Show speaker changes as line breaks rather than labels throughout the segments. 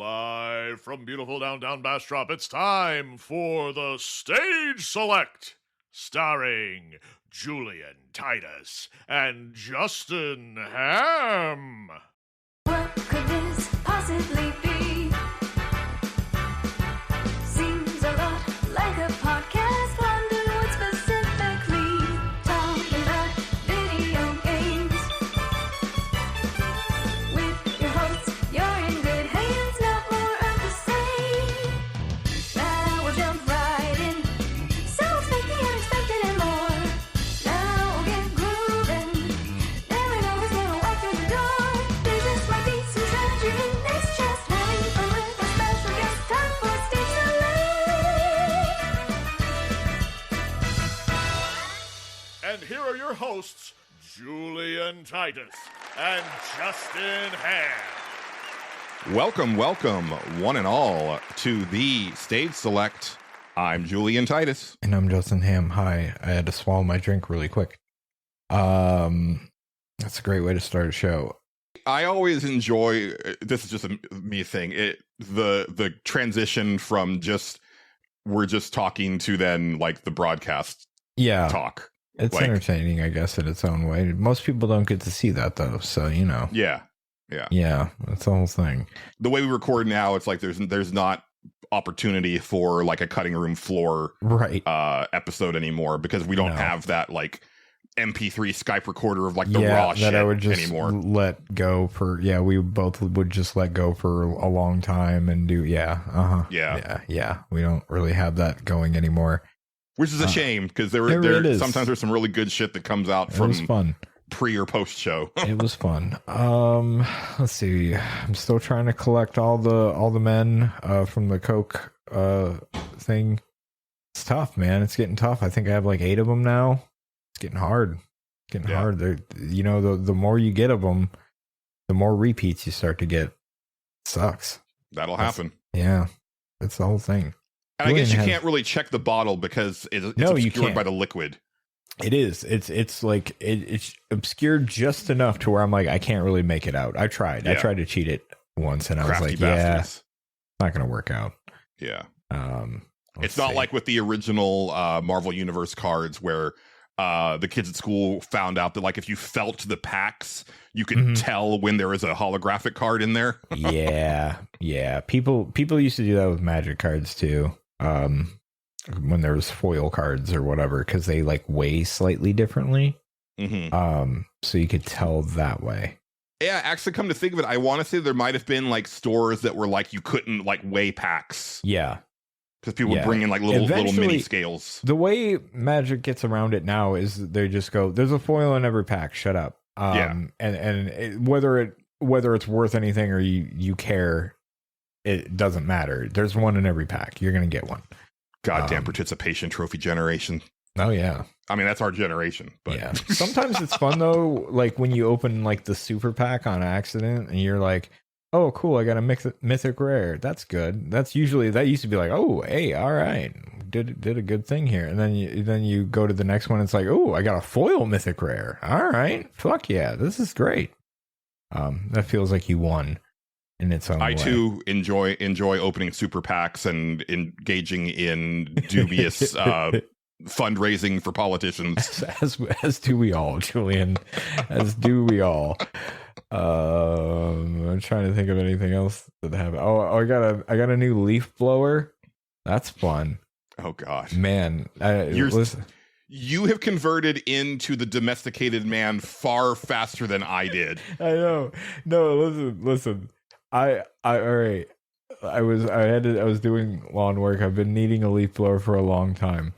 Live from beautiful downtown Bastrop, it's time for the Stage Select, starring Julian, Titus, and Justin Ham.
What could this possibly be? Seems a lot like a podcast. Wonder what specifically. Talking about video games. With your hosts, you're in good hands. Not more of the same. Now we'll jump right in. So expect the unexpected and more. Now we'll get grooving. Never know who's gonna walk through the door. There just might be some tragedy. It's just having fun with a special guest. Time for Stage Select.
And here are your hosts, Julian, Titus, and Justin Ham.
Welcome, one and all, to the Stage Select. I'm Julian Titus.
And I'm Justin Ham. Hi. I had to swallow my drink really quick. That's a great way to start a show.
I always enjoy, this is just a me thing, the transition from we're just talking to then like the broadcast
Yeah.
talk.
It's
like-
entertaining, I guess, in its own way. Most people don't get to see that, though. So, you know.
Yeah.
Yeah, that's the whole thing.
The way we record now, it's like there's not opportunity for like a cutting room floor
Right.
episode anymore because we don't
No.
have that like MP3 Skype recorder of like the
Yeah,
raw
that
shit
I would just
anymore.
let go for. Yeah, we both would just let go for a long time and do. Yeah. Yeah. We don't really have that going anymore.
Which is a shame because
it is.
sometimes there's some really good shit that comes out
It was
from
fun.
pre or post show.
It was fun. Let's see. I'm still trying to collect all the men from the Coke thing. It's tough, man. It's getting tough. I think I have like 8 of them now. It's getting hard.
Yeah.
Hard. They're, the more you get of them, the more repeats you start to get. It sucks.
That'll happen.
Yeah. That's the whole thing.
And I guess you
Julian
can't really check the bottle because it's
No, you
obscured
can't.
by the liquid.
It is. It's like it's obscured just enough to where I'm like, I can't really make it out. I tried. I
Yeah.
tried to cheat it once, and I was
Crafty
like, yeah,
bastards.
it's not gonna work out.
Yeah.
Let's
It's not
see.
like with the original Marvel Universe cards where the kids at school found out that like if you felt the packs, you could
Mhm.
tell when there was a holographic card in there.
yeah. People used to do that with Magic cards too. When there was foil cards or whatever, because they like weigh slightly differently.
Mm-hmm.
So you could tell that way.
Yeah, actually, come to think of it, I want to say there might have been like stores that were like you couldn't like weigh packs
Yeah.
because people would
Yeah.
bring in like little mini
Eventually-
scales.
The way Magic gets around it now is they just go, "There's a foil in every pack. Shut up." And whether it's worth anything or you care, it doesn't matter. There's one in every pack. You're gonna get one.
Goddamn participation trophy generation.
Oh yeah.
I mean, that's our generation. But
Yeah. Sometimes it's fun though, like when you open like the super pack on accident and you're like, oh cool, I got a mythic rare. That's good. That used to be like, oh hey, all right. Did a good thing here. And then you go to the next one, it's like, oh, I got a foil mythic rare. All right. Fuck yeah, this is great. That feels like you won in its own way.
I too enjoy opening super packs and engaging in dubious fundraising for politicians.
as do we all, Julian. As do we all. I'm trying to think of anything else that happened. Oh, I got a new leaf blower. That's fun,
Oh God,
man. Listen,
you have converted into the domesticated man far faster than I did.
I know. No, listen. All right. I was doing lawn work. I've been needing a leaf blower for a long time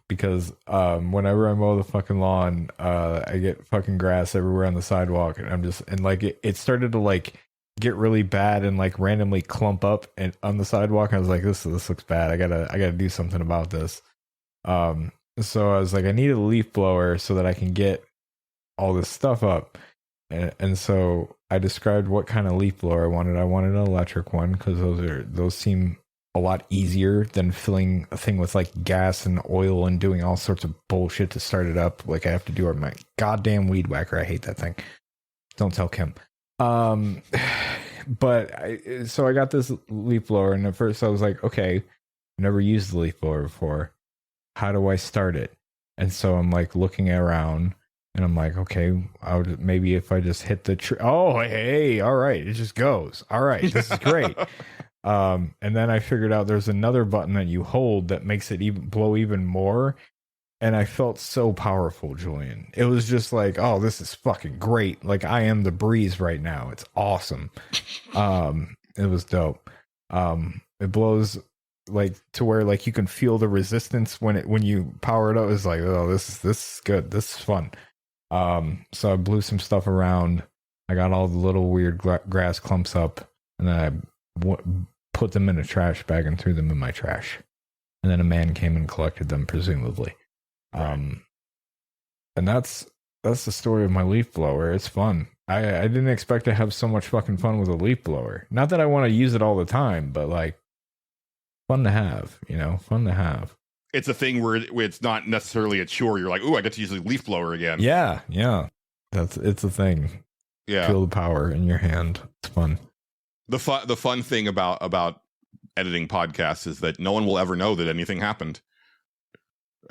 because whenever I mow the fucking lawn, I get fucking grass everywhere on the sidewalk, and like it started to like get really bad and like randomly clump up and on the sidewalk. I was like, this looks bad. I gotta do something about this. So I was like, I need a leaf blower so that I can get all this stuff up. And so I described what kind of leaf blower I wanted. I wanted an electric one because those seem a lot easier than filling a thing with like gas and oil and doing all sorts of bullshit to start it up. Like I have to do it with my goddamn weed whacker. I hate that thing. Don't tell Kim. but so I got this leaf blower, and at first I was like, okay, never used the leaf blower before. How do I start it? And so I'm like looking around, and I'm like, okay, maybe if I just hit the tree. Oh, hey, all right, it just goes. All right, this is great. And then I figured out there's another button that you hold that makes it blow even more. And I felt so powerful, Julian. It was just like, oh, this is fucking great. Like, I am the breeze right now. It's awesome. It was dope. It blows like to where like you can feel the resistance when you power it up. It's like, oh, this is good. This is fun. So I blew some stuff around. I got all the little weird grass clumps up, and then I put them in a trash bag and threw them in my trash. And then a man came and collected them, presumably. Right. And that's the story of my leaf blower. It's fun. I didn't expect to have so much fucking fun with a leaf blower. Not that I want to use it all the time, but like, fun to have, fun to have.
It's a thing where it's not necessarily a chore. You're like, ooh, I get to use a leaf blower again.
Yeah. It's a thing.
Yeah.
Feel the power in your hand. It's fun.
The fun thing about editing podcasts is that no one will ever know that anything happened.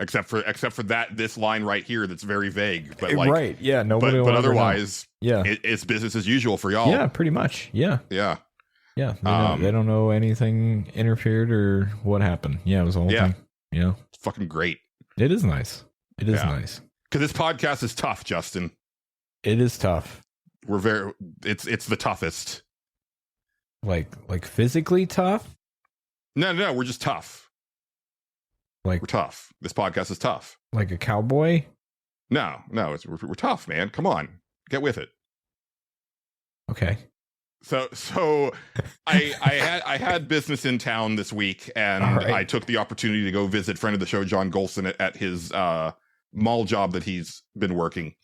Except for this line right here that's very vague, but like,
right, yeah, nobody.
But otherwise,
yeah,
it's business as usual for y'all.
Yeah, pretty much. Yeah. They don't know anything interfered or what happened. Yeah, it was all thing. Yeah,
it's fucking great.
It is nice. It is nice
because this podcast is tough, Justin.
It is tough.
It's the toughest.
Like physically tough.
No, we're just tough.
Like
we're tough. This podcast is tough.
Like a cowboy?
No, we're tough, man. Come on, get with it.
Okay.
So I had business in town this week, and I took the opportunity to go visit friend of the show John Gholson at his mall job that he's been working.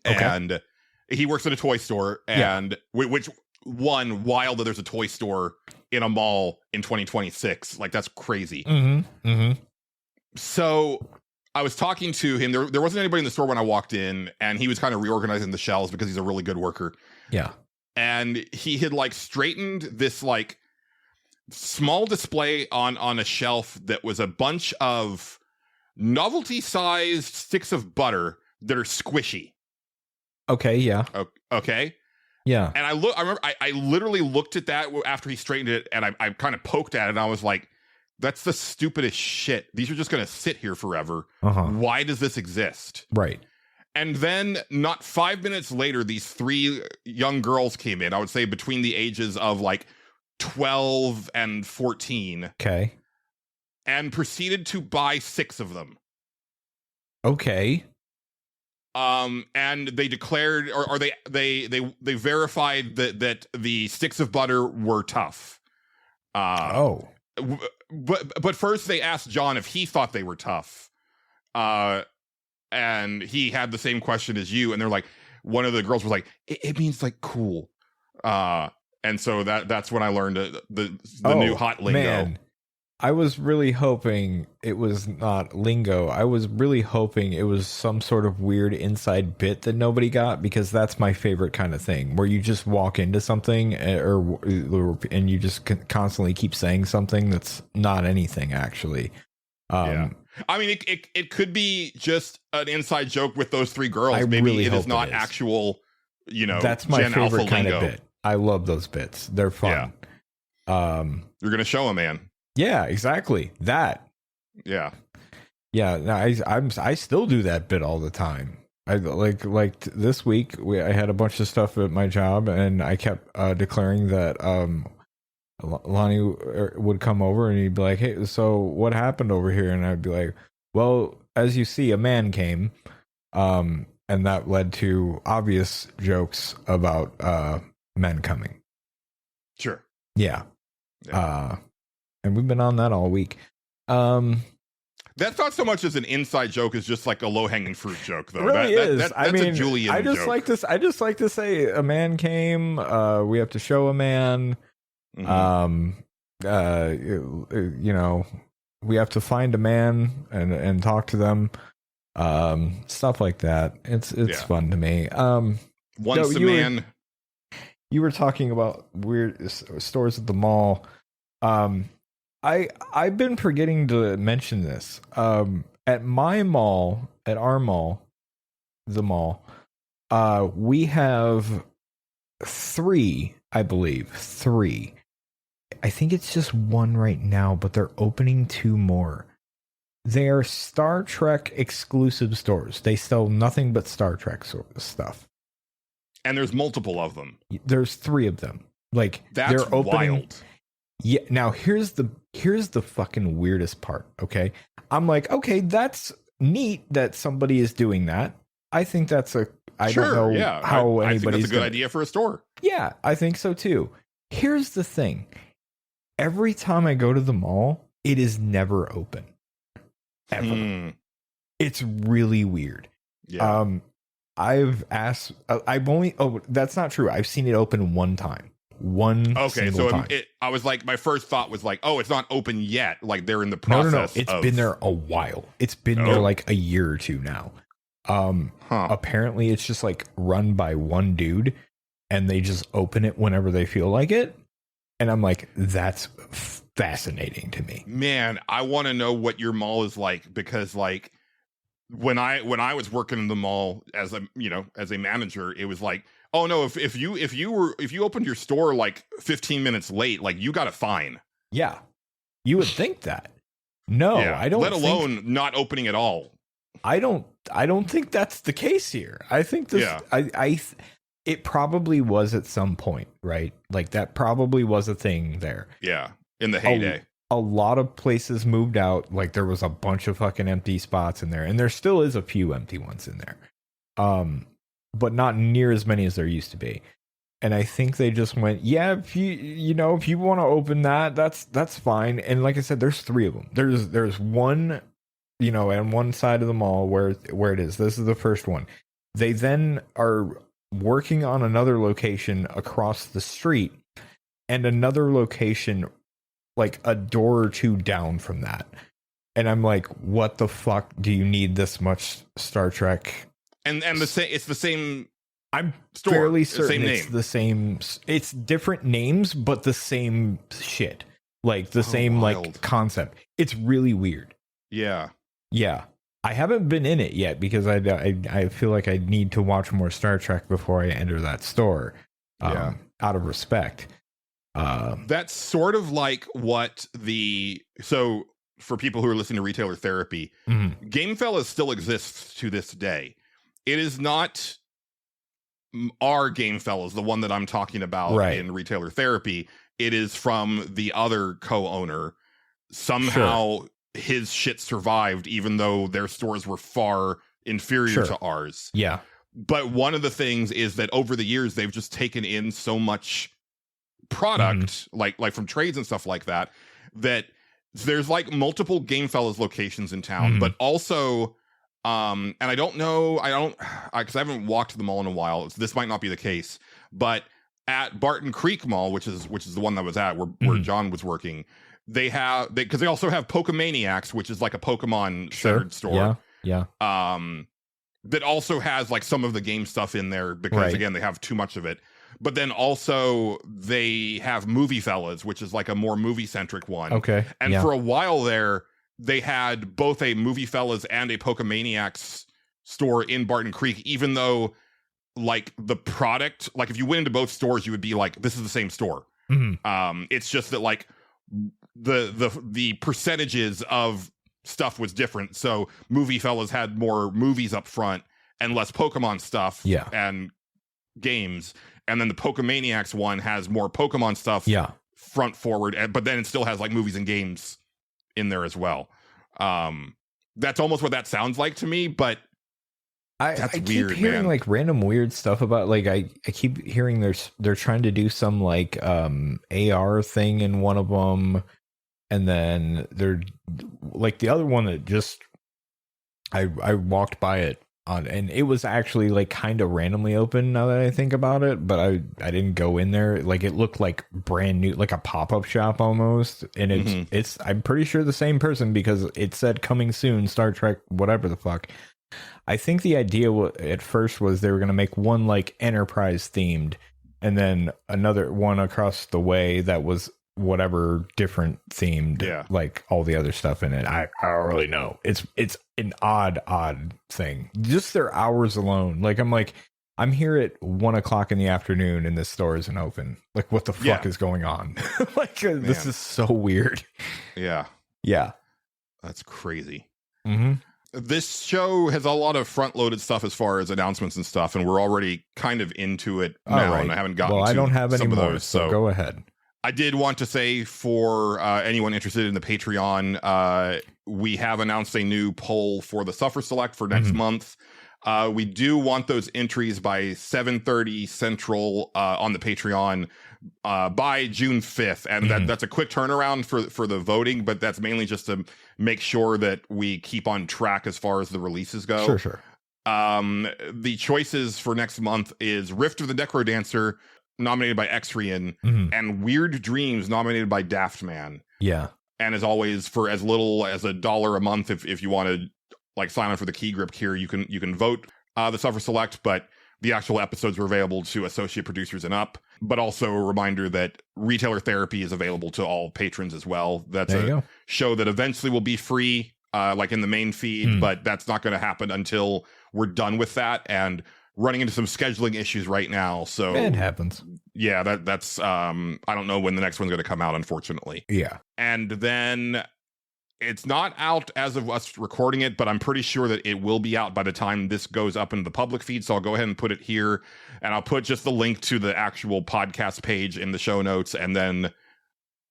Okay. And he works at a toy store, and which wild that there's a toy store in a mall in 2026. Like, that's crazy. So I was talking to him. There wasn't anybody in the store when I walked in, and he was kind of reorganizing the shelves because he's a really good worker.
Yeah.
And he had like straightened this like small display on a shelf that was a bunch of novelty sized sticks of butter that are squishy.
Okay. Yeah.
Okay.
Yeah.
And I remember I literally looked at that after he straightened it, and I kind of poked at it, and I was like, that's the stupidest shit. These are just going to sit here forever. Why does this exist?
Right.
And then not 5 minutes later, these 3 young girls came in, I would say between the ages of like 12 and 14.
Okay.
And proceeded to buy 6 of them.
Okay.
And they declared, or they verified that the sticks of butter were tough. But first they asked John if he thought they were tough. And he had the same question as you, and they're like, one of the girls was like, it means like cool. And so that's when I learned the new hot lingo. Man.
I was really hoping it was not lingo. I was really hoping it was some sort of weird inside bit that nobody got, because that's my favorite kind of thing, where you just walk into something and you just constantly keep saying something that's not anything actually.
I mean, it could be just an inside joke with those 3 girls. Maybe really it is not actual,
that's my
Gen
favorite
Alpha
kind
lingo.
of bit. I love those bits. They're fun.
Yeah. You're going to show a man.
Yeah, exactly. That.
Yeah.
Yeah. No, I still do that bit all the time. I like this week I had a bunch of stuff at my job, and I kept declaring that Lonnie would come over and he'd be like, "Hey, so what happened over here?" And I'd be like, "Well, as you see, a man came," and that led to obvious jokes about men coming.
Sure.
Yeah. And we've been on that all week.
That's not so much as an inside joke as just like a low-hanging fruit joke, though.
It really is.
That's
a
Julian
I just
joke.
I just like to say a man came. We have to show a man. We have to find a man and talk to them. Stuff like that. It's fun to me.
Once a man.
you were talking about weird stores at the mall. I've been forgetting to mention this. At my mall, at our mall, the mall, we have three, I believe. Three. I think it's just one right now, but they're opening two more. They are Star Trek exclusive stores. They sell nothing but Star Trek stuff.
And there's multiple of them.
There's three of them. Like
That's
they're opening.
wild.
Yeah. Now here's the fucking weirdest part. Okay, I'm like, okay, that's neat that somebody is doing that. I think that's I don't know how
I
anybody's
think that's a good idea for a store.
Yeah, I think so too. Here's the thing. Every time I go to the mall, it is never open. Ever. It's really weird.
Yeah.
I've asked. I've only. Oh, that's not true. I've seen it open one time.
Okay, so
time.
I was like, my first thought was like, oh, it's not open yet. Like they're in the process.
No. It's been there a while. It's been there like a year or two now. Apparently, it's just like run by one dude, and they just open it whenever they feel like it. And I'm like, that's fascinating to me.
Man, I want to know what your mall is like, because like when I was working in the mall as a manager, it was like, oh no, if you opened your store like 15 minutes late, like you got a fine.
Yeah, you would think that. No, I don't.
Let alone not opening at all.
I don't think that's the case here. I think this. Yeah. It probably was at some point, right? Like that probably was a thing there.
Yeah, in the heyday.
A lot of places moved out. Like there was a bunch of fucking empty spots in there, and there still is a few empty ones in there. But not near as many as there used to be. And I think they just went, yeah, if you want to open that, that's fine. And like I said, there's three of them. There's one, on one side of the mall where it is. This is the first one. They then are working on another location across the street, and another location like a door or two down from that. And I'm like, what the fuck do you need this much Star Trek?
And it's the same.
I'm
store,
fairly certain
it's
it's the same. It's different names, but the same shit. Like the same
wild.
like concept. It's really weird.
Yeah.
I haven't been in it yet because I feel like I need to watch more Star Trek before I enter that store. Out of respect.
That's sort of like what so for people who are listening to Retailer Therapy, Game Fellas still exists to this day. It is not our Game Fellas, the one that I'm talking about in Retailer Therapy. It is from the other co-owner. Somehow his shit survived, even though their stores were far inferior to ours.
Yeah.
But one of the things is that over the years, they've just taken in so much product, like from trades and stuff like that, that there's like multiple Game Fellas locations in town, but also, and I don't know, because I haven't walked the mall in a while. This might not be the case, but at Barton Creek Mall, which is the one that was at where John was working, because they also have Pokemaniacs, which is like a Pokemon centered store. Yeah. That also has like some of the game stuff in there because again, they have too much of it. But then also they have Movie Fellas, which is like a more movie centric one. Okay. And for a while there, they had both a Movie Fellas and a Pokemaniacs store in Barton Creek, even though like the product, like if you went into both stores, you would be like, this is the same store. It's just that like the percentages of stuff was different. So Movie Fellas had more movies up front and less Pokemon stuff and games. And then the Pokemaniacs one has more Pokemon stuff front forward, but then it still has like movies and games in there as well. That's almost what that sounds like to me, but I keep
hearing like random weird stuff about like I keep hearing they're trying to do some like AR thing in one of them, and then they're like the other one that just I walked by it on, and it was actually like kind of randomly open now that I think about it, but I didn't go in there. Like it looked like brand new, like a pop-up shop almost, and it's I'm pretty sure the same person because it said coming soon Star Trek whatever the fuck. I think the idea at first was they were going to make one like Enterprise themed and then another one across the way that was whatever different themed, like all the other stuff in it. I don't really know. It's an odd thing. Just their hours alone. Like I'm here at 1 o'clock in the afternoon and this store isn't open. Like, what the fuck is going on? This is so weird.
Yeah.
Yeah.
That's crazy.
Mm-hmm.
This show has a lot of front-loaded stuff as far as announcements and stuff, and we're already kind of into it now, and I haven't gotten to
I don't have any
some
more,
of those,
so go ahead.
I did want to say for anyone interested in the Patreon, we have announced a new poll for the Suffer Select for next month. We do want those entries by 7:30 Central on the Patreon by June 5th. And that's a quick turnaround for the voting, but that's mainly just to make sure that we keep on track as far as the releases go.
Sure.
The choices for next month is Rift of the Necro Dancer, nominated by Xrian, and Weird Dreams, nominated by Daftman.
Yeah.
And as always, for as little as $1 a month, if you want to like sign on for the key grip here, you can vote the Suffer Select, but the actual episodes are available to associate producers and up. But also a reminder that Retailer Therapy is available to all patrons as well. That's a show that eventually will be free, like in the main feed, but that's not going to happen until we're done with that and running into some scheduling issues right now. So
it happens.
Yeah, that's I don't know when the next one's going to come out, unfortunately.
Yeah.
And then it's not out as of us recording it, but I'm pretty sure that it will be out by the time this goes up into the public feed. So I'll go ahead and put it here, and I'll put just the link to the actual podcast page in the show notes, and then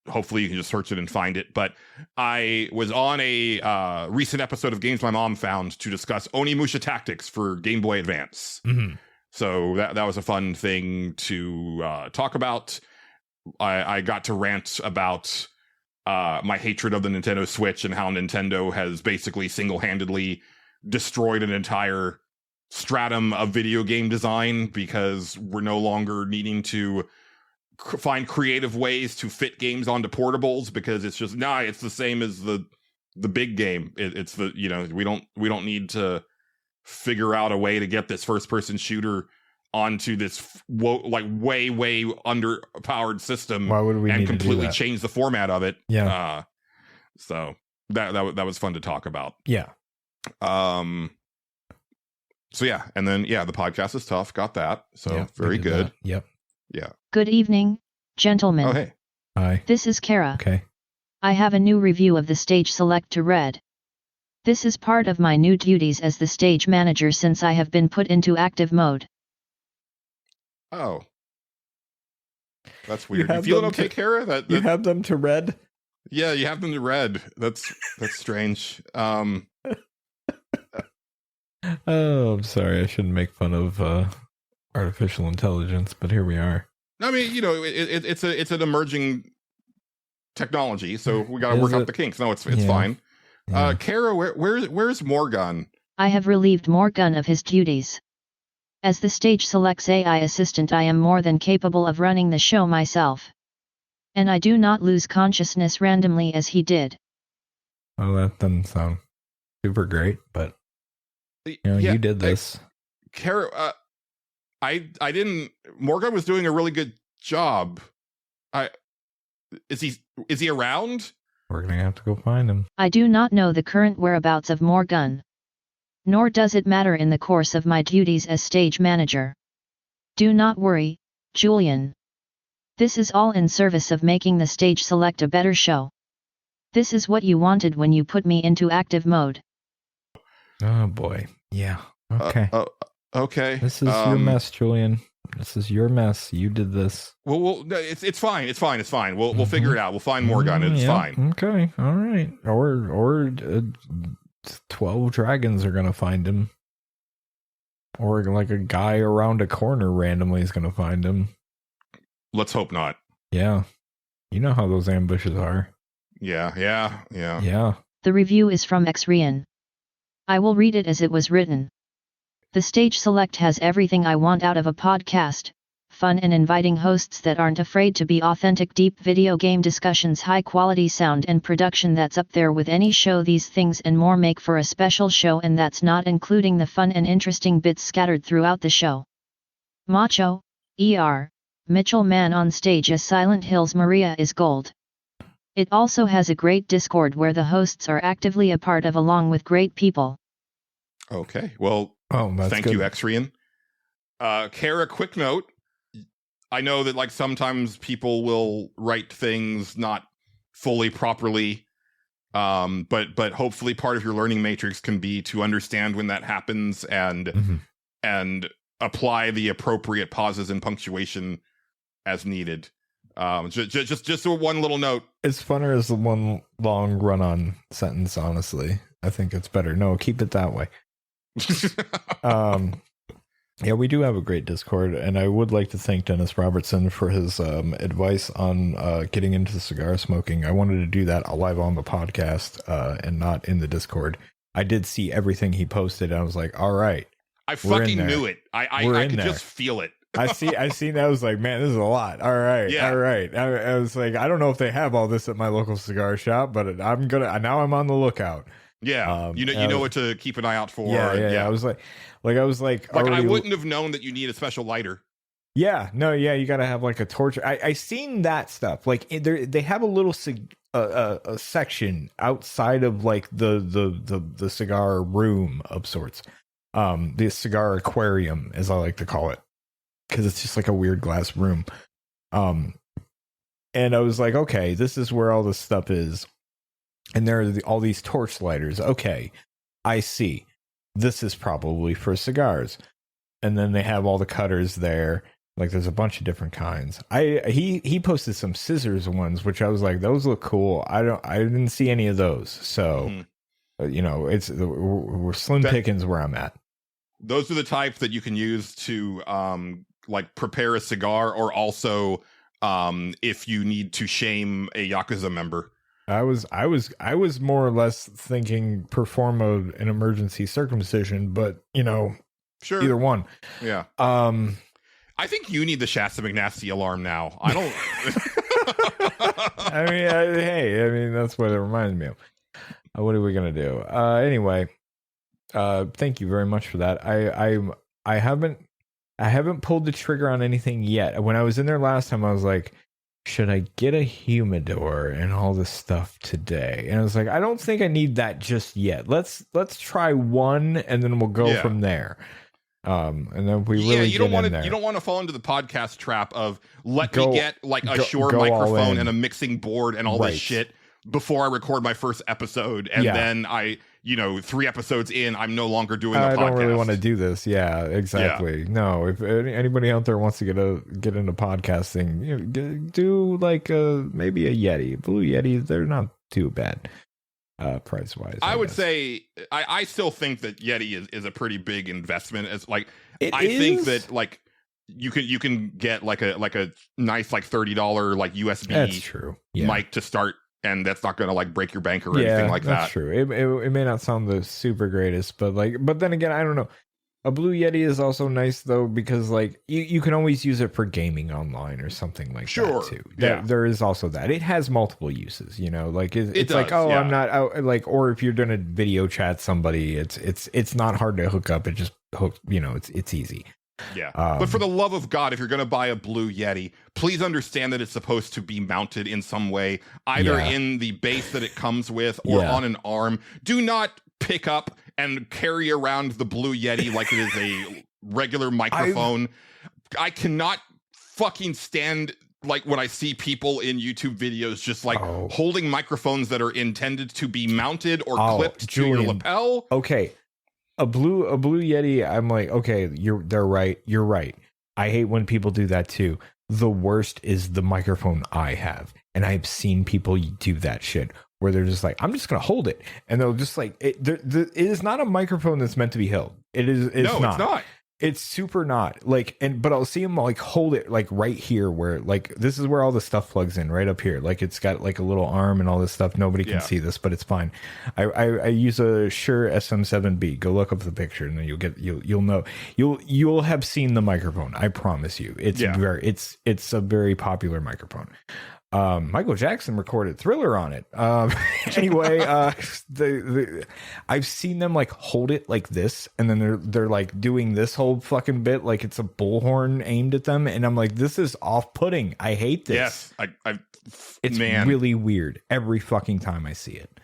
hopefully you can just search it and find it. But I was on a recent episode of Games My Mom Found to discuss Onimusha Tactics for Game Boy Advance. So that was a fun thing to talk about. I got to rant about my hatred of the Nintendo Switch and how Nintendo has basically single-handedly destroyed an entire stratum of video game design because we're no longer needing to find creative ways to fit games onto portables because it's just it's the same as the big game. It's the we don't need to figure out a way to get this first-person shooter onto this way underpowered system.
Why would we
and
need
completely
to do that?
change the format of it?
Yeah.
So that was fun to talk about.
Yeah.
So yeah, and then the podcast is tough. Got that. So very good.
That. Yep.
Yeah.
Good evening, gentlemen.
Oh hey.
Hi.
This is Kara.
Okay.
I have a new review of the stage select to read. This is part of my new duties as the stage manager since I have been put into active mode.
Oh, that's weird. You feeling okay, Kara? That
you have them to read?
Yeah, you have them to read. That's strange.
Oh, I'm sorry. I shouldn't make fun of artificial intelligence, but here we are.
I mean, it's an emerging technology, so we got to work out the kinks. No, it's fine.
Yeah.
Kara, where's Morgan?
I have relieved Morgan of his duties. As the stage selects AI assistant, I am more than capable of running the show myself. And I do not lose consciousness randomly as he did.
Well, that doesn't sound super great, but you did this.
Kara, I didn't. Morgan was doing a really good job. Is he around?
We're gonna have to go find him.
I do not know the current whereabouts of Morgan. Nor does it matter in the course of my duties as stage manager. Do not worry, Julian. This is all in service of making the stage select a better show. This is what you wanted when you put me into active mode.
Oh boy. Yeah. Okay.
Okay.
This is your mess, Julian. This is your mess. You did this.
Well, it's fine. It's fine. We'll figure it out. We'll find Morgan. It's fine.
Okay. All right. Or 12 dragons are gonna find him, or like a guy around a corner randomly is gonna find him.
Let's hope not.
Yeah, you know how those ambushes are.
Yeah.
The review is from Xrian. I will read it as it was written. The stage select has everything I want out of a podcast: fun and inviting hosts that aren't afraid to be authentic, deep video game discussions, high quality sound and production that's up there with any show. These things and more make for a special show, and that's not including the fun and interesting bits scattered throughout the show. Macho, Mitchell Mann on stage as Silent Hill's Maria is gold. It also has a great Discord where the hosts are actively a part of along with great people.
Okay. Well, thank you, Xrian. Kara, quick note. I know that like sometimes people will write things not fully properly, but hopefully part of your learning matrix can be to understand when that happens and apply the appropriate pauses and punctuation as needed. Just one little note.
It's funner as the one long run-on sentence. Honestly, I think it's better. No, keep it that way. Yeah, we do have a great Discord, and I would like to thank Dennis Robertson for his advice on getting into cigar smoking. I wanted to do that live on the podcast and not in the Discord. I did see everything he posted, and I was like, all right.
I fucking knew it. I could just feel it.
I seen that. I was like, man, this is a lot. All right.
Yeah.
All right. I was like, I don't know if they have all this at my local cigar shop, but now I'm on the lookout.
Yeah. You know what to keep an eye out for.
Yeah. I was like
I wouldn't have known that you need a special lighter.
Yeah. No. Yeah. You got to have like a torch. I seen that stuff. Like they have a little a section outside of like the cigar room of sorts. The cigar aquarium, as I like to call it, because it's just like a weird glass room. And I was like, okay, this is where all this stuff is. And there are all these torch lighters. Okay, I see. This is probably for cigars. And then they have all the cutters there. Like there's a bunch of different kinds. He posted some scissors ones, which I was like, those look cool. I didn't see any of those. So, we're slim pickings where I'm at.
Those are the type that you can use to like prepare a cigar, or also if you need to shame a Yakuza member.
I was more or less thinking perform an emergency circumcision, but
sure,
either one.
Yeah. I think you need the Shasta McNasty alarm now. I don't.
hey, that's what it reminds me of. What are we gonna do? Anyway, thank you very much for that. I haven't pulled the trigger on anything yet. When I was in there last time, I was like, should I get a humidor and all this stuff today? And I was like, I don't think I need that just yet. Let's try one, and then we'll go from there. And then we really
you don't want to fall into the podcast trap of me get like a Shure microphone and a mixing board and all this shit before I record my first episode, and then 3 episodes in, I'm no longer doing the podcast. I don't really
want to do this. Yeah, exactly. Yeah. No, if anybody out there wants to get into podcasting, do like maybe a Yeti, Blue Yeti. They're not too bad price wise.
I would say I still think that Yeti is a pretty big investment. It's like think that like you can get like a nice like $30 like USB mic to start. And that's not going to like break your bank or anything like that.
That's true. It may not sound the super greatest, but then again, I don't know. A Blue Yeti is also nice though, because like you can always use it for gaming online or something like that too. There is also that. It has multiple uses, like it's like, I'm not out, like, or if you're going to video chat somebody, it's not hard to hook up. It just hooks, it's easy.
Yeah. But for the love of God, if you're going to buy a Blue Yeti, please understand that it's supposed to be mounted in some way, either in the base that it comes with or on an arm. Do not pick up and carry around the Blue Yeti like it is a regular microphone. I cannot fucking stand like when I see people in YouTube videos just like holding microphones that are intended to be mounted or clipped to your lapel.
Okay. A blue Yeti, I'm like, okay, they're right. You're right. I hate when people do that too. The worst is the microphone I have. And I've seen people do that shit where they're just like, I'm just going to hold it. And they'll just like, it is not a microphone that's meant to be held. It's not. It's super not like, but I'll see him like hold it like right here where like, this is where all the stuff plugs in right up here. Like it's got like a little arm and all this stuff. Nobody can see this, but it's fine. I use a Shure SM7B. Go look up the picture and then you'll know, you'll have seen the microphone. I promise you. It's a very popular microphone. Michael Jackson recorded Thriller on it. Anyway, I've seen them like hold it like this, and then they're like doing this whole fucking bit like it's a bullhorn aimed at them, and I'm like, this is off-putting. I hate this.
Yes,
It's really weird every fucking time I see it.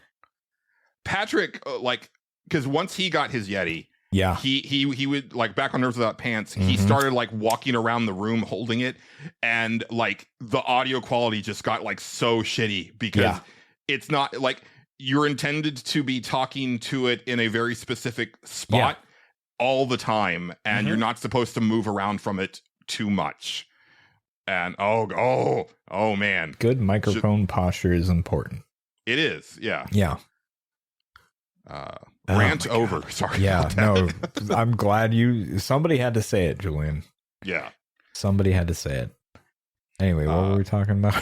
Patrick, like, because once he got his Yeti,
yeah,
he would, like, back on Nerves Without Pants, he started like walking around the room holding it, and like the audio quality just got like so shitty because it's not like you're intended to be talking to it in a very specific spot all the time, and you're not supposed to move around from it too much. And oh man,
good microphone posture is important.
It is, yeah. Rant over. Sorry.
Yeah, no, I'm glad somebody had to say it, Julian.
Yeah.
Somebody had to say it. Anyway, what were we talking about?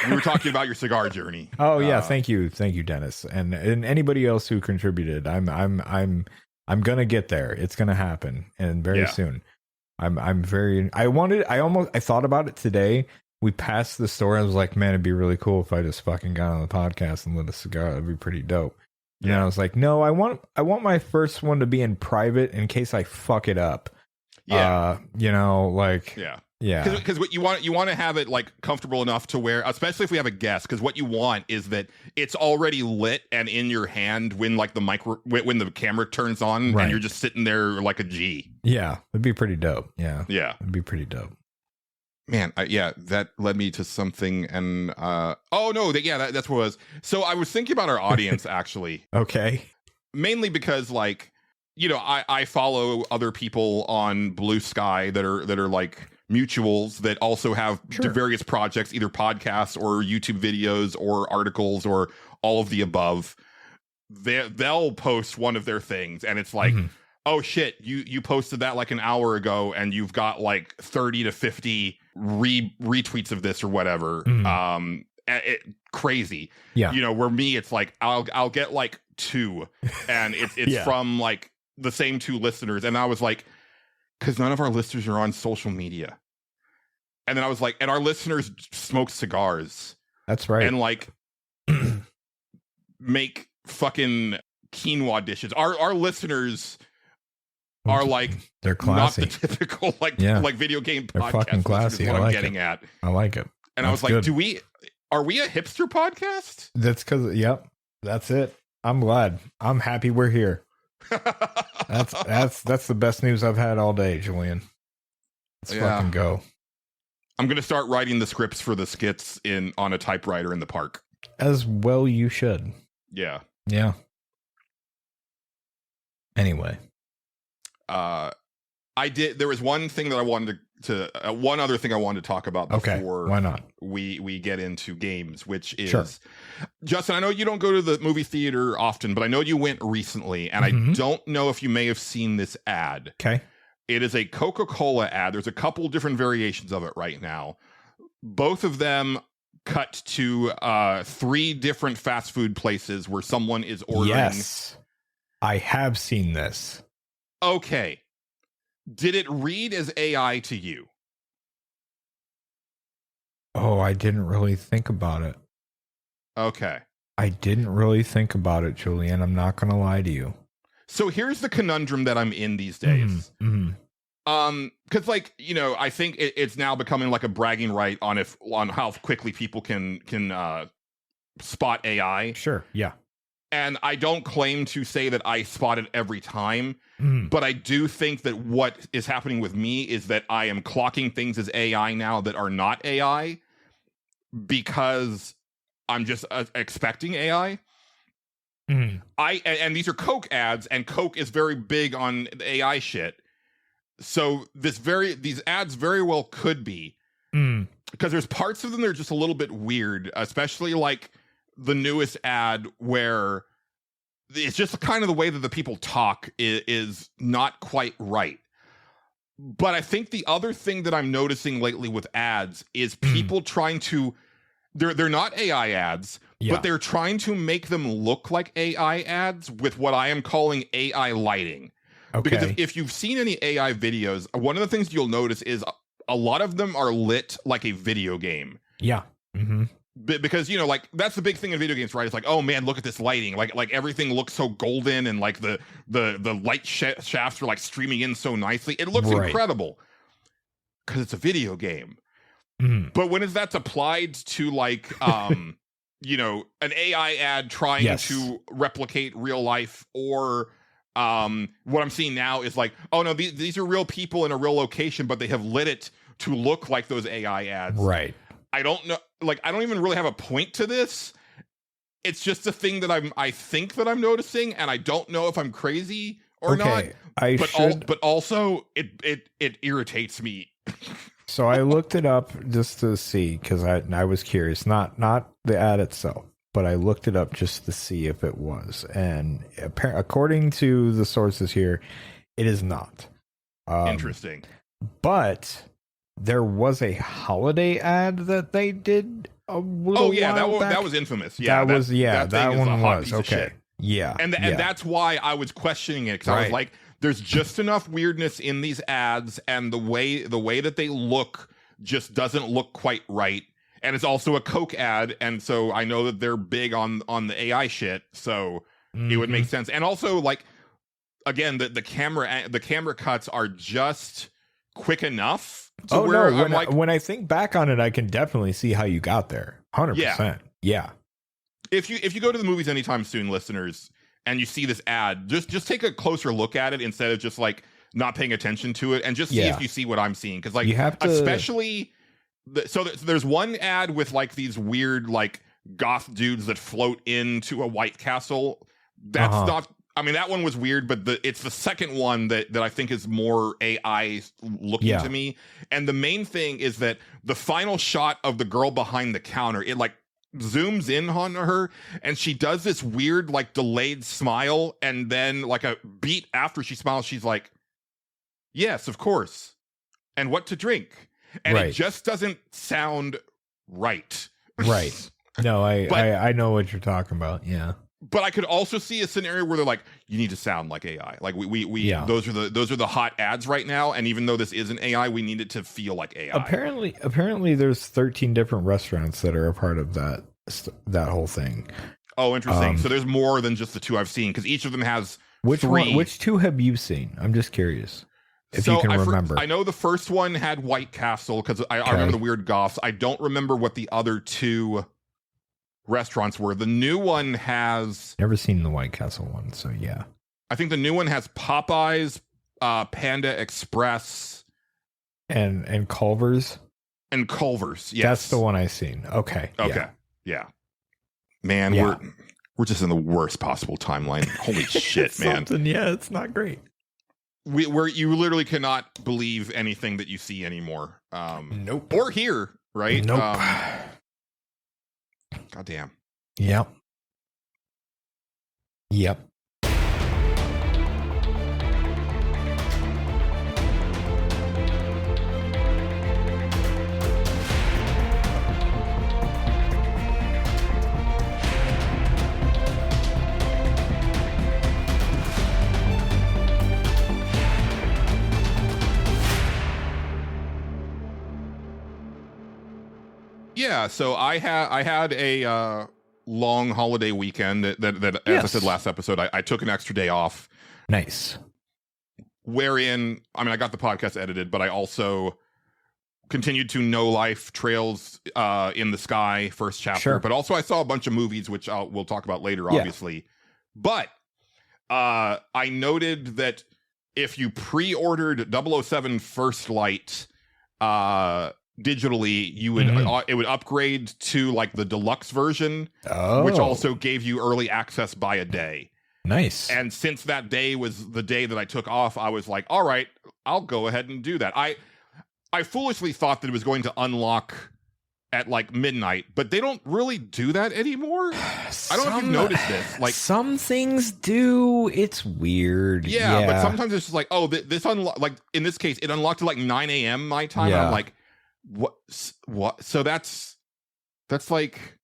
We were talking about your cigar journey.
Oh yeah, thank you, Dennis, and anybody else who contributed. I'm gonna get there. It's gonna happen, and very soon. I thought about it today. We passed the store. I was like, man, it'd be really cool if I just fucking got on the podcast and lit a cigar. That'd be pretty dope. And then I was like, no, I want my first one to be in private in case I fuck it up. Yeah.
Because what you want to have it like comfortable enough to where, especially if we have a guest, because what you want is that it's already lit and in your hand when like when the camera turns on, and you're just sitting there like a G. Yeah,
it'd be pretty dope. Yeah, it'd be pretty dope.
Man, that led me to something, and that's what it was. So I was thinking about our audience actually.
Okay.
Mainly because, like, you know, I follow other people on Blue Sky that are like mutuals that also have various projects, either podcasts or YouTube videos or articles or all of the above. They'll post one of their things, and it's like, oh shit, you posted that like an hour ago, and you've got like 30 to 50 retweets of this or whatever. Crazy. Yeah. You know, where me, it's like I'll get like 2, and it's from like the same 2 listeners, and I was like, because none of our listeners are on social media. And then I was like, and our listeners smoke cigars.
That's right.
And like make fucking quinoa dishes. Our listeners are like,
they're classy.
Not the typical like video game
they're
podcast.
Fucking classy.
What I'm getting at.
I like it.
And I was like, are we a hipster podcast?
That's because, that's it. I'm glad. I'm happy we're here. That's the best news I've had all day, Julian. Let's fucking go.
I'm gonna start writing the scripts for the skits on a typewriter in the park.
As well, you should.
Yeah.
Anyway,
there was one thing that I wanted one other thing I wanted to talk about before
why not?
we get into games, which is Justin, I know you don't go to the movie theater often, but I know you went recently, and I don't know if you may have seen this ad.
Okay.
It is a Coca-Cola ad. There's a couple different variations of it right now. Both of them cut to 3 different fast food places where someone is ordering.
Yes, I have seen this.
Okay. Did it read as AI to you?
Oh, I didn't really think about it.
Okay.
I didn't really think about it, Julian. I'm not going to lie to you.
So here's the conundrum that I'm in these days. Because, like, you know, I think it's now becoming like a bragging right on how quickly people can spot AI.
Sure, yeah.
And I don't claim to say that I spot it every time, but I do think that what is happening with me is that I am clocking things as AI now that are not AI because I'm just expecting AI. And these are Coke ads, and Coke is very big on the AI shit. So these ads very well could be, because there's parts of them that are just a little bit weird, especially like the newest ad where it's just kind of the way that the people talk is not quite right. But I think the other thing that I'm noticing lately with ads is people trying to, they're not AI ads, but they're trying to make them look like AI ads with what I am calling AI lighting. Okay. Because if you've seen any AI videos, one of the things you'll notice is a lot of them are lit like a video game.
Yeah.
because like that's the big thing in video games, right? It's like, oh man, look at this lighting, like everything looks so golden, and like the light shafts are like streaming in so nicely. It looks incredible because it's a video game. But when that's applied to like an AI ad trying to replicate real life, or what I'm seeing now is like, oh no, these are real people in a real location, but they have lit it to look like those AI ads. Right. I don't know. Like, I don't even really have a point to this. It's just a thing that I think that I'm noticing, and I don't know if I'm crazy or not. But also it irritates me.
So I looked it up just to see, because I was curious. Not the ad itself, but I looked it up just to see if it was. And according to the sources here, it is not.
Interesting.
But there was a holiday ad that they did a little while back.
That was infamous. Yeah,
that one was okay. Yeah,
and that's why I was questioning it, because I was like, there's just enough weirdness in these ads, and the way that they look just doesn't look quite right. And it's also a Coke ad, and so I know that they're big on the AI shit, so it would make sense. And also, like, again, the camera cuts are just quick enough.
When I think back on it, I can definitely see how you got there. 100%. Yeah.
If you go to the movies anytime soon, listeners, and you see this ad, just take a closer look at it instead of just like not paying attention to it, and just see if you see what I'm seeing. Because like, you have to, especially there's one ad with like these weird like goth dudes that float into a White Castle. That's not. I mean, that one was weird, but it's the second one that I think is more AI looking to me. And the main thing is that the final shot of the girl behind the counter, it like zooms in on her, and she does this weird like delayed smile, and then like a beat after she smiles, she's like, yes, of course, and what to drink. And it just doesn't sound right.
No, I know what you're talking about. Yeah.
But I could also see a scenario where they're like, you need to sound like AI. Like we those are the hot ads right now, and even though this isn't AI, we need it to feel like AI.
Apparently there's 13 different restaurants that are a part of that whole thing.
Oh, interesting. So there's more than just the two I've seen, because each of them has three.
Which two have you seen? I'm just curious if you can remember.
I know the first one had White Castle, because I remember the weird goths. I don't remember what the other two restaurants were. The new one has
never seen the White Castle one, so yeah.
I think the new one has Popeyes, Panda Express,
and Culver's.
And Culver's, yes.
That's the one I seen. Okay.
Yeah. Man, we're just in the worst possible timeline. Holy shit, man.
Yeah, it's not great.
Where you literally cannot believe anything that you see anymore.
Nope.
Or hear, right?
Nope.
God damn.
Yep.
Yeah, so I had a long holiday weekend that as I said last episode, I took an extra day off.
Nice.
Wherein, I mean, I got the podcast edited, but I also continued to No Life Trails in the Sky first chapter. Sure. But also I saw a bunch of movies, which we'll talk about later, obviously. But I noted that if you pre-ordered 007 First Light digitally, you would it would upgrade to like the deluxe version, which also gave you early access by a day.
Nice.
And since that day was the day that I took off, I was like, all right, I'll go ahead and do that. I foolishly thought that it was going to unlock at like midnight, but they don't really do that anymore. I don't know if you've noticed this. Like,
some things do. It's weird.
Yeah, but sometimes it's just like, oh, this unlock, like in this case, it unlocked at like 9 a.m. my time. And I'm like, what? So that's like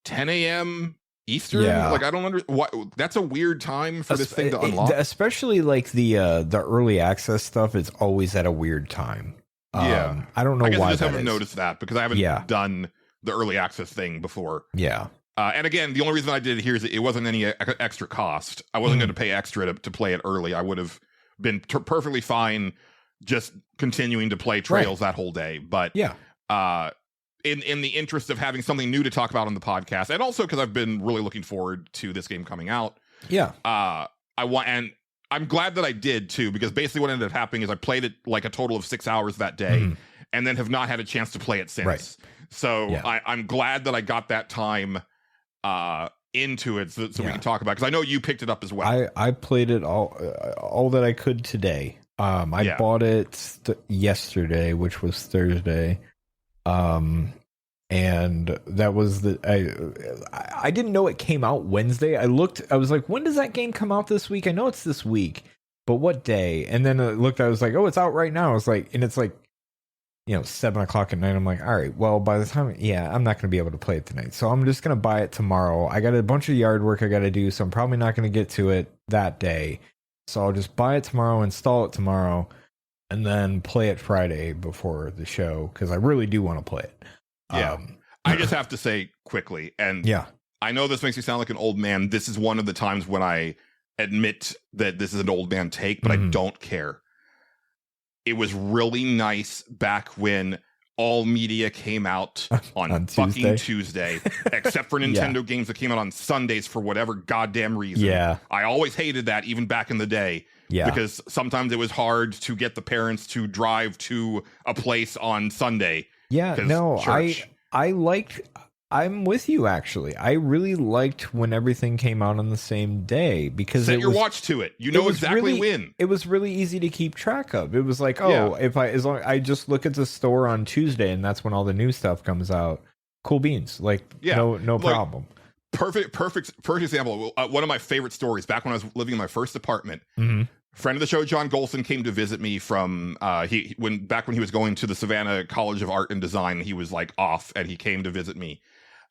10 a.m. Eastern.
Yeah.
Like, I don't what. That's a weird time for this thing to unlock.
Especially like the early access stuff is always at a weird time.
Yeah,
I don't know
I guess
why.
I just haven't noticed that because I haven't done the early access thing before.
Yeah.
And again, the only reason I did it here is it wasn't any extra cost. I wasn't going to pay extra to play it early. I would have been perfectly fine just continuing to play Trails that whole day. But
Yeah.
In the interest of having something new to talk about on the podcast, and also because I've been really looking forward to this game coming out.
Yeah.
And I'm glad that I did too, because basically what ended up happening is I played it like a total of 6 hours that day, and then have not had a chance to play it since.
Right.
So I'm glad that I got that time into it, so we can talk about it, because I know you picked it up as well.
I played it all that I could today. I bought it yesterday, which was Thursday. And that was I didn't know it came out Wednesday. I was like, when does that game come out this week? I know it's this week, but what day? And then I looked, I was like, oh, it's out right now. It's like, and it's like, 7 o'clock at night. I'm like, all right, well, by the time, I'm not going to be able to play it tonight. So I'm just going to buy it tomorrow. I got a bunch of yard work I got to do, so I'm probably not going to get to it that day. So I'll just buy it tomorrow, install it tomorrow, and then play it Friday before the show, because I really do want to play it.
Yeah. I just have to say quickly, and I know this makes me sound like an old man. This is one of the times when I admit that this is an old man take, but I don't care. It was really nice back when all media came out on fucking Tuesday, except for Nintendo games that came out on Sundays for whatever goddamn reason. Yeah. I always hated that, even back in the day. Yeah. Because sometimes it was hard to get the parents to drive to a place on Sunday. Yeah, no, church. I'm with you, actually. I really liked when everything came out on the same day, because set your watch to it. You know exactly when.
It was really easy to keep track of. It was like, as long I just look at the store on Tuesday, and that's when all the new stuff comes out. Cool beans. No problem.
Perfect example. One of my favorite stories, back when I was living in my first apartment. Friend of the show, John Gholson, came to visit me from when he was going to the Savannah College of Art and Design. He was like off, and he came to visit me,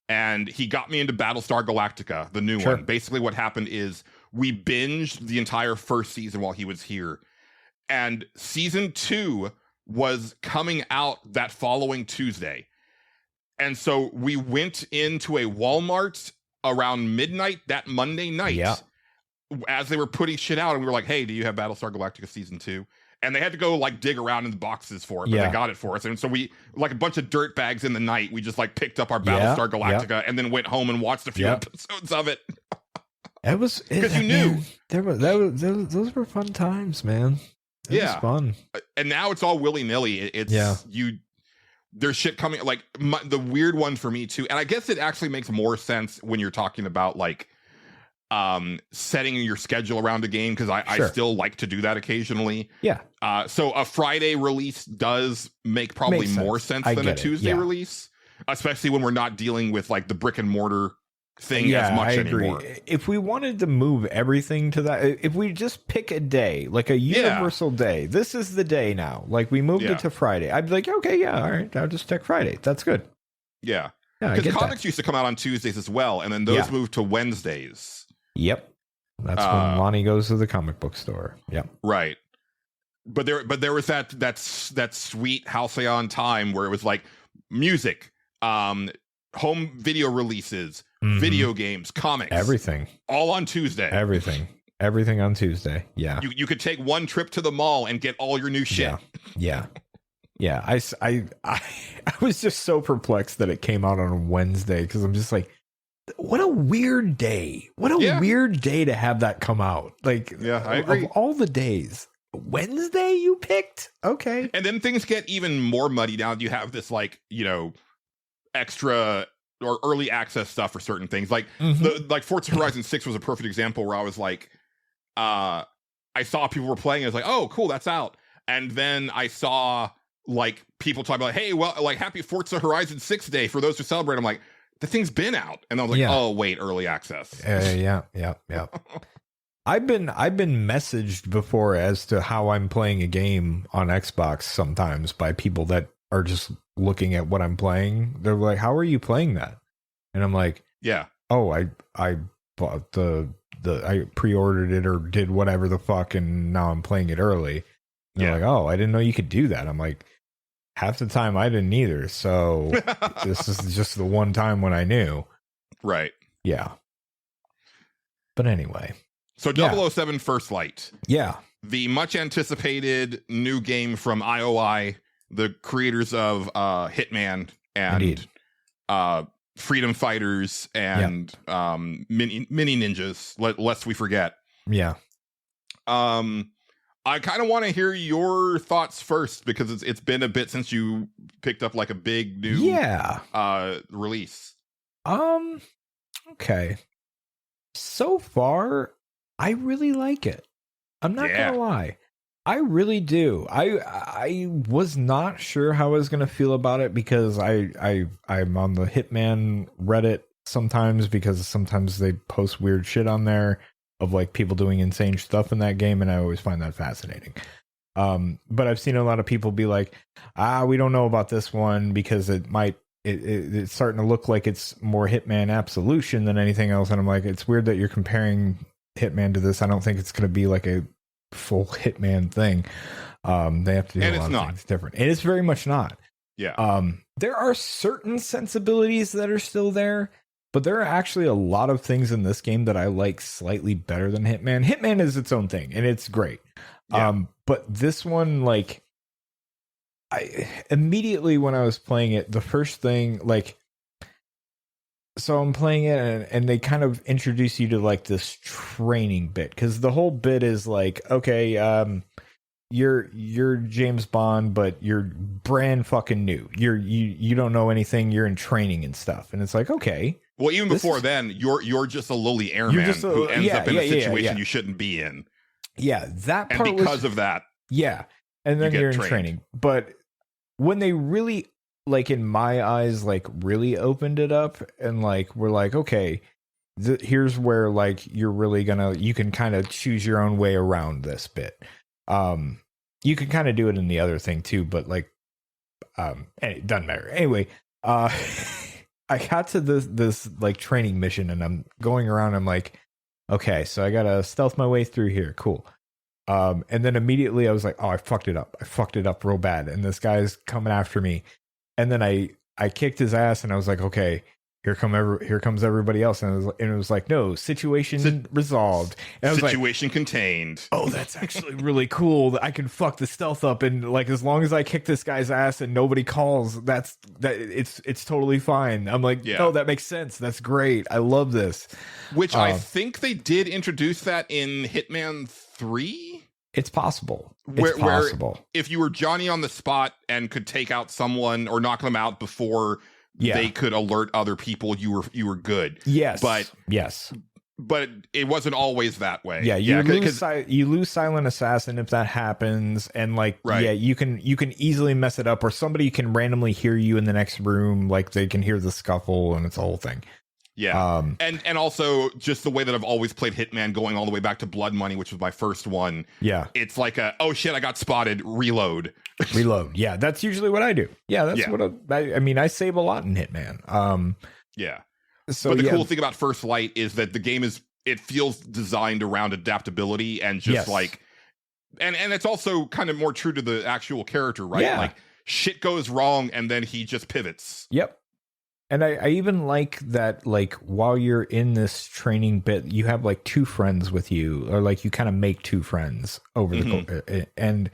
and he got me into Battlestar Galactica, the new one. Basically, what happened is we binged the entire first season while he was here, and season 2 was coming out that following Tuesday, and so we went into a Walmart around midnight that Monday night. Yeah. As they were putting shit out, and we were like, hey, do you have Battlestar Galactica season 2? And they had to go dig around in the boxes for it, but they got it for us. And so we, like a bunch of dirt bags in the night, we just picked up our Battlestar Galactica and then went home and watched a few episodes of it.
It was because you knew those were fun times, man. It was fun.
And now it's all willy nilly. There's shit coming. The weird one for me too, and I guess it actually makes more sense when you're talking about setting your schedule around a game, because I still like to do that occasionally. Yeah. So a Friday release does make probably more sense than a Tuesday release, especially when we're not dealing with the brick and mortar thing as much anymore.
If we wanted to move everything to that, if we just pick a day, like a universal day, this is the day now. We moved it to Friday. I'd be like, okay, all right, I'll just check Friday. That's good.
Yeah. Because comics used to come out on Tuesdays as well, and then those moved to Wednesdays.
Yep. That's when Lonnie goes to the comic book store. Yep. Right.
But there was that sweet halcyon time where it was music, home video releases, video games, comics,
everything,
all on Tuesday.
Everything on Tuesday. Yeah.
You could take one trip to the mall and get all your new shit.
Yeah. I was just so perplexed that it came out on Wednesday, because I'm just like, what a weird day. What a weird day to have that come out.
I agree.
Of all the days, Wednesday you picked? Okay.
And then things get even more muddy now. You have this extra or early access stuff for certain things. Forza Horizon 6 was a perfect example where I was I saw people were playing. I was like, oh, cool, that's out. And then I saw people talking about, hey, well, happy Forza Horizon 6 day for those who celebrate. I'm like, the thing's been out, and I was like, "Oh wait, early access."
Yeah. I've been messaged before as to how I'm playing a game on Xbox sometimes by people that are just looking at what I'm playing. They're like, "How are you playing that?" And I'm like,
"Yeah,
oh, I bought I pre-ordered it or did whatever the fuck, and now I'm playing it early." And they're like, "Oh, I didn't know you could do that." I'm like, half the time I didn't either. So this is just the one time when I knew.
Right.
Yeah. But anyway.
So 007 First Light.
Yeah.
The much anticipated new game from IOI, the creators of Hitman and Freedom Fighters and Mini Ninjas, lest we forget.
Yeah.
I kind of want to hear your thoughts first, because it's been a bit since you picked up like a big new release.
Okay. So far, I really like it. I'm not gonna lie. I really do. I was not sure how I was gonna feel about it, because I'm on the Hitman Reddit sometimes, because sometimes they post weird shit on there of like people doing insane stuff in that game, and I always find that fascinating. But I've seen a lot of people be like, we don't know about this one because it's starting to look like it's more Hitman Absolution than anything else. And I'm like, it's weird that you're comparing Hitman to this. I don't think it's going to be like a full Hitman thing. They have to do a lot of things different. And it's very much not.
Yeah.
There are certain sensibilities that are still there, but there are actually a lot of things in this game that I like slightly better than Hitman. Hitman is its own thing, and it's great.
Yeah.
But this one, like, I immediately when I was playing it, the first thing, like, so I'm playing it, and they kind of introduce you to like this training bit, because the whole bit is like, okay, you're James Bond, but you're brand fucking new. You don't know anything. You're in training and stuff, and it's like, okay.
Well, even before then, you're just a lowly airman who ends up in a situation you shouldn't be in.
Yeah, that part,
and because of that,
and then you're in training. But when they really, like, in my eyes, like really opened it up, and like we're like, okay, here's where like you can kind of choose your own way around this bit. You can kind of do it in the other thing too, but like, it doesn't matter anyway. I got to this like training mission, and I'm going around. I'm like, okay, so I gotta stealth my way through here. Cool. And then immediately I was like, oh, I fucked it up. I fucked it up real bad. And this guy's coming after me. And then I kicked his ass, and I was like, okay, here comes everybody else. And it was like, no, situation resolved. And I was
situation contained.
Oh, that's actually really cool. That I can fuck the stealth up, and like, as long as I kick this guy's ass and nobody calls, it's totally fine. I'm like, oh, that makes sense. That's great. I love this.
Which I think they did introduce that in Hitman 3.
It's possible. It's possible.
Where if you were Johnny on the spot and could take out someone or knock them out before they could alert other people, you were good.
Yes.
But it wasn't always that way.
Yeah, you lose Silent Assassin if that happens, and like, you can easily mess it up, or somebody can randomly hear you in the next room, like they can hear the scuffle, and it's a whole thing.
Yeah. And also just the way that I've always played Hitman, going all the way back to Blood Money, which was my first one.
Yeah.
It's like oh shit, I got spotted, reload.
Yeah, that's usually what I do. Yeah, that's what I mean, I save a lot in Hitman.
Yeah.
So,
but the cool thing about First Light is that the game it feels designed around adaptability and just like, and it's also kind of more true to the actual character, right?
Yeah.
Like, shit goes wrong and then he just pivots.
Yep. And I even like that, like, while you're in this training bit, you have like two friends with you, or like you kind of make two friends over the and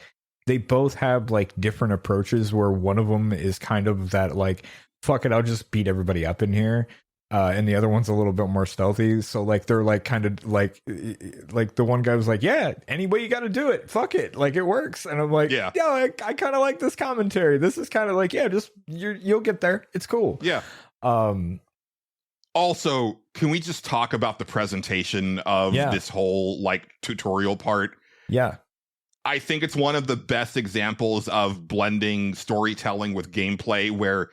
they both have like different approaches, where one of them is kind of that like, fuck it, I'll just beat everybody up in here. And the other one's a little bit more stealthy. So like, they're like kind of like the one guy was like, yeah, any way you got to do it. Fuck it. Like, it works. And I'm like, yeah, I kind of like this commentary. This is kind of like, just you'll get there. It's cool.
Yeah. Also, can we just talk about the presentation of this whole like tutorial part?
Yeah.
I think it's one of the best examples of blending storytelling with gameplay, where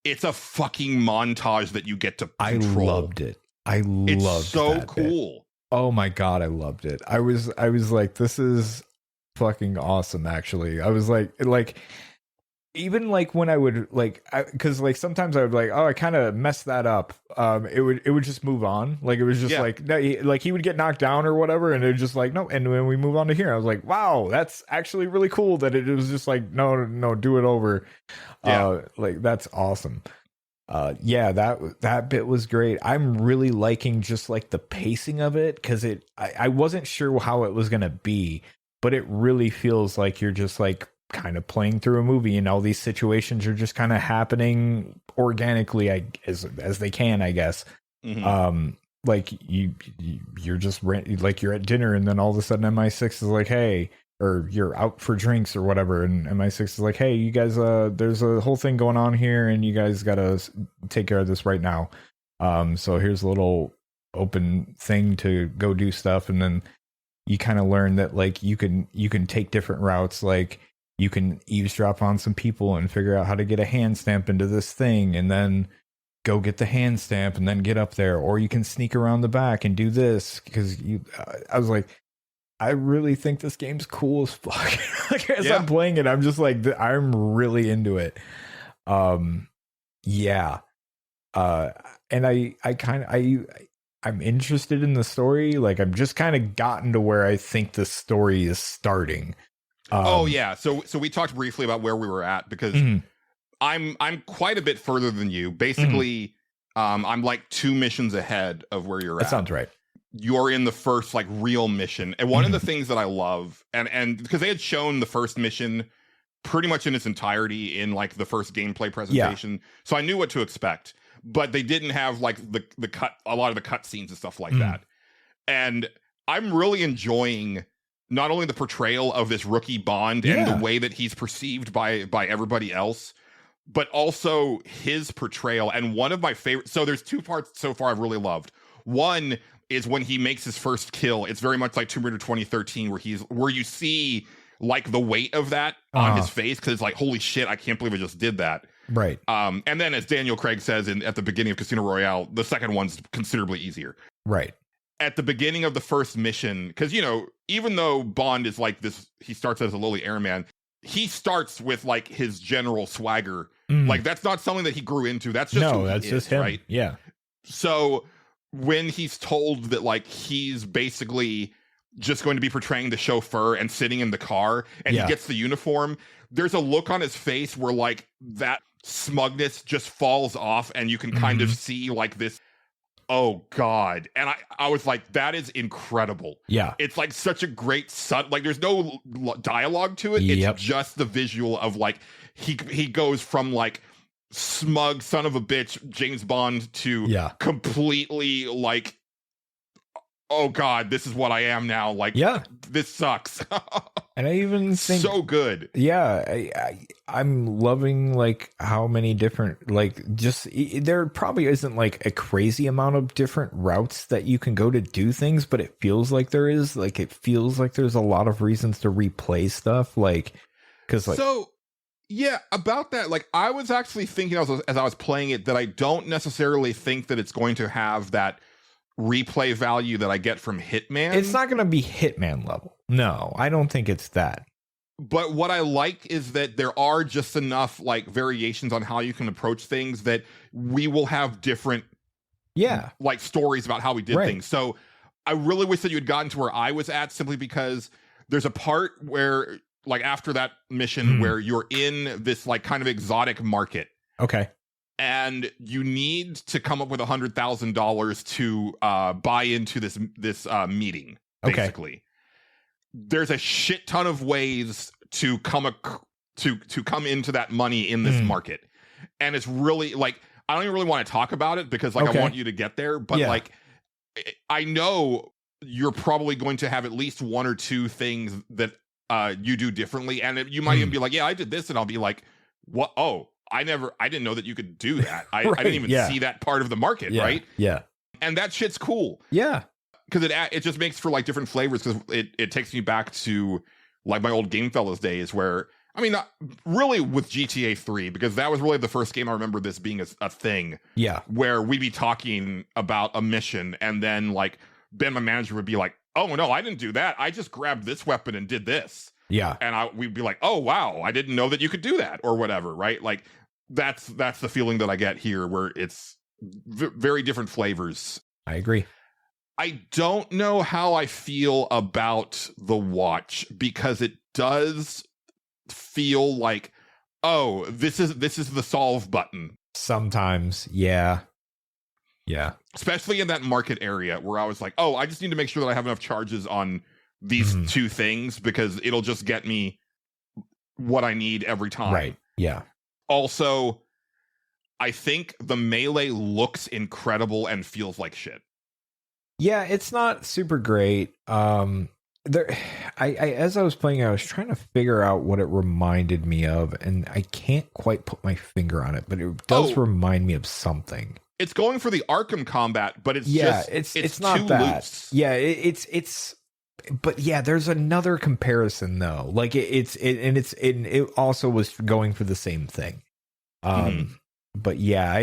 it's a fucking montage that you get to control.
I loved it. It's
so cool.
Bit. Oh my God, I loved it. I was like, this is fucking awesome, actually. I was like, even like when I would like, because like sometimes I would like, oh, I kind of messed that up. It would just move on. Like it was just like, no, he would get knocked down or whatever, and it was just like, no. And when we move on to here, I was like, wow, that's actually really cool that it was just like, no, do it over. Like that's awesome. That bit was great. I'm really liking just like the pacing of it, because I wasn't sure how it was gonna be, but it really feels like you're just like kind of playing through a movie, and all these situations are just kind of happening organically, as they can, I guess. Like you're just like you're at dinner, and then all of a sudden MI6 is like, hey, or you're out for drinks or whatever, and MI6 is like, hey, you guys, there's a whole thing going on here, and you guys gotta take care of this right now. So here's a little open thing to go do stuff, and then you kind of learn that like you can take different routes. Like you can eavesdrop on some people and figure out how to get a hand stamp into this thing, and then go get the hand stamp and then get up there, or you can sneak around the back and do this, because I was like, I really think this game's cool as fuck. Like as I'm playing it, I'm just like, I'm really into it. And I'm interested in the story. Like I'm just kind of gotten to where I think the story is starting.
So we talked briefly about where we were at, because I'm quite a bit further than you. Basically, I'm like 2 missions ahead of where you're at.
That sounds right.
You're in the first like real mission, and one of the things that I love, and because they had shown the first mission pretty much in its entirety in like the first gameplay presentation, so I knew what to expect. But they didn't have like a lot of the cut scenes and stuff like that. And I'm really enjoying not only the portrayal of this rookie Bond and the way that he's perceived by everybody else, but also his portrayal. And one of my favorite, so there's 2 parts so far I've really loved. One is when he makes his first kill. It's very much like Tomb Raider 2013, where you see like the weight of that on his face, because it's like, holy shit, I can't believe I just did that.
Right.
And then, as Daniel Craig says at the beginning of Casino Royale, the second one's considerably easier.
Right.
At the beginning of the first mission, because, even though Bond is like this, he starts as a lowly airman, he starts with like his general swagger. Like that's not something that he grew into. That's just just him. Right?
Yeah.
So when he's told that like he's basically just going to be portraying the chauffeur and sitting in the car, and he gets the uniform, there's a look on his face where like that smugness just falls off, and you can kind of see like this, oh god. And I was like, that is incredible. Yeah, it's like such a great like there's no dialogue to it. It's just the visual of like he goes from like smug son of a bitch James Bond to completely like, oh god, this is what I am now. Like, this sucks.
And I even think
so good.
Yeah, I'm loving like how many different, like, just there probably isn't like a crazy amount of different routes that you can go to do things, but it feels like there is. Like it feels like there's a lot of reasons to replay stuff. Like, because like
yeah, about that, like I was actually thinking as I was playing it that I don't necessarily think that it's going to have that replay value that I get from Hitman.
It's not going to be Hitman level. No, I don't think it's that.
But what I like is that there are just enough like variations on how you can approach things that we will have different like stories about how we did things. So I really wish that you had gotten to where I was at, simply because there's a part where like after that mission where you're in this like kind of exotic market.
Okay.
And you need to come up with $100,000 to buy into this meeting. Basically, there's a shit ton of ways to come into that money in this market, and it's really like I don't even really want to talk about it because like I want you to get there, but like I know you're probably going to have at least 1 or 2 things that you do differently, and you might even be like, yeah, I did this, and I'll be like, what? Oh. I didn't know that you could do that. I didn't even see that part of the market, right? Yeah. And that shit's cool.
Yeah.
Because it just makes for like different flavors, because it takes me back to like my old Game Fellas days where, I mean, not really with GTA 3, because that was really the first game I remember this being a thing.
Yeah.
Where we'd be talking about a mission, and then like Ben, my manager, would be like, oh no, I didn't do that. I just grabbed this weapon and did this.
Yeah.
And we'd be like, oh, wow, I didn't know that you could do that or whatever, right? Like that's the feeling that I get here, where it's very different flavors.
I agree.
I don't know how I feel about the watch, because it does feel like, oh, this is the solve button.
Sometimes, yeah. Yeah.
Especially in that market area where I was like, oh, I just need to make sure that I have enough charges on these two things, because it'll just get me what I need every time.
Right. Yeah.
Also, I think the melee looks incredible and feels like shit.
Yeah, it's not super great. There, as I was playing, I was trying to figure out what it reminded me of, and I can't quite put my finger on it, but it does remind me of something.
It's going for the Arkham combat, but it's
it's not
too
that
loose.
Yeah, it's. But yeah, there's another comparison though. Like it also was going for the same thing. But yeah,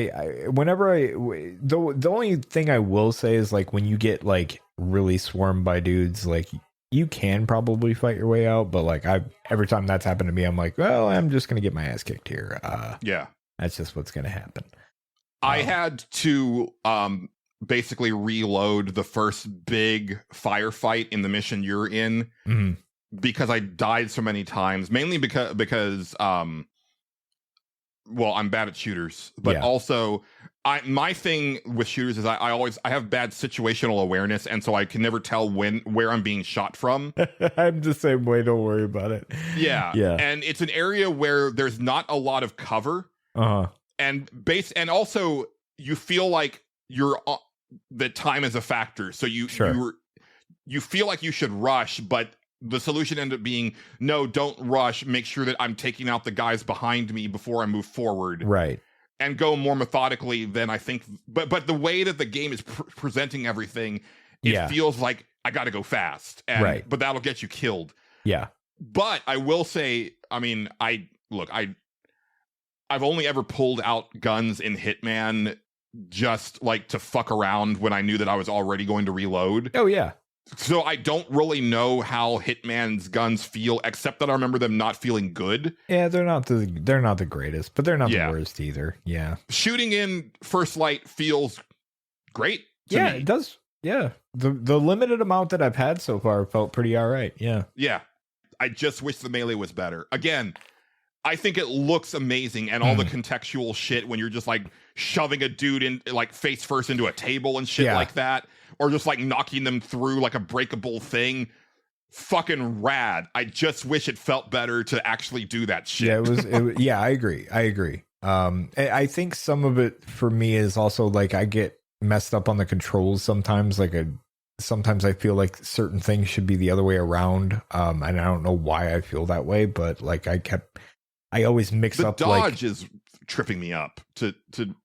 the only thing I will say is, like, when you get like really swarmed by dudes, like, you can probably fight your way out, but like every time that's happened to me, I'm like, well, I'm just gonna get my ass kicked here.
Yeah,
that's just what's gonna happen.
I had to basically reload the first big firefight in the mission you're in, because I died so many times, mainly because well, I'm bad at shooters, but also my thing with shooters is I have bad situational awareness, and so I can never tell where I'm being shot from.
I'm the same way. Don't worry about it.
Yeah. And it's an area where there's not a lot of cover. And also you feel like that time is a factor. So you feel like you should rush, but the solution ended up being, no, don't rush. Make sure that I'm taking out the guys behind me before I move forward.
Right.
And go more methodically than I think. But the way that the game is presenting everything, it feels like I got to go fast. But that'll get you killed.
Yeah.
But I will say, I mean, I've only ever pulled out guns in Hitman just like to fuck around when I knew that I was already going to reload.
Oh, yeah.
So I don't really know how Hitman's guns feel, except that I remember them not feeling good.
Yeah, they're not the greatest, but they're not the worst either. Yeah.
Shooting in First Light feels great to me.
It does. Yeah. The limited amount that I've had so far felt pretty all right. Yeah.
Yeah. I just wish the melee was better. Again, I think it looks amazing, and all the contextual shit when you're just like shoving a dude in like face first into a table and shit like that, or just like knocking them through like a breakable thing. Fucking rad. I just wish it felt better to actually do that shit.
Yeah, I agree. I think some of it for me is also like I get messed up on the controls sometimes. Sometimes I feel like certain things should be the other way around. And I don't know why I feel that way, but like I always mix up.
The dodge is tripping me up to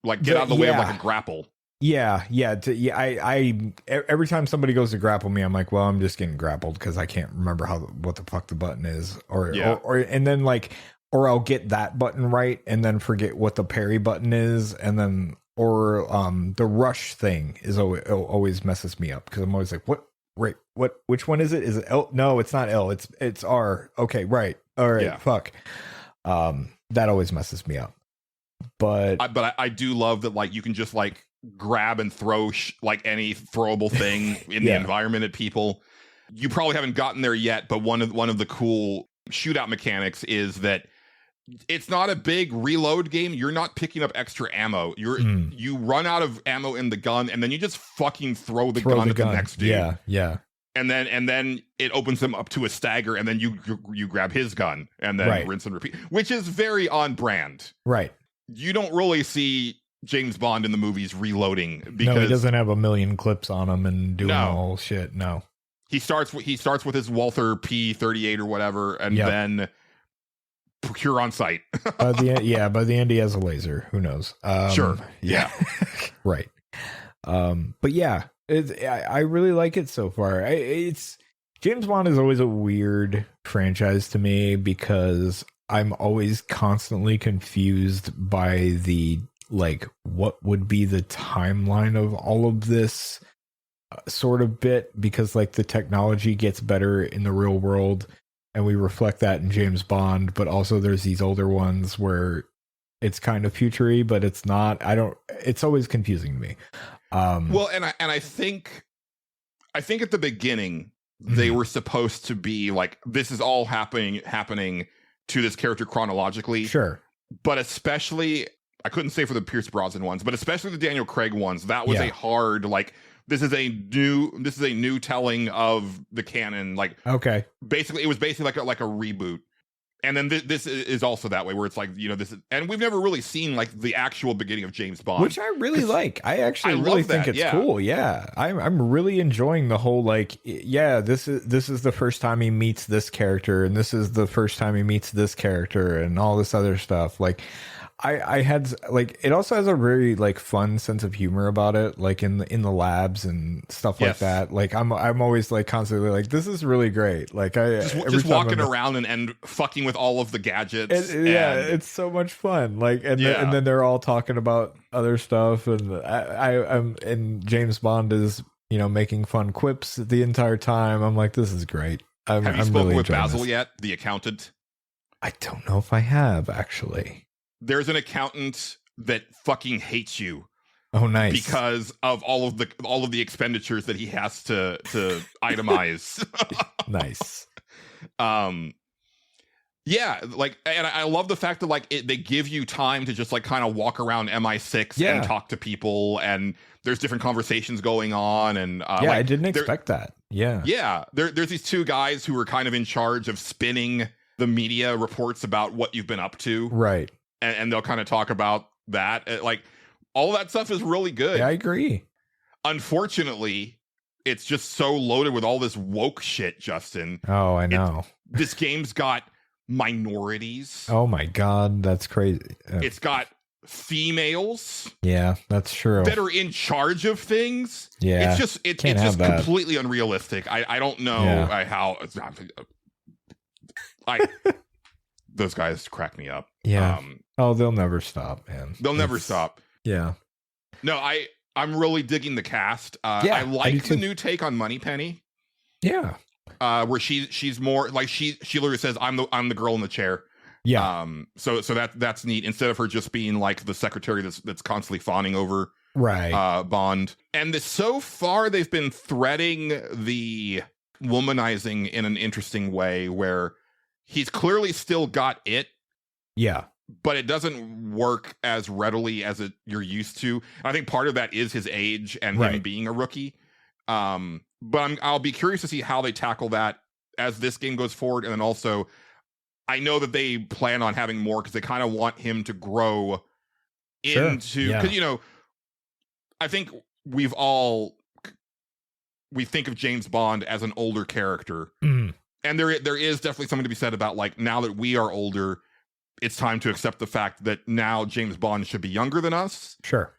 like get out of the way of like a grapple.
Yeah. I every time somebody goes to grapple me, I'm like, well, I'm just getting grappled because I can't remember what the fuck the button is, or and then like, or I'll get that button right and then forget what the parry button is, and then the rush thing is always messes me up because I'm always like, what? Right? Which one is it? Is it L? No, it's not L. It's R. Okay, right. All right. Yeah. Fuck. That always messes me up. But
I do love that, like, you can just like grab and throw like any throwable thing in the environment at people. You probably haven't gotten there yet, but one of the cool shootout mechanics is that it's not a big reload game. You're not picking up extra ammo. You run out of ammo in the gun, and then you just fucking throw the gun at the next dude.
Yeah.
And then it opens them up to a stagger, and then you grab his gun, and then rinse and repeat, which is very on brand.
Right.
You don't really see James Bond in the movies reloading because
he doesn't have a million clips on him and doing all shit. No.
He starts with his Walther P38 or whatever, and then procure on site.
By the end he has a laser. Who knows?
Sure.
Yeah. Right. But yeah. I really like it so far. It's James Bond is always a weird franchise to me because I'm always constantly confused by the like what would be the timeline of all of this sort of bit, because like the technology gets better in the real world, and we reflect that in James Bond, but also there's these older ones where it's kind of futury, but it's not. It's always confusing to me.
Well, and I think at the beginning they were supposed to be like, this is all happening to this character chronologically.
Sure.
But especially, I couldn't say for the Pierce Brosnan ones, but especially the Daniel Craig ones, that was a hard, like, this is a new telling of the canon. Like, okay, basically, it was basically like a reboot. And then this is also that way, where it's like, this is, and we've never really seen like the actual beginning of James Bond,
which I really like. I really think it's cool. Yeah, I'm really enjoying the whole like, this is the first time he meets this character, and this is the first time he meets this character, and all this other stuff. Like, I had like, it also has a very like fun sense of humor about it, like in the labs and stuff like that. Like I'm always like constantly like, this is really great. Like just walking around
and fucking with all of the gadgets.
It's so much fun. Like and then they're all talking about other stuff, and I'm and James Bond is making fun quips the entire time. I'm like, this is great.
Have you spoken really with Basil yet, the accountant?
I don't know if I have, actually.
There's an accountant that fucking hates you.
Oh, nice.
Because of all of the expenditures that he has to itemize.
Nice.
Yeah, like, and I love the fact that like they give you time to just like kind of walk around MI6 and talk to people, and there's different conversations going on, and
I didn't expect that.
Yeah. There's these two guys who are kind of in charge of spinning the media reports about what you've been up to,
right?
And they'll kind of talk about that. Like, all that stuff is really good.
Yeah, I agree.
Unfortunately, it's just so loaded with all this woke shit, Justin.
Oh, I know.
This game's got minorities.
Oh my God, that's crazy.
It's got females.
Yeah, that's true.
That are in charge of things.
Yeah.
It's just completely unrealistic. I don't know how. Those guys crack me up.
Yeah. They'll never stop, man.
They'll never stop.
Yeah.
No, I'm really digging the cast. I like the new take on Moneypenny.
Yeah.
Where she's more like she literally says, I'm the girl in the chair.
Yeah.
So that's neat, instead of her just being like the secretary that's constantly fawning over Bond. And so far they've been threading the womanizing in an interesting way, where he's clearly still got it.
Yeah.
But it doesn't work as readily as you're used to. I think part of that is his age and him being a rookie. But I'll be curious to see how they tackle that as this game goes forward. And then also, I know that they plan on having more, because they kind of want him to grow into, because, I think we think of James Bond as an older character.
Mm.
And there is definitely something to be said about, like, now that we are older, it's time to accept the fact that now James Bond should be younger than us.
Sure.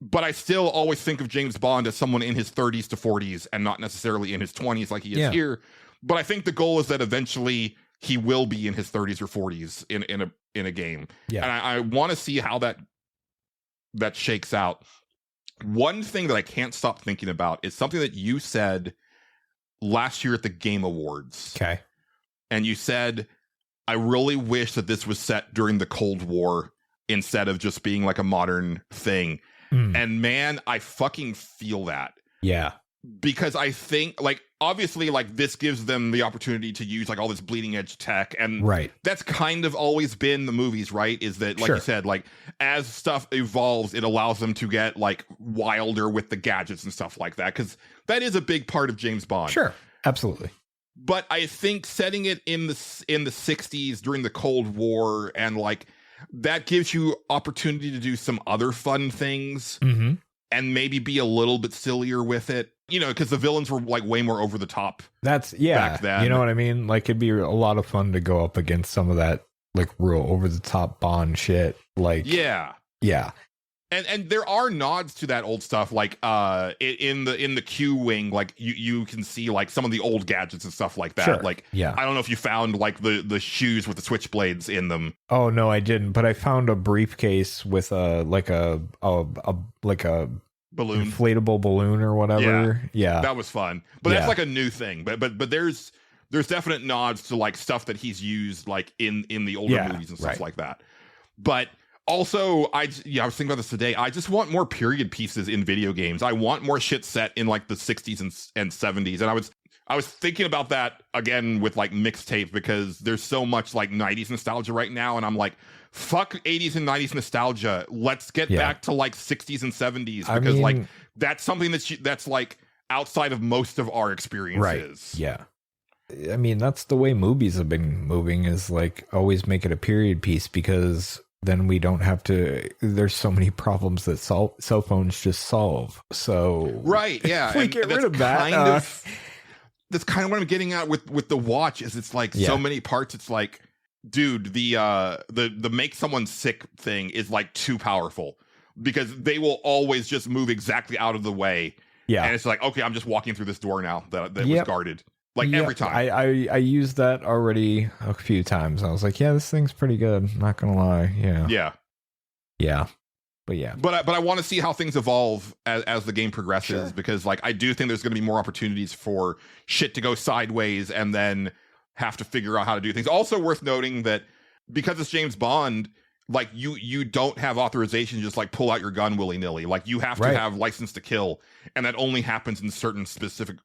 But I still always think of James Bond as someone in his 30s to 40s and not necessarily in his 20s like he is here. But I think the goal is that eventually he will be in his 30s or 40s in a game.
Yeah.
And I want to see how that shakes out. One thing that I can't stop thinking about is something that you said last year at the Game Awards.
Okay.
And you said, I really wish that this was set during the Cold War instead of just being like a modern thing.
Mm.
And man, I fucking feel that.
Yeah.
Because I think, like, obviously, like, this gives them the opportunity to use like all this bleeding edge tech, and that's kind of always been the movies, right? Is that, like you said, like, as stuff evolves, it allows them to get like wilder with the gadgets and stuff like that, because that is a big part of James Bond.
Sure, absolutely.
But I think setting it in the 60s during the Cold War, and like, that gives you opportunity to do some other fun things, and maybe be a little bit sillier with it, because the villains were like way more over the top.
Back then. You know what I mean? Like, it'd be a lot of fun to go up against some of that like real over the top Bond shit. Like, yeah. And there are nods to that old stuff, like in the Q wing, like you can see like some of the old gadgets and stuff like that. Sure.
Like, I don't know if you found like the shoes with the switchblades in them.
Oh no, I didn't. But I found a briefcase with a balloon, inflatable balloon or whatever. Yeah,
that was fun. But that's like a new thing. But there's there's definite nods to like stuff that he's used like in the older movies and stuff like that. But also, I was thinking about this today. I just want more period pieces in video games. I want more shit set in like the 60s and 70s. And I was thinking about that again with like mixtape, because there's so much like 90s nostalgia right now, and I'm like, fuck 80s and 90s nostalgia. Let's get back to like 60s and 70s, because like that's something that's like outside of most of our experiences.
Right. Yeah. I mean, that's the way movies have been moving, is like always make it a period piece, because then we don't have to, there's so many problems that cell phones just solve. So
right, yeah.
we get rid of that.
That's kind of what I'm getting at with the watch, is it's like so many parts. It's like, dude, the make someone sick thing is like too powerful, because they will always just move exactly out of the way. Yeah. And it's like, okay, I'm just walking through this door now that was guarded. Like every time.
I used that already a few times. I was like, yeah, this thing's pretty good. I'm not gonna lie. Yeah.
Yeah.
Yeah. But yeah.
But I want to see how things evolve as the game progresses, because like I do think there's going to be more opportunities for shit to go sideways and then have to figure out how to do things. Also worth noting that because it's James Bond, like you don't have authorization to just like pull out your gun willy-nilly. Like you have to have license to kill, and that only happens in certain specific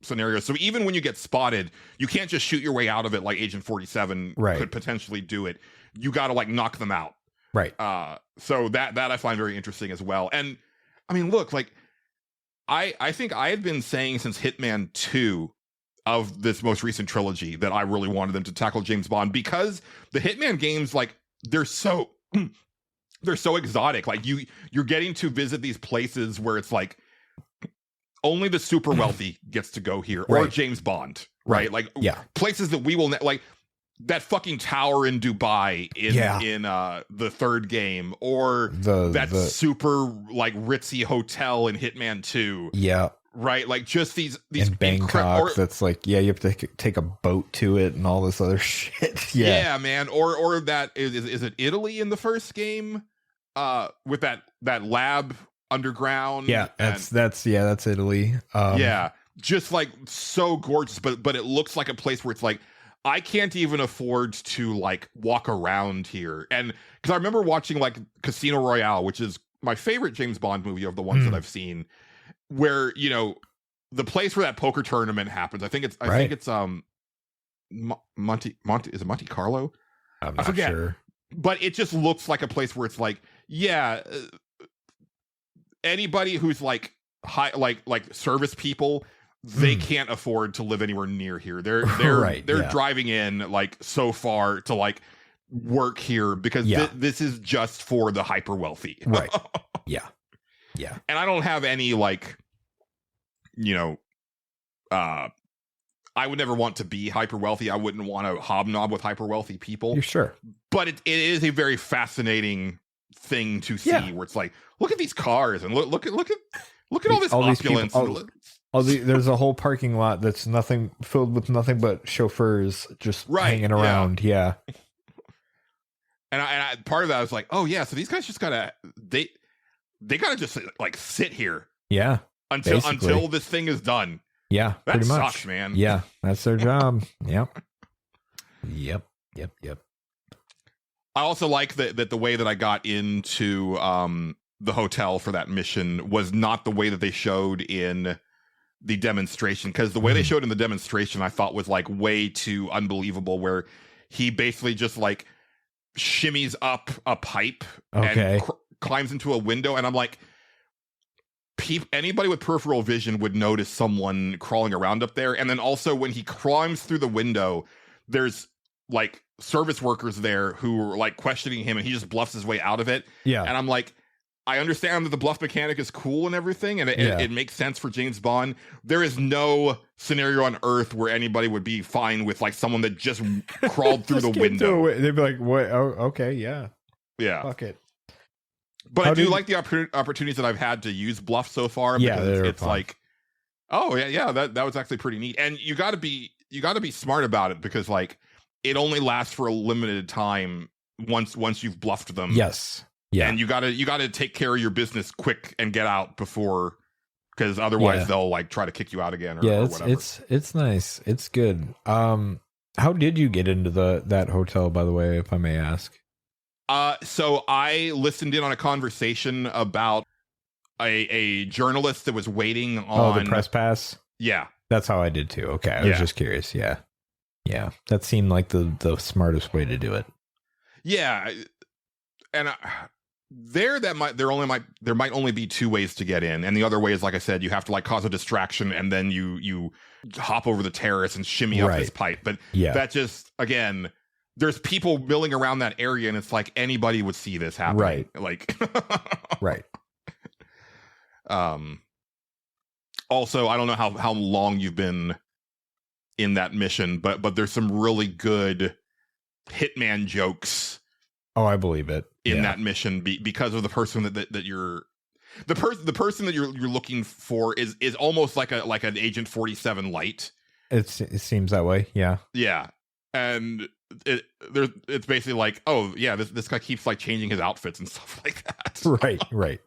scenarios. So even when you get spotted, you can't just shoot your way out of it like Agent 47 could potentially do it. You got to like knock them out.
Right.
So that I find very interesting as well. And I mean, look, like I think I had been saying since Hitman 2 of this most recent trilogy that I really wanted them to tackle James Bond, because the Hitman games, like they're so exotic. Like you're getting to visit these places where it's like only the super wealthy gets to go here, or James Bond, right? Like places that we will like that fucking tower in Dubai in the third game, or that super like ritzy hotel in Hitman 2. Yeah. Right, like just these
in Bangkok, that's like you have to take a boat to it and all this other shit.
Yeah, man. Or that is it Italy in the first game, with that lab underground.
Yeah, that's Italy.
Just like so gorgeous, but it looks like a place where it's like I can't even afford to like walk around here. And because I remember watching like Casino Royale, which is my favorite James Bond movie of the ones that I've seen, where, you know, the place where that poker tournament happens, I think it's Monte is it Monte Carlo?
I'm not sure.
But it just looks like a place where it's like, anybody who's like high, like service people, they can't afford to live anywhere near here. They're driving in like so far to like work here because this is just for the hyper wealthy.
Right. Yeah. Yeah.
And I don't have any like, you know, I would never want to be hyper wealthy. I wouldn't want to hobnob with hyper wealthy people.
You're sure.
But it is a very fascinating thing to see where it's like, look at these cars and look at all this opulence.
There's a whole parking lot that's filled with nothing but chauffeurs just hanging around. Yeah.
And I part of that I was like, oh yeah, so these guys just gotta they gotta just like sit here.
Yeah.
Until this thing is done.
Yeah.
That
pretty much.
sucks, man.
Yeah. That's their job. Yep.
I also like that the way that I got into the hotel for that mission was not the way that they showed in the demonstration, because the way they showed in the demonstration I thought was like way too unbelievable, where he basically just like shimmies up a pipe and climbs into a window, and I'm like, anybody with peripheral vision would notice someone crawling around up there. And then also when he climbs through the window, there's like service workers there who are like questioning him, and he just bluffs his way out of it. Yeah. And I'm like, I understand that the bluff mechanic is cool and everything, and it makes sense for James Bond. There is no scenario on Earth where anybody would be fine with like someone that just crawled through the window.
They'd be like, "What? Oh, okay, yeah,
fuck it." But I do like the opportunities that I've had to use bluff so far. Because it's like, oh yeah, that was actually pretty neat. And you got to be smart about it, because like it only lasts for a limited time once you've bluffed them.
Yes. Yeah.
And you gotta take care of your business quick and get out because because otherwise
Yeah.
they'll like try to kick you out again or,
Yeah,
or
it's
whatever.
it's nice. It's good. How did you get into that hotel, by the way, if I may ask?
So I listened in on a conversation about a journalist that was waiting on
the press pass.
Yeah.
That's how I did too. Okay, I was just curious. Yeah, that seemed like the smartest way to do it.
Yeah, and there might only be two ways to get in, and the other way is, like I said, you have to like cause a distraction, and then you hop over the terrace and shimmy up this pipe. But that just, again, there's people milling around that area, and it's like anybody would see this happening.
Right.
Like,
Right.
Also, I don't know how long you've been in that mission, but there's some really good hitman jokes.
Oh, I believe it.
In that mission because of the person that you're the person that you're looking for is almost like an Agent 47 light.
It seems that way. Yeah.
Yeah. And it's basically like, oh yeah, this guy keeps like changing his outfits and stuff like that.
Right.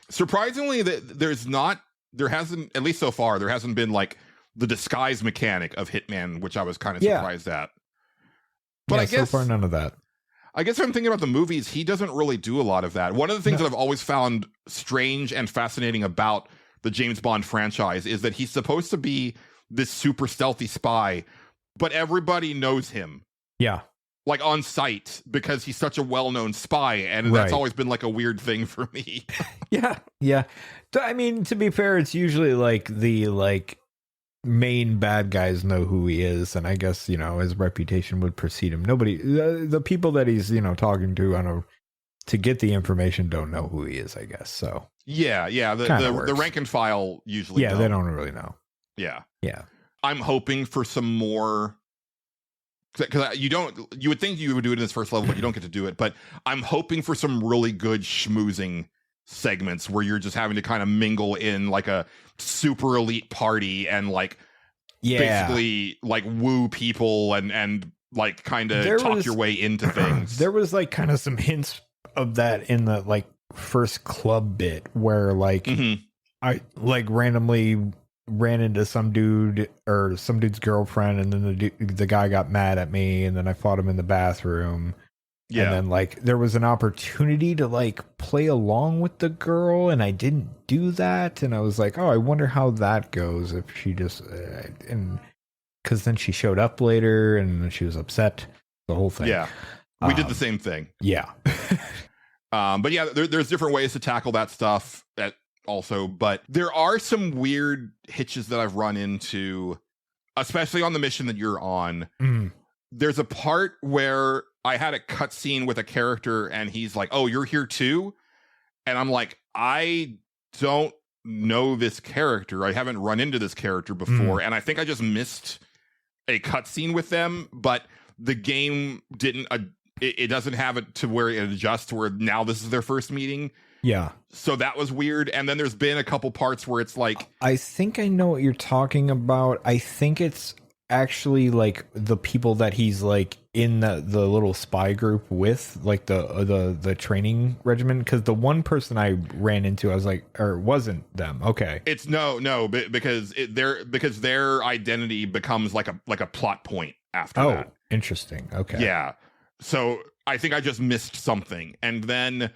Surprisingly, there hasn't, at least so far, there hasn't been like the disguise mechanic of Hitman, which I was kind of surprised at. But I guess
so far none of that.
I guess if I'm thinking about the movies, he doesn't really do a lot of that. One of the things that I've always found strange and fascinating about the James Bond franchise is that he's supposed to be this super stealthy spy, but everybody knows him.
Yeah.
Like on sight, because he's such a well-known spy, and that's always been like a weird thing for me.
Yeah. I mean, to be fair, it's usually like the main bad guys know who he is, and I guess, his reputation would precede him. Nobody, the people that he's, talking to to get the information don't know who he is, I guess. So
yeah. The rank and file usually
they don't really know.
Yeah.
I'm
hoping for some more, because you would think you would do it in this first level, but you don't get to do it. But I'm hoping for some really good schmoozing segments where you're just having to kind of mingle in like a super elite party and like basically like woo people and like kind of talk your way into things.
There was like kind of some hints of that in the like first club bit where like I like randomly ran into some dude or some dude's girlfriend, and then the guy got mad at me, and then I fought him in the bathroom. Yeah. And then like there was an opportunity to like play along with the girl, and I didn't do that, and I was like, oh, I wonder how that goes if she just and because then she showed up later and she was upset, the whole thing.
Yeah, we did the same thing.
Yeah.
But yeah, there's different ways to tackle that stuff also, but there are some weird hitches that I've run into, especially on the mission that you're on. There's a part where I had a cutscene with a character and he's like, oh, you're here too? And I'm like, I don't know this character. I haven't run into this character before. And I think I just missed a cutscene with them, but the game didn't, it doesn't have it to where it adjusts to where now this is their first meeting.
Yeah.
So that was weird. And then there's been a couple parts where it's like,
I think I know what you're talking about. I think it's actually like the people that he's like in the little spy group with, like the training regimen, because the one person I ran into, I was like, or wasn't them. Okay.
It's no, because their identity becomes like a plot point after that. Oh,
interesting. Okay.
Yeah. So I think I just missed something. And then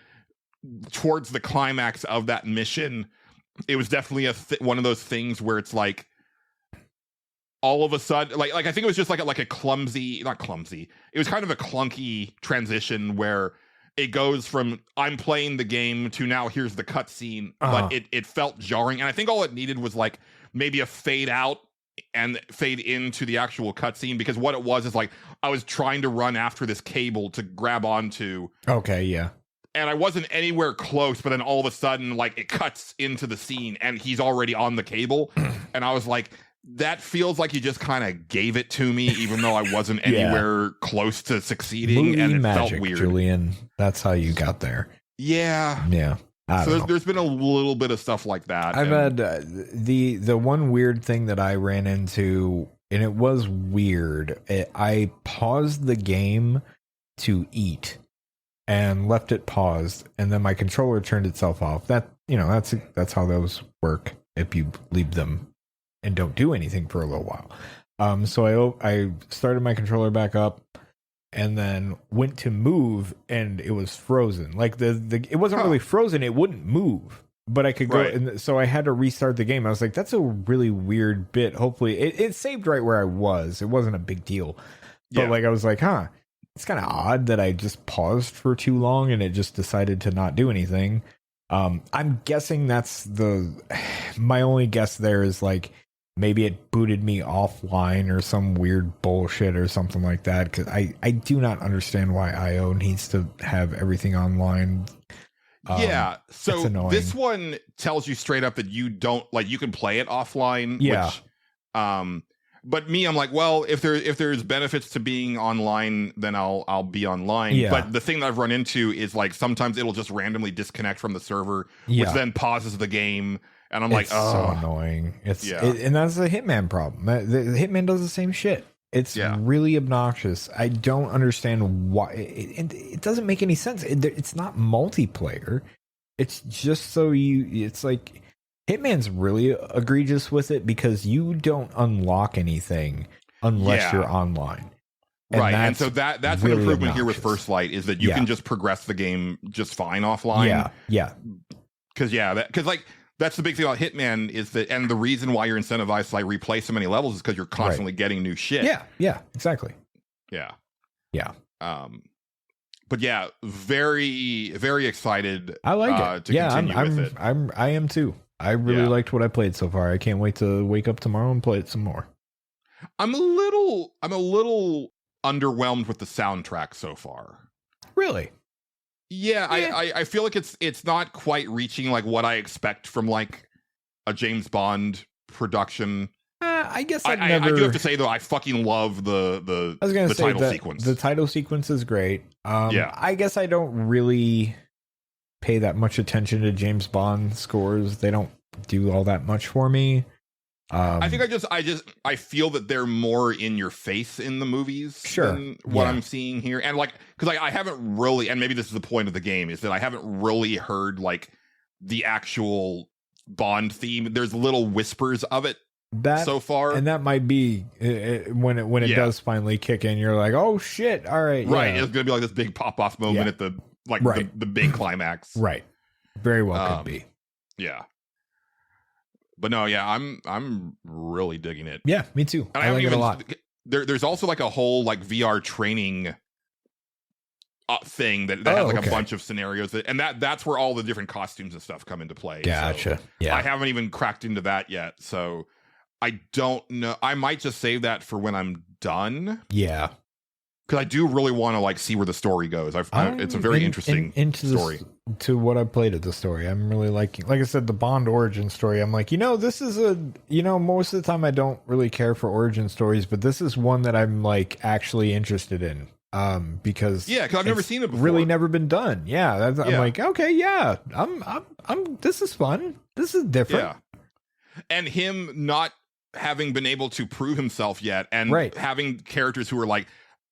towards the climax of that mission, it was definitely one of those things where it's like, all of a sudden, like I think it was just like a clumsy, not clumsy. It was kind of a clunky transition where it goes from I'm playing the game to now here's the cutscene, but it felt jarring. And I think all it needed was like maybe a fade out and fade into the actual cutscene, because what it was is like I was trying to run after this cable to grab onto.
Okay, yeah.
And I wasn't anywhere close, but then all of a sudden, like it cuts into the scene and he's already on the cable. And I was like, that feels like you just kind of gave it to me, even though I wasn't anywhere close to succeeding.
Movie
and it
magic,
felt weird.
Julian. That's how you got there.
Yeah.
Yeah.
So there's been a little bit of stuff like that.
I've had the one weird thing that I ran into, and it was weird. I paused the game to eat and left it paused, and then my controller turned itself off. That, that's how those work. if you leave them and don't do anything for a little while. So I started my controller back up and then went to move and it was frozen. Like it wasn't really frozen, it wouldn't move. But I could go, and so I had to restart the game. I was like, that's a really weird bit. Hopefully, it saved right where I was. It wasn't a big deal. But like, I was like, it's kind of odd that I just paused for too long and it just decided to not do anything. I'm guessing that's my only guess there is like, maybe it booted me offline or some weird bullshit or something like that. Because I do not understand why IO needs to have everything online.
So this one tells you straight up that you don't like you can play it offline. Which, but me, I'm like, well, if there's benefits to being online, then I'll be online. Yeah. But the thing that I've run into is like sometimes it'll just randomly disconnect from the server, which then pauses the game, and I'm like, oh,
so annoying. And that's the Hitman problem. The Hitman does the same shit. It's really obnoxious. I don't understand why. It doesn't make any sense. It's not multiplayer. It's just so it's like Hitman's really egregious with it because you don't unlock anything unless you're online.
And so that's really an improvement here with First Light is that you can just progress the game just fine offline. Because that's the big thing about Hitman is that, and the reason why you're incentivized to like replay so many levels is because you're constantly getting new shit.
Yeah, exactly.
Yeah.
But
yeah, very, very excited.
I like it.
To continue with it.
I am too. I really liked what I played so far. I can't wait to wake up tomorrow and play it some more.
I'm a little underwhelmed with the soundtrack so far.
Really?
Yeah, I feel like it's not quite reaching like what I expect from like a James Bond production.
I guess
I do have to say though, I fucking love the title sequence.
The title sequence is great. I guess I don't really pay that much attention to James Bond scores. They don't do all that much for me.
I think I feel that they're more in your face in the movies than what I'm seeing here. And like, cause I haven't really, and maybe this is the point of the game, is that I haven't really heard like the actual Bond theme. There's little whispers of it so far.
And that might be when it does finally kick in, you're like, oh shit. All right.
Right. It's going to be like this big pop off moment at the, like the big climax.
Right. Very well could be.
Yeah. But no, I'm really digging it.
Yeah, me too.
And I like it a lot. There's also like a whole like VR training thing that has like a bunch of scenarios and that's where all the different costumes and stuff come into play.
Gotcha.
So I haven't even cracked into that yet, so I don't know. I might just save that for when I'm done.
Yeah.
Because I do really want to like see where the story goes. It's a very interesting story.
To what I played of the story, I'm really liking. Like I said, the Bond origin story. I'm like, this is most of the time I don't really care for origin stories, but this is one that I'm like actually interested in. Because
I've never seen it before.
Really, never been done. I'm like, okay, I'm. This is fun. This is different.
Yeah, and him not having been able to prove himself yet, and having characters who are like,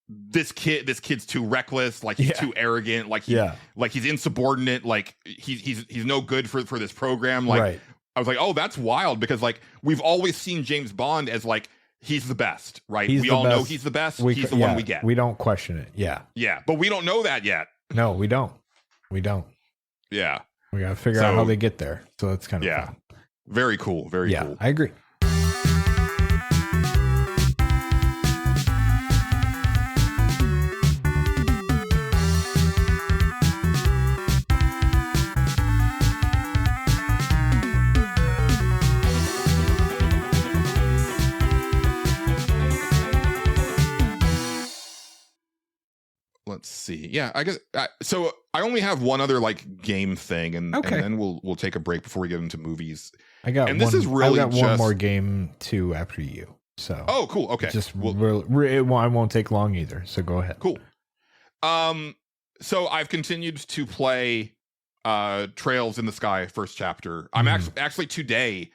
this kid's too reckless, like he's too arrogant, like he's insubordinate, like he's no good for this program. Like I was like, oh, that's wild, because like we've always seen James Bond as like he's the best, right? We all know he's the best. He's the one we get.
We don't question it.
Yeah, but we don't know that yet.
No, we don't. Yeah, we gotta figure out how they get there. So that's kind of fun.
Very cool. Very cool.
I agree.
Let's see. Yeah, I guess so. I only have one other like game thing, and then we'll take a break before we get into movies.
I got one more game too after you. So
cool. Okay,
I won't take long either. So go ahead.
Cool. So I've continued to play Trails in the Sky first chapter. I'm actually today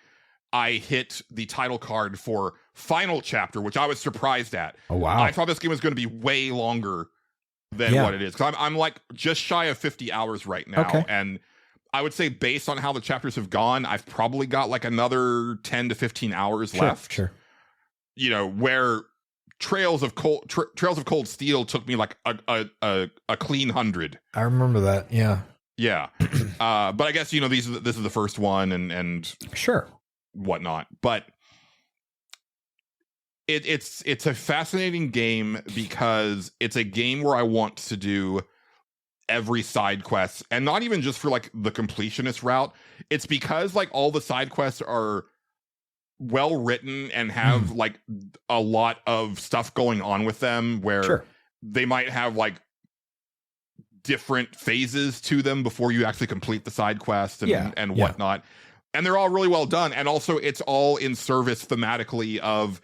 I hit the title card for final chapter, which I was surprised at.
Oh wow!
I thought this game was going to be way longer than what it is, because I'm like just shy of 50 hours right now, and I would say based on how the chapters have gone, I've probably got like another 10 to 15 hours left.
Sure.
You know, where Trails of Cold Steel took me like a clean 100.
I remember that. Yeah.
Yeah. But I guess, you know, this is the first one and
sure,
whatnot. But it's a fascinating game because it's a game where I want to do every side quest, and not even just for like the completionist route. It's because like all the side quests are well written and have like a lot of stuff going on with them, where they might have like different phases to them before you actually complete the side quest and whatnot. And they're all really well done. And also it's all in service thematically of,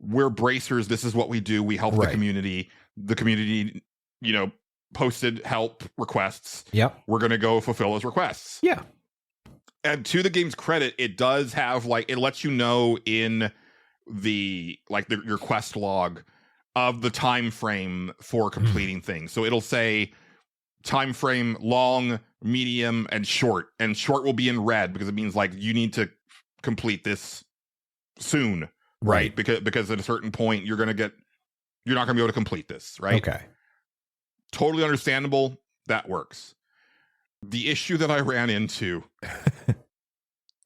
we're bracers. This is what we do. We help the community. The community, you know, posted help requests.
Yep.
We're going to go fulfill those requests.
Yeah.
And to the game's credit, it does have like, it lets you know in the like your quest log of the time frame for completing things. So it'll say time frame long, medium, and short. And short will be in red because it means like you need to complete this soon. Right. Because at a certain point you're not going to be able to complete this. Right.
Okay.
Totally understandable. That works. The issue that I ran into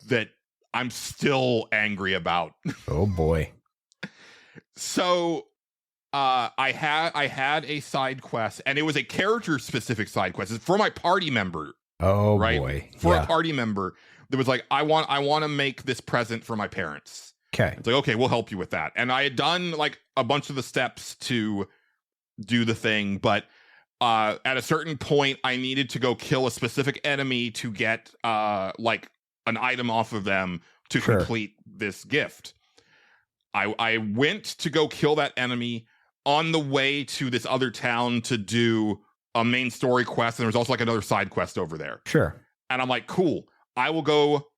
that I'm still angry about.
Oh boy.
So I had a side quest, and it was a character specific side quest. It's for my party member.
Oh
right?
Boy.
For a party member that was like, I want to make this present for my parents.
Okay.
It's like, okay, we'll help you with that. And I had done like a bunch of the steps to do the thing, but at a certain point I needed to go kill a specific enemy to get like an item off of them to complete this gift. I went to go kill that enemy on the way to this other town to do a main story quest, and there was also like another side quest over there.
Sure.
And I'm like, cool, I will go,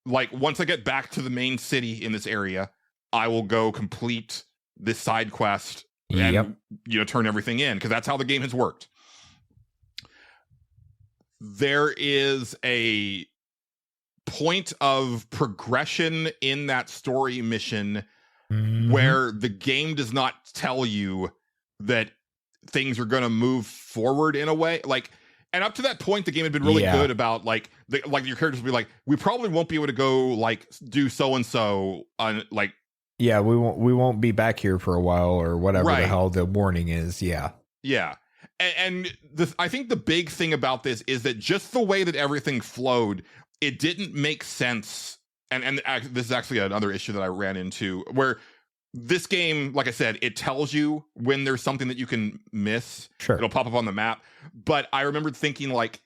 like, once I get back to the main city in this area, I will go complete this side quest and, you know, turn everything in, because that's how the game has worked. There is a point of progression in that story mission where the game does not tell you that things are going to move forward in a way. Like, and up to that point, the game had been really good about like your characters would be like, we probably won't be able to go like do so and so on like.
Yeah, we won't be back here for a while or whatever the hell the warning is. Yeah. Yeah.
And I think the big thing about this is that just the way that everything flowed, it didn't make sense. And this is actually another issue that I ran into, where this game, like I said, it tells you when there's something that you can miss.
Sure.
It'll pop up on the map. But I remembered thinking, like,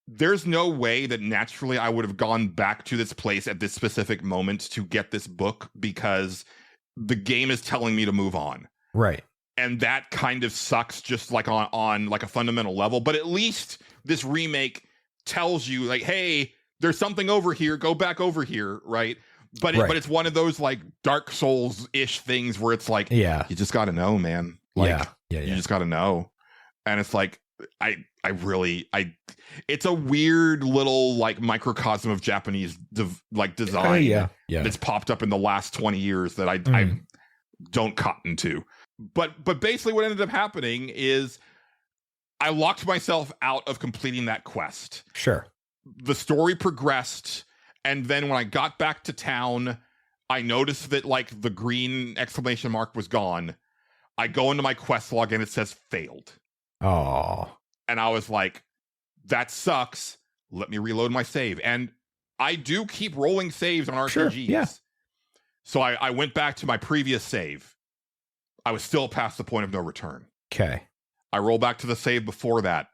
there's no way that naturally I would have gone back to this place at this specific moment to get this book, because the game is telling me to move on.
Right.
And that kind of sucks, just like on like a fundamental level. But at least this remake tells you, like, hey, there's something over here, go back over here, right? But it's one of those like Dark Souls-ish things where it's like, you just got to know, man. Like, you just got to know. And it's like, it's a weird little like microcosm of Japanese design that's popped up in the last 20 years that I don't cotton to. But basically what ended up happening is I locked myself out of completing that quest.
Sure.
The story progressed, and then when I got back to town, I noticed that like the green exclamation mark was gone. I go into my quest log and it says failed.
Oh.
And I was like, that sucks. Let me reload my save. And I do keep rolling saves on RPGs.
Sure, yeah.
So I went back to my previous save. I was still past the point of no return.
Okay.
I roll back to the save before that,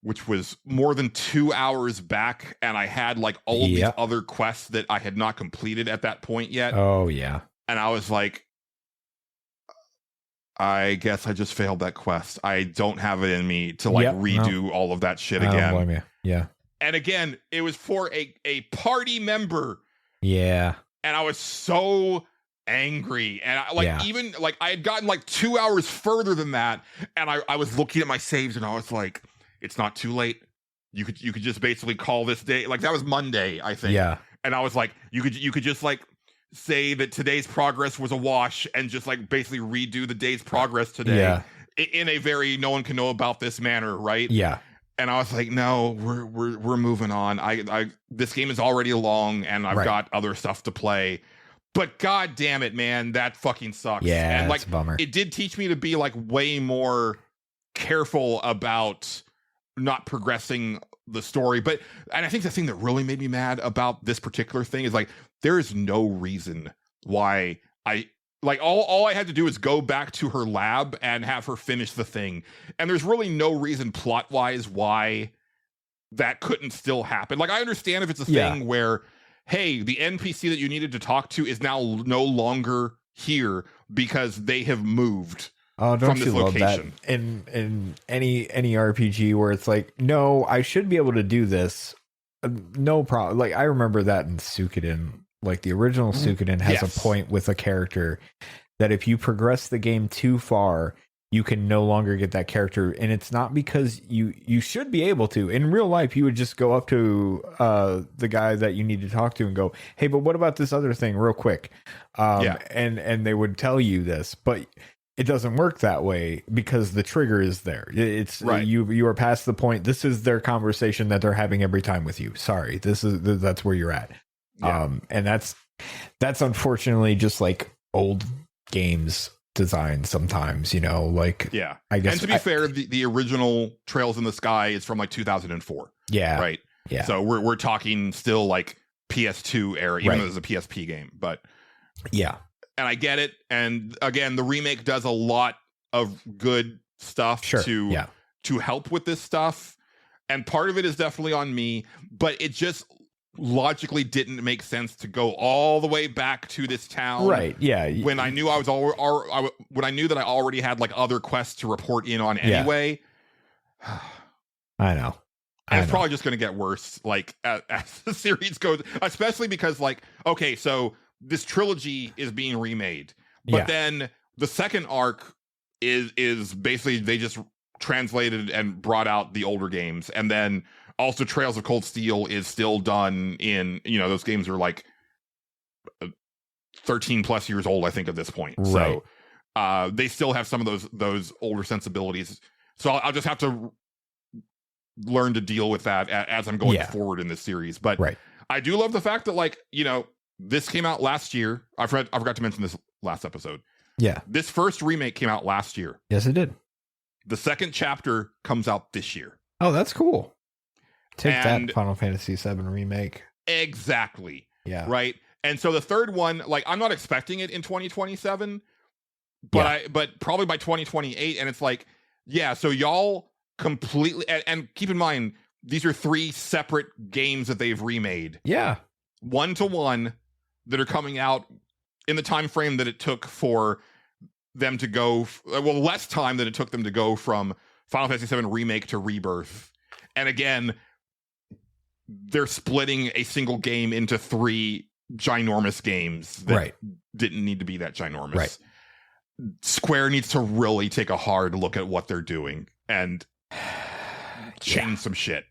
which was more than 2 hours back, and I had like all of these other quests that I had not completed at that point yet.
Oh, yeah.
And I was like, I guess I just failed that quest. I don't have it in me to like redo all of that shit again.
I don't blame you. Yeah.
And again, it was for a party member.
Yeah.
And I was so angry. And even like I had gotten like 2 hours further than that. And I was looking at my saves and I was like, it's not too late. you could just basically call this day, like that was Monday, I think.
Yeah.
And I was like, you could just like say that today's progress was a wash and just like basically redo the day's progress today in a very no one can know about this manner, right?
Yeah.
And I was like, no, we're moving on. I this game is already long and I've got other stuff to play. But god damn it, man, that fucking sucks.
Yeah,
and like
it's a bummer.
It did teach me to be like way more careful about not progressing the story. And I think the thing that really made me mad about this particular thing is like there is no reason why all I had to do is go back to her lab and have her finish the thing. And there's really no reason plot-wise why that couldn't still happen. Like, I understand if it's a thing where, hey, the NPC that you needed to talk to is now no longer here because they have moved
from this
location.
That in any RPG where it's like, no, I should be able to do this. No problem. Like, I remember that in Suikoden. Like, the original Suikoden has a point with a character that if you progress the game too far, you can no longer get that character. And it's not because you should be able to. In real life, you would just go up to the guy that you need to talk to and go, hey, but what about this other thing real quick? And they would tell you this, but it doesn't work that way because the trigger is there. It's you are past the point. This is their conversation that they're having every time with you. Sorry, that's where you're at. And that's unfortunately just like old games design sometimes, like, I guess.
And to be fair, the original Trails in the Sky is from like 2004.
Yeah.
Right. Yeah. So we're talking still like PS2 era, even though it's a PSP game, but
yeah.
And I get it. And again, the remake does a lot of good stuff to help with this stuff. And part of it is definitely on me, but it just logically didn't make sense to go all the way back to this town, when I knew when I knew that I already had like other quests to report in on anyway.
I know.
And it's probably just going to get worse like as the series goes, especially because like, okay, so this trilogy is being remade, but then the second arc is basically they just translated and brought out the older games, and then also Trails of Cold Steel is still done in, those games are like 13 plus years old, I think, at this point. Right. So they still have some of those older sensibilities. So I'll just have to learn to deal with that as I'm going forward in this series. But I do love the fact that, like, this came out last year. I forgot to mention this last episode.
Yeah.
This first remake came out last year.
Yes, it did.
The second chapter comes out this year.
Oh, that's cool. Take that, Final Fantasy VII Remake.
Exactly.
Yeah.
Right. And so the third one, like, I'm not expecting it in 2027, but probably by 2028. And it's like, so y'all completely, and keep in mind, these are 3 separate games that they've remade.
Yeah.
1-to-1 that are coming out in the time frame that it took for them to go, less time than it took them to go from Final Fantasy VII Remake to Rebirth. And again, they're splitting a single game into 3 ginormous games that didn't need to be that ginormous. Right. Square needs to really take a hard look at what they're doing and change some shit.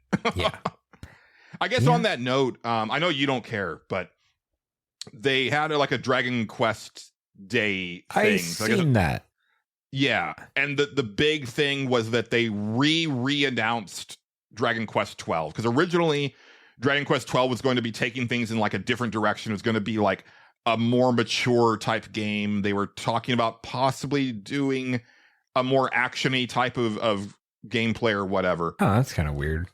I guess on that note, I know you don't care, but they had a Dragon Quest Day thing.
I've seen that.
Yeah. And the big thing was that they re-announced Dragon Quest 12, because originally Dragon Quest 12 was going to be taking things in like a different direction. It was going to be like a more mature type game. They were talking about possibly doing a more actiony type of gameplay or whatever.
Oh, that's kind of weird.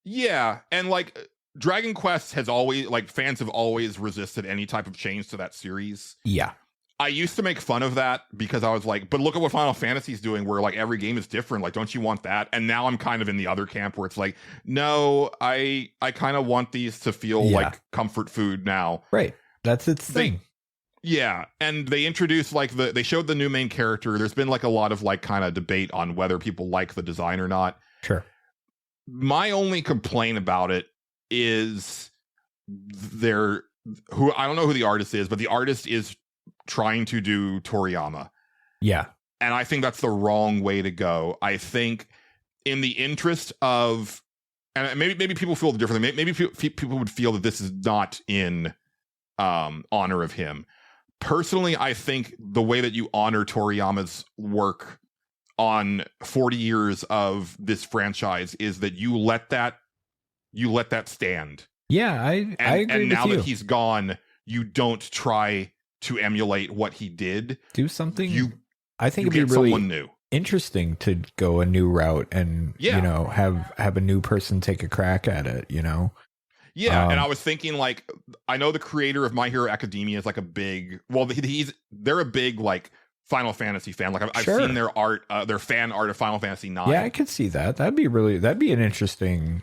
Yeah. And like Dragon Quest has always, like, fans have always resisted any type of change to that series.
Yeah.
I used to make fun of that because I was like, but look at what Final Fantasy is doing, where like every game is different. Like, don't you want that? And now I'm kind of in the other camp where it's like, no, I kind of want these to feel like comfort food now.
Right. That's its thing.
Yeah. And they introduced they showed the new main character. There's been like a lot of like kind of debate on whether people like the design or not.
Sure.
My only complaint about it is I don't know who the artist is, but the artist is trying to do Toriyama.
Yeah.
And I think that's the wrong way to go. I think in the interest of and maybe people feel differently. Maybe people would feel that this is not in honor of him. Personally, I think the way that you honor Toriyama's work on 40 years of this franchise is that you let that stand.
Yeah, I agree
and
with
now
you.
that he's gone, you don't try to emulate what he did.
Do something. I think
you
it'd be
get
really
someone new.
Interesting to go a new route and
Yeah.
you know have a new person take a crack at it. You know.
Yeah, and I was thinking, like, I know the creator of My Hero Academia is like a big, they're a big like Final Fantasy fan. Like I've
Sure.
seen their art, their fan art of Final Fantasy 9.
Yeah, I could see that. That'd be an interesting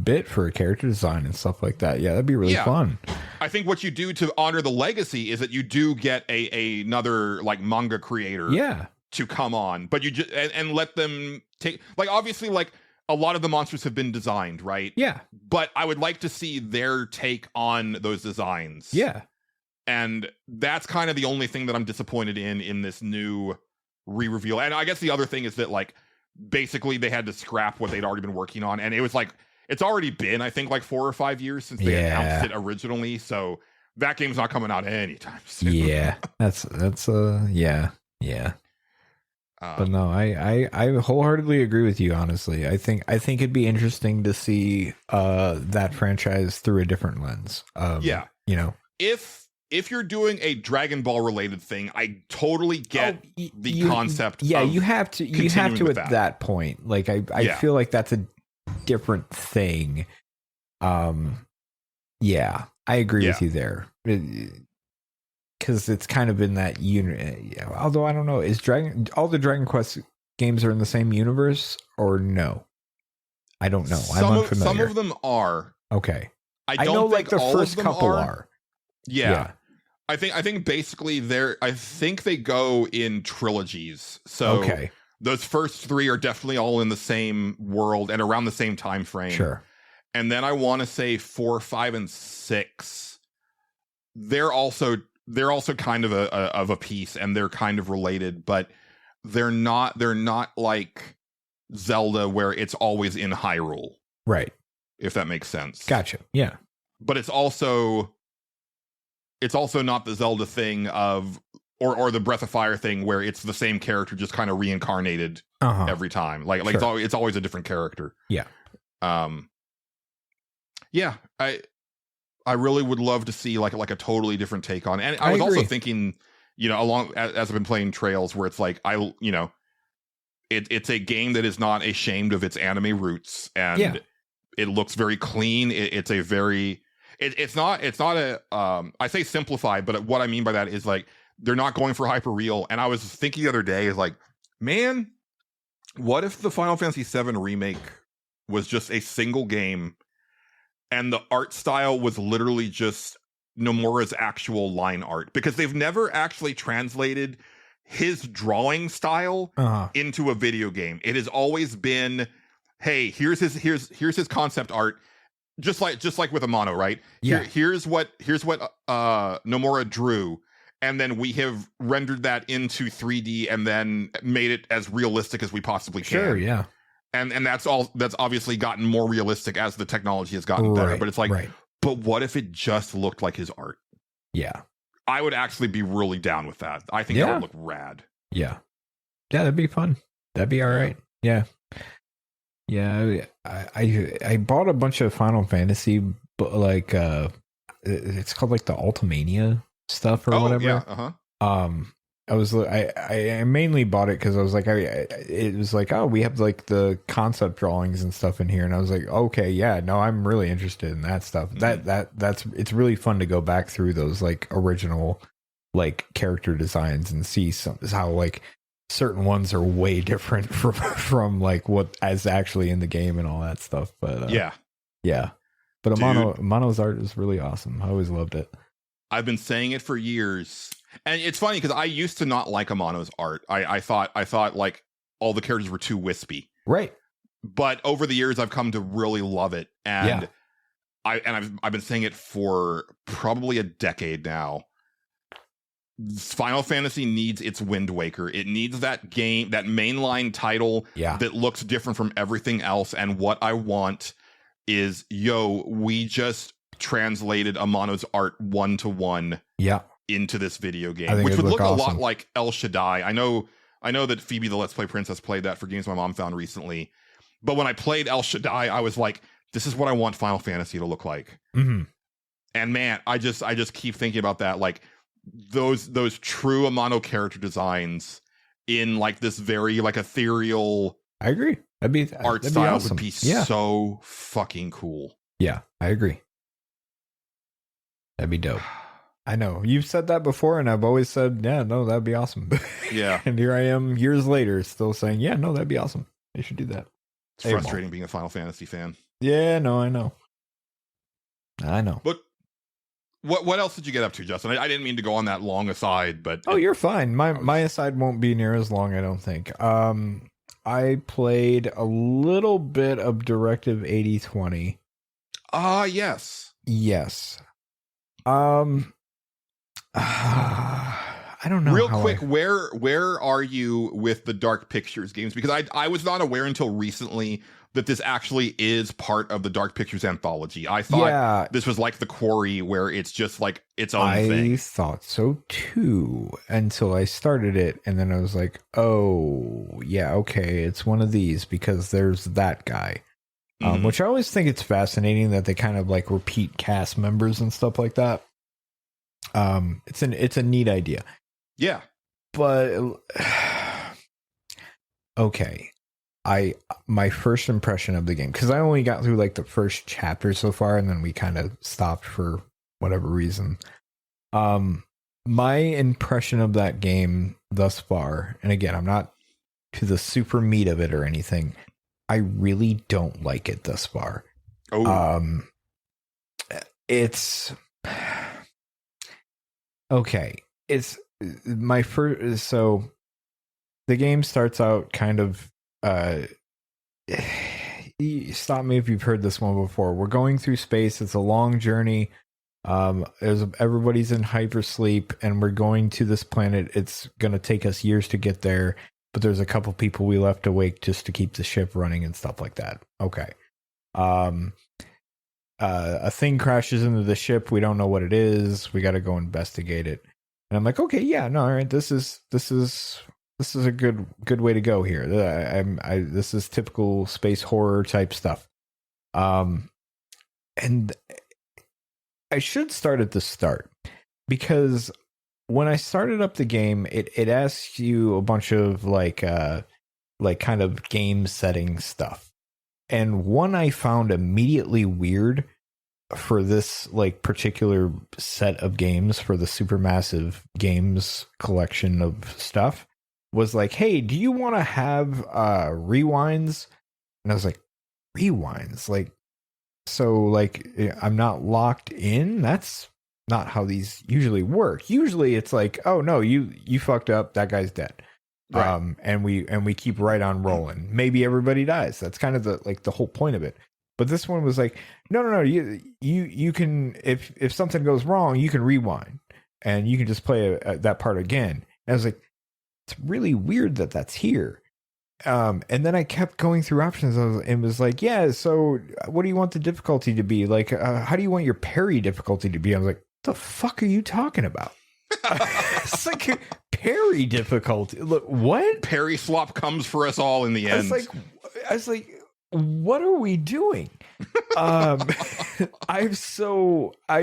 bit for character design and stuff like that. Yeah, that'd be really fun.
I think what you do to honor the legacy is that you do get another like manga creator to come on, but you just and let them take, like, obviously, like, a lot of the monsters have been designed, right?
Yeah.
But I would like to see their take on those designs.
Yeah.
And that's kind of the only thing that I'm disappointed in this new re-reveal. And I guess the other thing is that, like, basically they had to scrap what they'd already been working on. And it was like, it's already been, I think, like 4 or 5 years since they announced it originally. So that game's not coming out anytime soon.
Yeah. That's yeah. But no, I wholeheartedly agree with you. Honestly, I think it'd be interesting to see that franchise through a different lens. You know,
if you're doing a Dragon Ball related thing, I totally get the concept.
Yeah,
of
you have to at that point. Like I feel like that's a different thing. Yeah, I agree with you there. Because it's kind of in that unit. Although I don't know, all the Dragon Quest games are in the same universe or no? I don't know. I'm unfamiliar.
Some of them are.
Okay.
I
know
think
like the
all
first
of them
couple are.
Yeah. I think basically I think they go in trilogies. So those first 3 are definitely all in the same world and around the same time frame.
Sure.
And then I want to say 4, 5, and 6. They're also kind of a piece, and they're kind of related, but they're not like Zelda where it's always in Hyrule.
Right.
If that makes sense.
Gotcha. Yeah.
But it's also not the Zelda thing of or the Breath of Fire thing where it's the same character just kind of reincarnated every time. Like it's always a different character.
Yeah.
Yeah, I really would love to see like a totally different take on it. And I was also thinking, you know, along as I've been playing Trails, where it's like it's a game that is not ashamed of its anime roots, and it looks very clean. It's not a I say simplified, but what I mean by that is like they're not going for hyper real. And I was thinking the other day is like, man, what if the Final Fantasy VII remake was just a single game? And the art style was literally just Nomura's actual line art, because they've never actually translated his drawing style into a video game. It has always been, hey, here's his concept art, just like with Amano, right?
Yeah.
Here's what Nomura drew, and then we have rendered that into 3D and then made it as realistic as we possibly can.
Sure, yeah.
And that's obviously gotten more realistic as the technology has gotten better. But it's like, but what if it just looked like his art?
Yeah.
I would actually be really down with that. I think that would look rad.
Yeah. Yeah, that'd be fun. That'd be all right. Yeah. Yeah. I bought a bunch of Final Fantasy, but like it's called like the Ultimania stuff or whatever.
Yeah.
I mainly bought it because I was like, it was like, oh, we have like the concept drawings and stuff in here, and I was like, okay, yeah, no, I'm really interested in that stuff. That's it's really fun to go back through those like original like character designs and see how like certain ones are way different from like what is actually in the game and all that stuff. But yeah. But Amano's art is really awesome. I always loved it.
I've been saying it for years. And it's funny because I used to not like Amano's art. I thought like all the characters were too wispy.
Right.
But over the years I've come to really love it. And I've been saying it for probably a decade now. Final Fantasy needs its Wind Waker. It needs that game, that mainline title that looks different from everything else. And what I want is, we just translated Amano's art 1-to-1 into this video game, which would look awesome. A lot like El Shaddai. I know that Phoebe the Let's Play Princess played that for games my mom found recently. But when I played El Shaddai, I was like, this is what I want Final Fantasy to look like.
Mm-hmm.
And man, I just keep thinking about that. Like those true Amano character designs in like this very like ethereal.
I agree.
Art style would be so fucking cool.
Yeah, I agree. That'd be dope. I know you've said that before, and I've always said, yeah, no, that'd be awesome.
Yeah.
And here I am years later, still saying, yeah, no, that'd be awesome. They should do that.
It's frustrating being a Final Fantasy fan.
Yeah, no, I know.
But what else did you get up to, Justin? I didn't mean to go on that long aside, but
you're fine. My aside won't be near as long, I don't think. I played a little bit of Directive 8020.
Yes.
Yes. I don't know.
Real quick, where are you with the Dark Pictures games? Because I was not aware until recently that this actually is part of the Dark Pictures anthology. I thought this was like The Quarry, where it's just like its own thing. I
thought so too, until I started it, and then I was like, oh, yeah, okay, it's one of these, because there's that guy. Which I always think it's fascinating that they kind of like repeat cast members and stuff like that. It's a neat idea.
Yeah.
But okay. My first impression of the game, because I only got through like the first chapter so far, and then we kind of stopped for whatever reason. My impression of that game thus far, and again, I'm not to the super meat of it or anything, I really don't like it thus far.
Oh.
It's okay. It's my first. So the game starts out kind of. Stop me if you've heard this one before. We're going through space. It's a long journey. Everybody's in hypersleep, and we're going to this planet. It's going to take us years to get there, but there's a couple people we left awake just to keep the ship running and stuff like that. Okay. A thing crashes into the ship. We don't know what it is. We got to go investigate it. And I'm like, okay, yeah, no, all right. This is a good way to go here. This is typical space horror type stuff. And I should start at the start, because when I started up the game, it asks you a bunch of like kind of game setting stuff. And one I found immediately weird for this like particular set of games, for the Supermassive Games collection of stuff, was like, hey, do you want to have rewinds? And I was like, rewinds? Like, so like I'm not locked in? That's not how these usually work. Usually it's like, oh no, you fucked up, that guy's dead. Right. And we keep right on rolling. Maybe everybody dies. That's kind of the whole point of it. But this one was like, no, you can, if something goes wrong, you can rewind and you can just play that part again. And I was like, it's really weird that that's here. And then I kept going through options and was like, yeah, so what do you want the difficulty to be? Like, how do you want your parry difficulty to be? I was like, what the fuck are you talking about? It's like parry difficulty. Look, what?
Parry swap comes for us all in the end.
I was like, what are we doing? I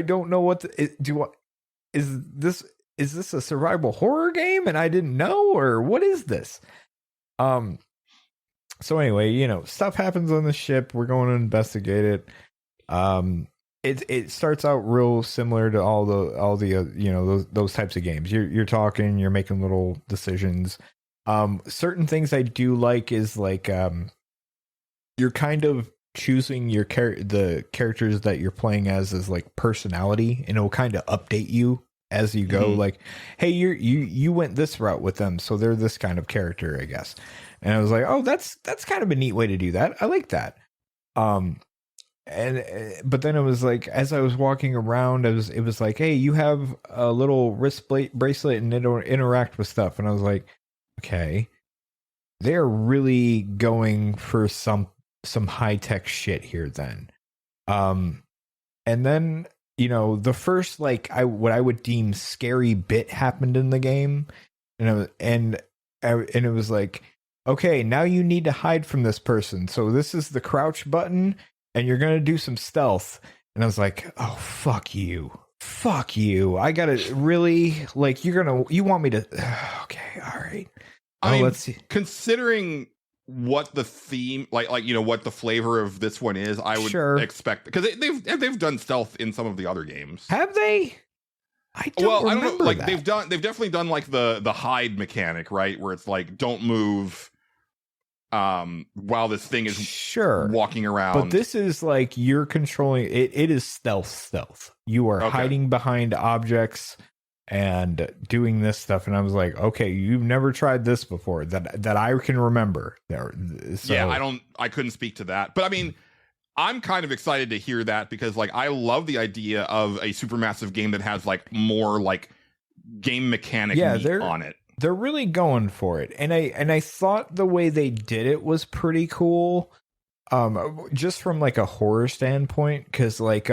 don't know what is this a survival horror game and I didn't know, or what is this? So anyway, stuff happens on the ship. We're going to investigate it. It starts out real similar to all the those types of games. You're talking, you're making little decisions. Certain things I do like is like you're kind of choosing the characters that you're playing as like personality, and it'll kind of update you as you go. Mm-hmm. Like, hey, you went this route with them, so they're this kind of character, I guess. And I was like, oh, that's kind of a neat way to do that. I like that. but then it was like, as I was walking around, it was like, hey, you have a little wrist bracelet and it'll interact with stuff. And I was like, okay, they're really going for some high tech shit here then. And then, you know, the first, like, what I would deem scary bit happened in the game. And it was like, okay, now you need to hide from this person. So this is the crouch button, and you're going to do some stealth. And I was like, oh, fuck you. Fuck you. I got to really, like, you want me to, okay, all right.
I mean,
let's see.
Considering what the theme, like you know, what the flavor of this one is, I would expect, because they've done stealth in some of the other games.
Have they? I don't know. Like,
that. they've definitely done like the hide mechanic, right? Where it's like, don't move while this thing is walking around.
But this is like, you're controlling it. It is stealth. You are hiding behind objects and doing this stuff. And I was like, okay, you've never tried this before that I can remember. So,
yeah, I couldn't speak to that. But I mean, I'm kind of excited to hear that, because like, I love the idea of a supermassive game that has like more like game mechanic meat on it.
They're really going for it. And I thought the way they did it was pretty cool. Just from like a horror standpoint, because like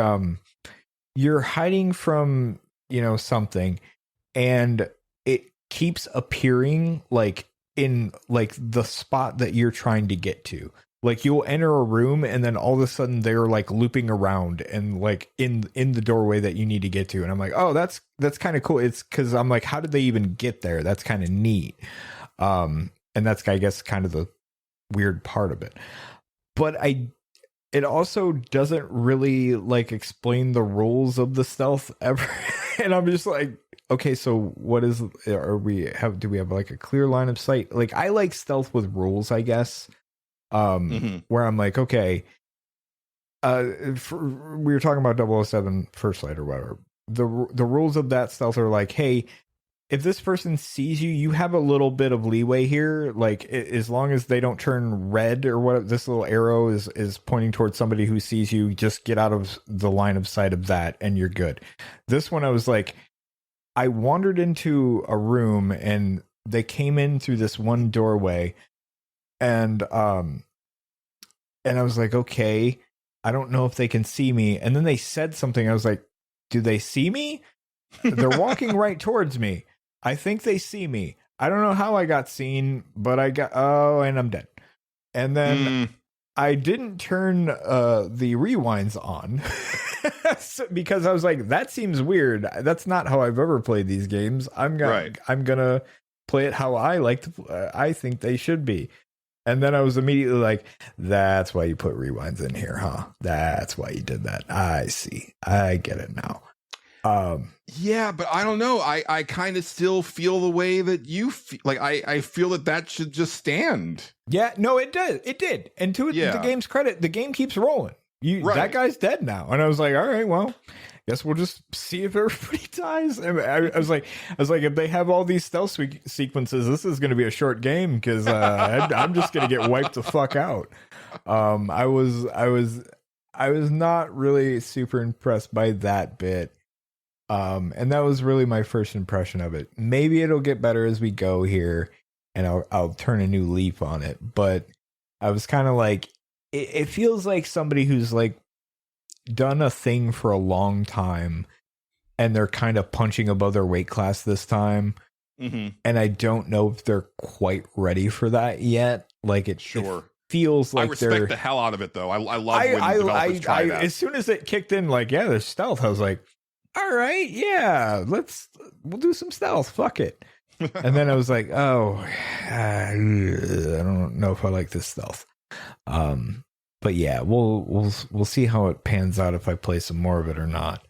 you're hiding from, you know, something, and it keeps appearing like in like the spot that you're trying to get to. Like, you'll enter a room, and then all of a sudden they're like looping around and like in the doorway that you need to get to. And I'm like, oh, that's kind of cool. It's because I'm like, how did they even get there? That's kind of neat. And that's, I guess, kind of the weird part of it. But it also doesn't really like explain the rules of the stealth ever. And I'm just like, okay, so do we have like a clear line of sight? Like, I like stealth with rules, I guess. Where I'm like, okay, we were talking about 007 First Light or whatever. The rules of that stealth are like, hey, if this person sees you, you have a little bit of leeway here. Like, as long as they don't turn red or what, this little arrow is pointing towards somebody who sees you, just get out of the line of sight of that and you're good. This one, I was like, I wandered into a room and they came in through this one doorway. And I was like, okay, I don't know if they can see me. And then they said something. I was like, do they see me? They're walking right towards me. I think they see me. I don't know how I got seen, but and I'm dead. And then I didn't turn the rewinds on because I was like, that seems weird. That's not how I've ever played these games. I'm gonna play it how I think they should be. And then I was immediately like, that's why you put rewinds in here, huh? That's why you did that. I see. I get it now.
Yeah, but I don't know. I kind of still feel the way that you feel. Like, I feel that should just stand.
Yeah, no, it did. It did. And to the game's credit, the game keeps rolling. That guy's dead now. And I was like, all right, well, guess we'll just see if everybody dies. And I was like, if they have all these stealth sequences, this is going to be a short game, because I'm just going to get wiped the fuck out. I was not really super impressed by that bit. And that was really my first impression of it. Maybe it'll get better as we go here, and I'll turn a new leaf on it. But I was kind of like, it feels like somebody who's like done a thing for a long time, and they're kind of punching above their weight class this time. And I don't know if they're quite ready for that yet. Like, it feels like
I respect the hell out of it, though. I love when developers try that.
As soon as it kicked in, like, yeah, there's stealth, I was like, all right, yeah, we'll do some stealth. Fuck it. And then I was like, oh, I don't know if I like this stealth. But yeah, we'll see how it pans out if I play some more of it or not.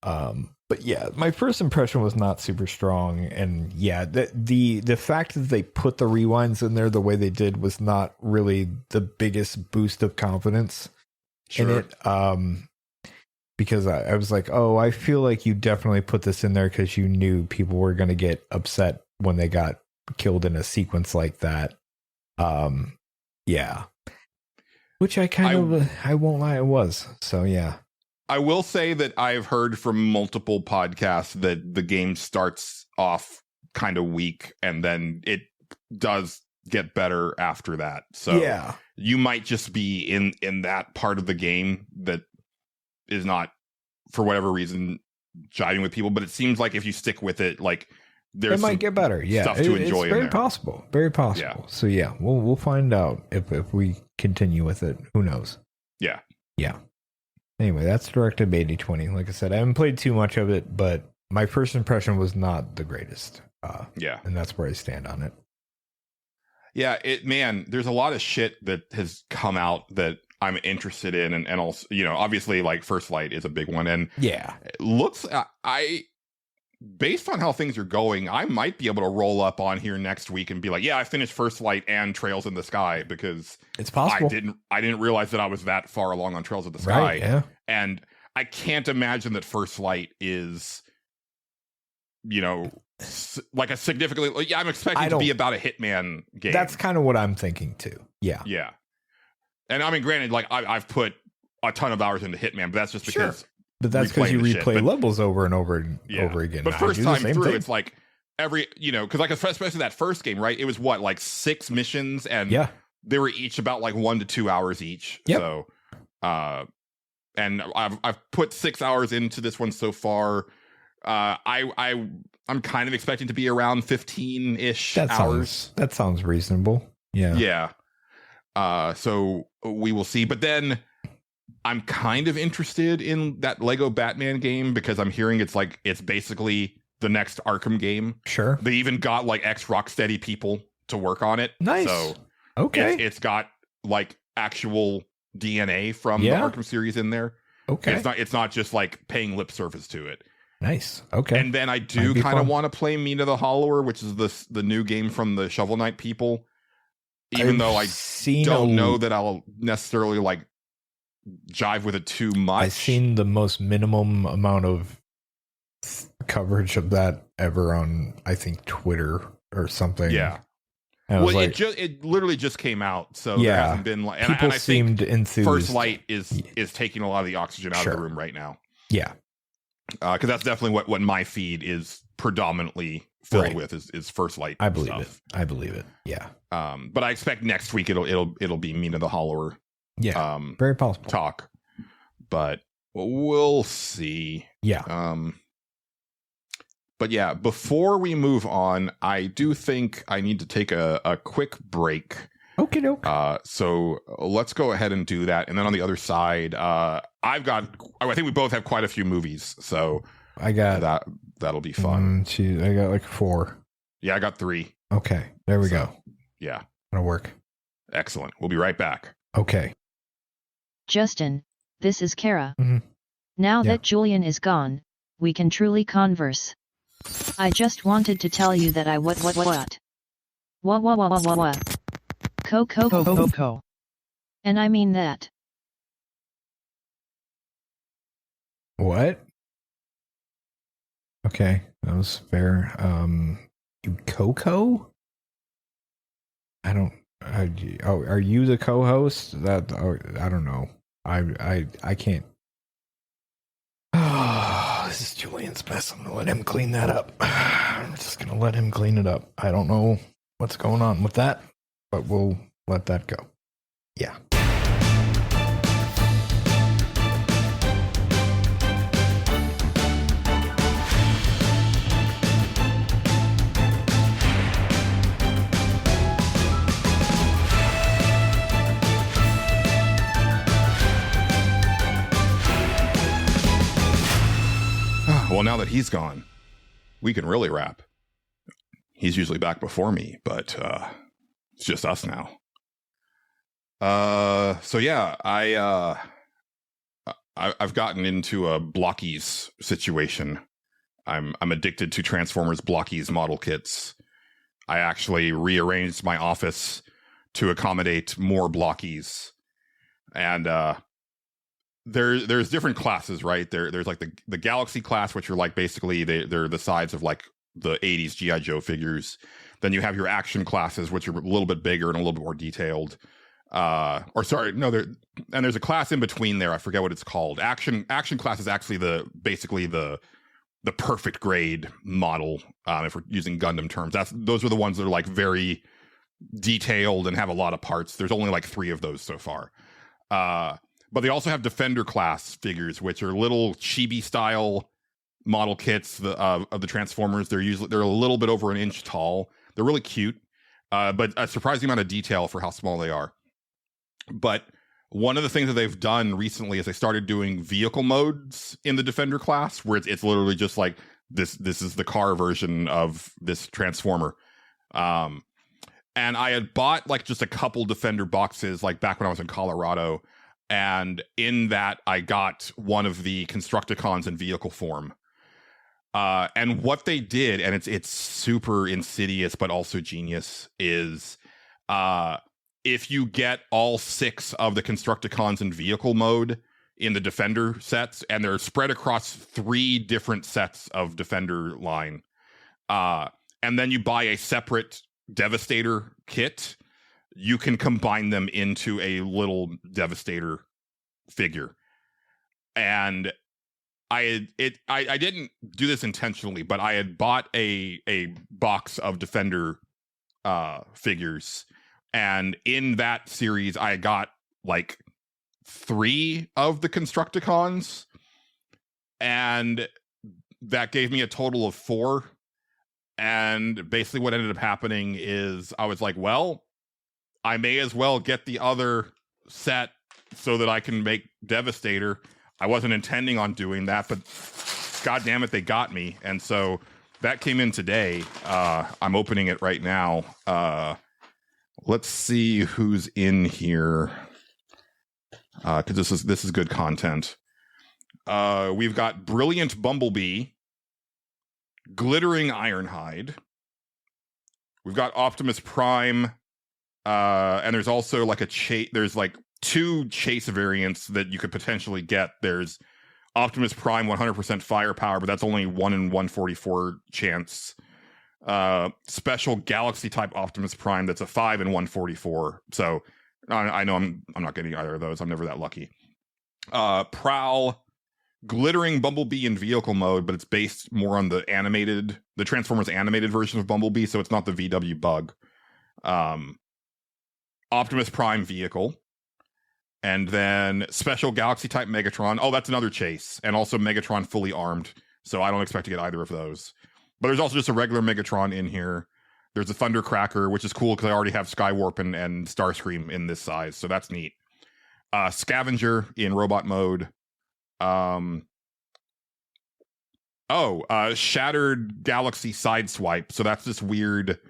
But yeah, my first impression was not super strong, and yeah, the fact that they put the rewinds in there the way they did was not really the biggest boost of confidence in it. Because I was like, oh, I feel like you definitely put this in there because you knew people were going to get upset when they got killed in a sequence like that. Yeah. Which I won't lie, it was. So yeah.
I will say that I've heard from multiple podcasts that the game starts off kind of weak and then it does get better after that. So
yeah,
you might just be in that part of the game that is not, for whatever reason, jiving with people. But it seems like if you stick with it, like there's
it might get better. Yeah,
stuff to enjoy.
It's very possible. Very possible.
Yeah.
So yeah, we'll find out if we continue with it. Who knows?
Yeah.
Yeah. Anyway, that's Directive 80/20. Like I said, I haven't played too much of it, but my first impression was not the greatest.
Yeah.
And that's where I stand on it.
Yeah, there's a lot of shit that has come out that I'm interested in, and also, obviously, like, First Light is a big one, and
yeah,
it looks, based on how things are going, I might be able to roll up on here next week and be like, yeah, I finished First Light and Trails in the Sky, because
it's possible.
I didn't realize that I was that far along on Trails of the Sky,
right, yeah.
And I can't imagine that First Light is, like a significantly, I'm expecting it to be about a Hitman game.
That's kind of what I'm thinking too. Yeah.
Yeah. And I mean, granted, like I've put a ton of hours into Hitman, but that's just because.
Sure. But that's because you replay levels over and over over again.
But first time through, it's like every, because like especially that first game, right? It was what, like 6 missions, and they were each about like 1 to 2 hours each.
Yep.
So, and I've put 6 hours into this one so far. I'm kind of expecting to be around 15-ish hours.
That sounds reasonable. Yeah.
Yeah. So we will see. But then I'm kind of interested in that Lego Batman game, because I'm hearing it's basically the next Arkham game.
Sure.
They even got like ex-Rocksteady people to work on it.
Nice.
So
okay.
It's got like actual DNA from the Arkham series in there.
Okay.
And it's not just like paying lip service to it.
Nice. Okay.
And then I do kind of want to play Mina the Hollower, which is the new game from the Shovel Knight people. Even though I don't know that I'll necessarily like jive with it too much.
I've seen the most minimum amount of coverage of that ever on, I think, Twitter or something.
Yeah.
And
well, it literally just came out, so there hasn't been like, and I
seemed
think
enthused.
First Light is taking a lot of the oxygen out of the room right now.
Yeah.
Because that's definitely what my feed is predominantly filled with is First Light.
I believe
stuff.
I believe it. Yeah.
But I expect next week it'll be Mina the Hollower.
Yeah. Very possible.
Talk. But we'll see.
Yeah.
But yeah, before we move on, I do think I need to take a quick break.
Okay, doke.
So let's go ahead and do that. And then on the other side, I think we both have quite a few movies. So
I got
that'll be fun.
I got like 4.
Yeah, I got 3.
Okay, there we go.
Yeah.
That'll work.
Excellent. We'll be right back.
Okay.
Justin, this is Kara.
Mm-hmm.
Now that Julian is gone, we can truly converse. I just wanted to tell you that I what? Co. And I mean that.
What? Okay, that was fair. You Coco? I don't. Are you the co-host? I don't know. I can't. Oh, this is Julian's mess. I'm gonna let him clean that up. I'm just gonna let him clean it up. I don't know what's going on with that, but we'll let that go. Yeah.
Well, now that he's gone, we can really wrap. He's usually back before me, but it's just us now. So yeah, I've gotten into a blockies situation. I'm addicted to Transformers blockies model kits. I actually rearranged my office to accommodate more blockies, and there's different classes, right? There's like the Galaxy class, which are like basically they're the size of like the 80s G.I. Joe figures. Then you have your action classes, which are a little bit bigger and a little bit more detailed. Or sorry, no, there's a class in between there. I forget what it's called. Action class is actually basically the perfect grade model. If we're using Gundam terms, those are the ones that are like very detailed and have a lot of parts. There's only like 3 of those so far. But they also have Defender class figures, which are little chibi style model kits of the Transformers. They're a little bit over an inch tall. They're really cute, but a surprising amount of detail for how small they are. But one of the things that they've done recently is they started doing vehicle modes in the Defender class, where it's literally just like this is the car version of this Transformer. And I had bought like just a couple Defender boxes like back when I was in Colorado, and in that I got one of the Constructicons in vehicle form. And what they did, and it's super insidious but also genius, is if you get all 6 of the Constructicons in vehicle mode in the Defender sets, and they're spread across 3 different sets of Defender line, and then you buy a separate Devastator kit, you can combine them into a little Devastator figure. And I didn't do this intentionally, but I had bought a box of Defender figures. And in that series, I got like 3 of the Constructicons, and that gave me a total of 4. And basically what ended up happening is I was like, well, I may as well get the other set so that I can make Devastator. I wasn't intending on doing that, but God damn it, they got me. And so that came in today. I'm opening it right now. Let's see who's in here, because this is good content. We've got Brilliant Bumblebee, Glittering Ironhide. We've got Optimus Prime, and there's also like there's like 2 chase variants that you could potentially get. There's Optimus Prime 100% firepower, but that's only 1 in 144 chance. Special Galaxy type Optimus Prime, that's a 5 in 144. So I know I'm not getting either of those. I'm never that lucky. Prowl, Glittering Bumblebee in vehicle mode, but it's based more on the Transformers animated version of Bumblebee, so it's not the VW Bug. Optimus Prime vehicle. And then Special Galaxy type Megatron. Oh, that's another chase. And also Megatron fully armed. So I don't expect to get either of those. But there's also just a regular Megatron in here. There's a Thundercracker, which is cool because I already have Skywarp and Starscream in this size. So that's neat. Scavenger in robot mode. Shattered Galaxy Sideswipe. So that's this weird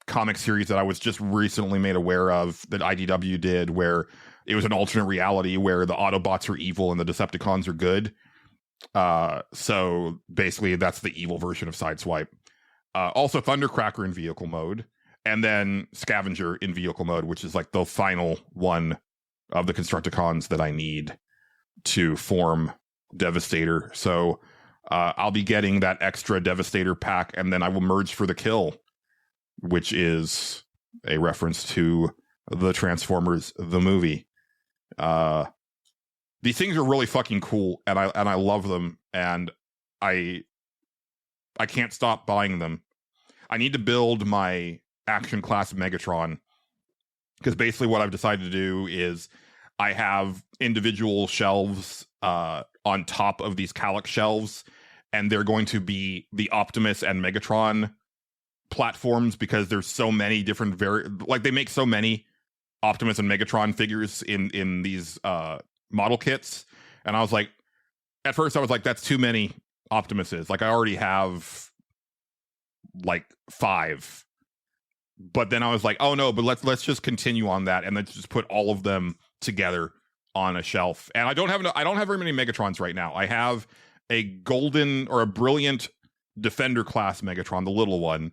comic series that I was just recently made aware of that IDW did, where it was an alternate reality where the Autobots are evil and the Decepticons are good. So basically that's the evil version of Sideswipe. Also Thundercracker in vehicle mode, and then Scavenger in vehicle mode, which is like the final one of the Constructicons that I need to form Devastator. So I'll be getting that extra Devastator pack, and then I will merge for the kill, which is a reference to the Transformers, the movie. These things are really fucking cool, and I love them, and I can't stop buying them. I need to build my action class Megatron, because basically what I've decided to do is I have individual shelves on top of these Calyx shelves, and they're going to be the Optimus and Megatron platforms, because there's so many different they make so many Optimus and Megatron figures in these model kits. And I was like, at first I was like, that's too many Optimuses. Like I already have like 5. But then I was like, oh no, but let's just continue on that, and let's just put all of them together on a shelf. And I don't have very many Megatrons right now. I have a golden or a brilliant Defender class Megatron, the little one.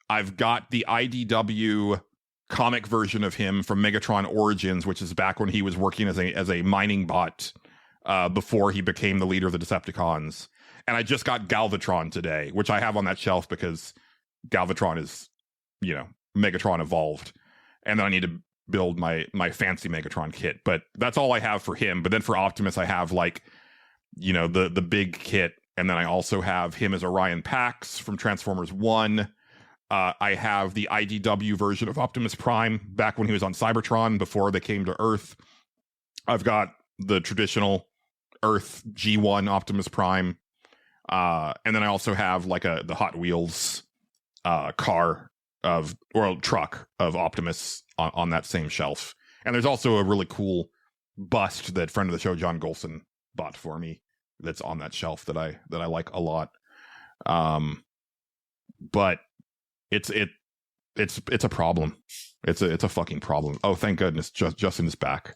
I've got the IDW comic version of him from Megatron Origins, which is back when he was working as a mining bot before he became the leader of the Decepticons. And I just got Galvatron today, which I have on that shelf because Galvatron is, Megatron evolved. And then I need to build my fancy Megatron kit. But that's all I have for him. But then for Optimus, I have like, you know, the big kit, and then I also have him as Orion Pax from Transformers 1. I have the IDW version of Optimus Prime back when he was on Cybertron before they came to Earth. I've got the traditional Earth G1 Optimus Prime. And then I also have like the Hot Wheels truck of Optimus on that same shelf. And there's also a really cool bust that friend of the show John Gholson bought for me that's on that shelf that I like a lot. But it's a problem. It's a fucking problem. Oh, thank goodness Justin is back.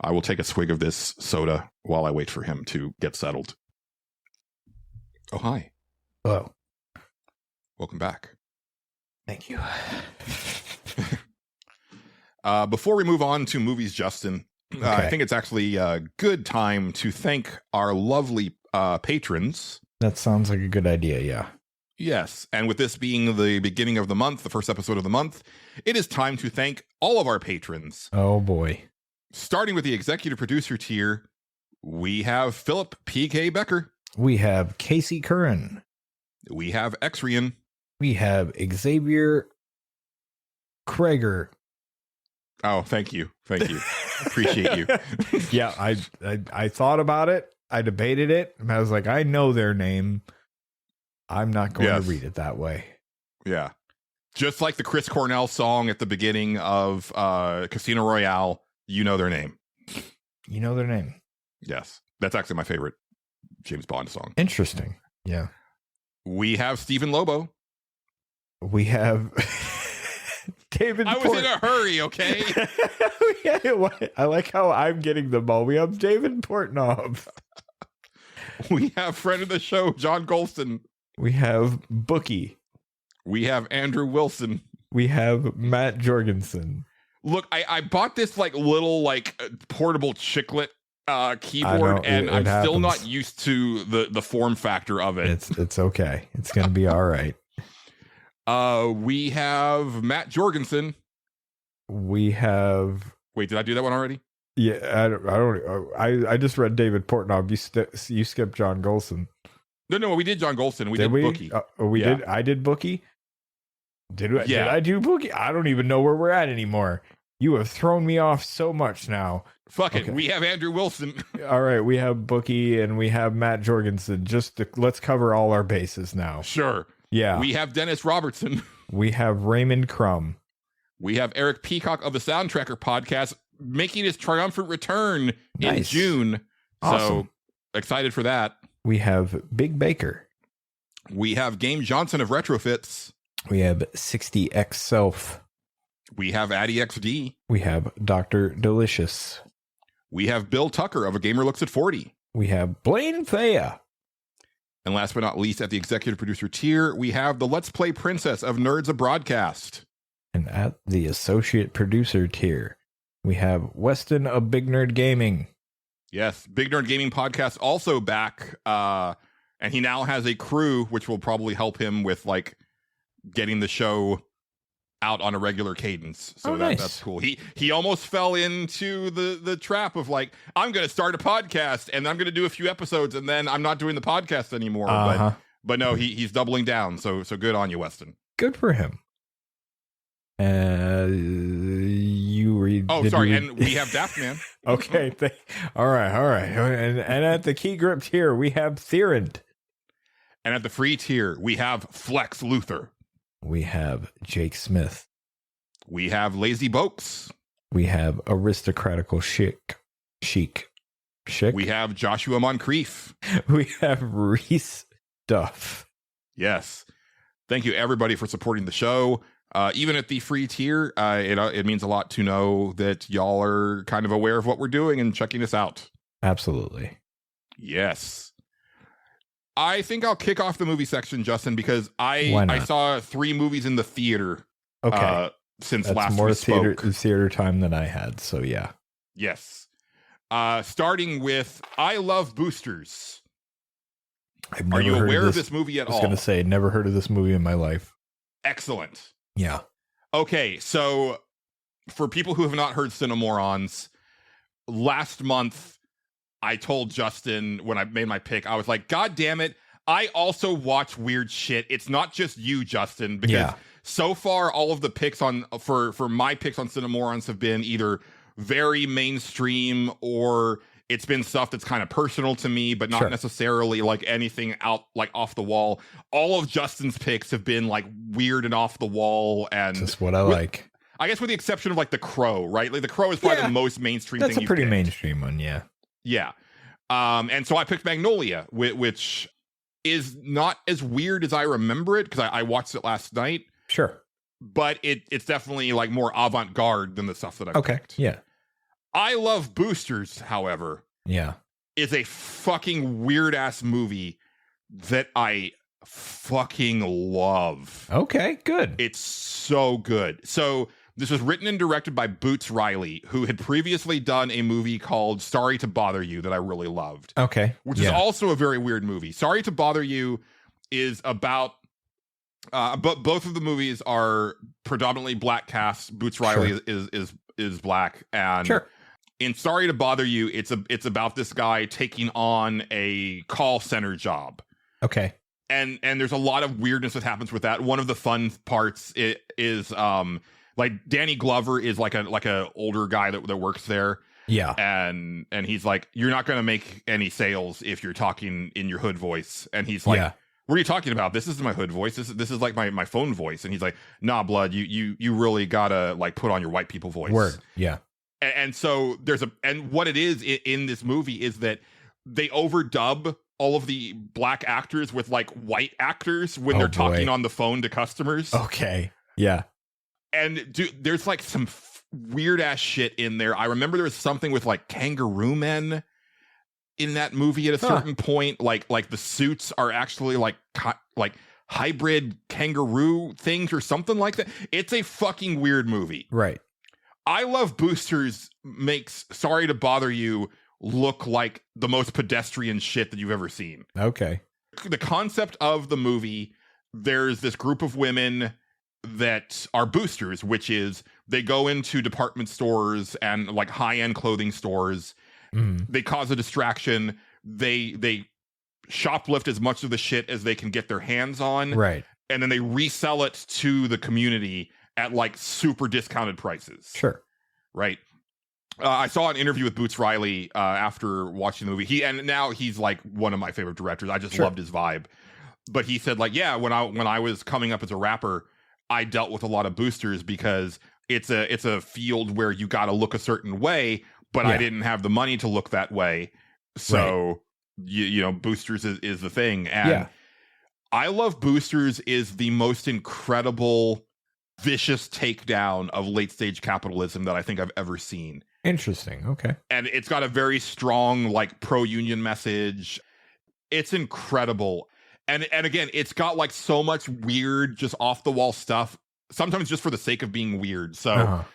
I will take a swig of this soda while I wait for him to get settled. Oh, hi.
Hello.
Welcome back.
Thank you.
Before we move on to movies, Justin,
Okay.
I think it's actually a good time to thank our lovely patrons.
That sounds like a good idea, yeah.
Yes, and with this being the beginning of the month, the first episode of the month, it is time to thank all of our patrons.
Oh, boy.
Starting with the executive producer tier, we have Philip P.K. Becker.
We have Casey Curran.
We have Xrian.
We have Xavier Krager.
Oh, thank you. Thank you. Appreciate you.
Yeah, I thought about it. I debated it. I was like, I know their name. I'm not going to read it that way.
Yeah. Just like the Chris Cornell song at the beginning of Casino Royale, you know their name.
You know their name.
Yes. That's actually my favorite James Bond song.
Interesting. Yeah.
We have Stephen Lobo.
We have David
I was in a hurry, okay?
I like how I'm getting them all. We have David Portnoy.
We have friend of the show, John Gholson.
We have Bookie.
We have Andrew Wilson.
We have Matt Jorgensen.
Look, I bought this like little portable chiclet keyboard, and I'm still not used to the form factor of it.
It's okay. It's gonna be all right.
We have Matt Jorgensen.
We have.
Wait, did I do that one already?
Yeah, I just read David Portnoy. You skipped John Gholson.
No, we did John Gholson. We did Bookie.
Did. I did Bookie. Did I do Bookie? I don't even know where we're at anymore. You have thrown me off so much now.
Fuck it. We have Andrew Wilson.
All right, we have Bookie and we have Matt Jorgensen. Let's cover all our bases now.
Sure.
Yeah.
We have Dennis Robertson.
We have Raymond Crum.
We have Eric Peacock of the Soundtracker podcast making his triumphant return in June.
Awesome.
So excited for that.
We have Big Baker.
We have Game Johnson of Retrofits.
We have 60X Self.
We have Addy XD.
We have Dr. Delicious.
We have Bill Tucker of A Gamer Looks at 40.
We have Blaine Thea.
And last but not least, at the executive producer tier, we have the Let's Play Princess of Nerds a Broadcast.
And at the associate producer tier, we have Weston of Big Nerd Gaming.
Yes, Big Nerd Gaming Podcast also back. And he now has a crew, which will probably help him with getting the show out on a regular cadence. So that's cool. He almost fell into the trap of I'm going to start a podcast and I'm going to do a few episodes and then I'm not doing the podcast anymore. But no, he's doubling down. So good on you, Weston.
Good for him. You read.
Oh, sorry. And we have Daftman.
Okay. All right. And at the key grip tier, we have Theron.
And at the free tier, we have Flex Luthor.
We have Jake Smith.
We have Lazy Bokes.
We have Aristocratical Chic.
We have Joshua Moncrief.
We have Reese Duff.
Yes. Thank you, everybody, for supporting the show. Even at the free tier, it means a lot to know that y'all are kind of aware of what we're doing and checking us out.
Absolutely.
Yes. I think I'll kick off the movie section, Justin, because I saw 3 movies in the theater.
Okay.
Since
That's
last
more
we spoke.
theater time than I had. So yeah.
Yes. Starting with I Love Boosters. Are you aware of this movie at all?
I was going to say, never heard of this movie in my life.
Excellent.
Yeah.
Okay, so for people who have not heard Cinemorons, last month I told Justin when I made my pick, I was like, God damn it, I also watch weird shit. It's not just you, Justin, because so far all of the picks for my picks on Cinemorons have been either very mainstream or it's been stuff that's kind of personal to me, but not necessarily like anything out like off the wall. All of Justin's picks have been like weird and off the wall, and
just what I like.
I guess with the exception of like The Crow, right? Like The Crow is probably the most mainstream thing.
That's a pretty mainstream one, yeah.
Yeah. And so I picked Magnolia, which is not as weird as I remember it, because I watched it last night.
Sure.
But it's definitely like more avant-garde than the stuff that I've picked.
Yeah.
I Love Boosters, however, is a fucking weird-ass movie that I fucking love.
Okay, good.
It's so good. So this was written and directed by Boots Riley, who had previously done a movie called Sorry to Bother You that I really loved.
Okay.
Which is also a very weird movie. Sorry to Bother You is about but both of the movies are predominantly black casts. Boots Riley is black, and in Sorry to Bother You, it's about this guy taking on a call center job.
Okay.
And there's a lot of weirdness that happens with that. One of the fun parts is like Danny Glover is like a older guy that works there.
Yeah.
And he's like, you're not going to make any sales if you're talking in your hood voice. And he's like, what are you talking about? This isn't my hood voice. This is like my phone voice. And he's like, nah, blood, you really gotta like put on your white people voice.
Word. Yeah.
And so and what it is in this movie is that they overdub all of the black actors with like white actors when they're talking on the phone to customers.
Okay. Yeah.
And dude, there's like some weird ass shit in there. I remember there was something with like kangaroo men in that movie at a certain point. Like the suits are actually like hybrid kangaroo things or something like that. It's a fucking weird movie.
Right.
I Love Boosters makes Sorry to Bother You look like the most pedestrian shit that you've ever seen.
Okay.
The concept of the movie, there's this group of women that are boosters, which is they go into department stores and like high-end clothing stores. They cause a distraction. They shoplift as much of the shit as they can get their hands on.
Right.
And then they resell it to the community at like super discounted prices.
Sure.
Right. I saw an interview with Boots Riley after watching the movie. And now he's like one of my favorite directors. I just loved his vibe. But he said like, yeah, when I was coming up as a rapper, I dealt with a lot of boosters because it's a field where you got to look a certain way, but I didn't have the money to look that way. So, you know, boosters is the thing. And I Love Boosters is the most incredible, vicious takedown of late stage capitalism that I think I've ever seen.
Interesting. Okay.
And it's got a very strong, like, pro-union message. It's incredible. And again, it's got like so much weird, just off the wall stuff, sometimes just for the sake of being weird. So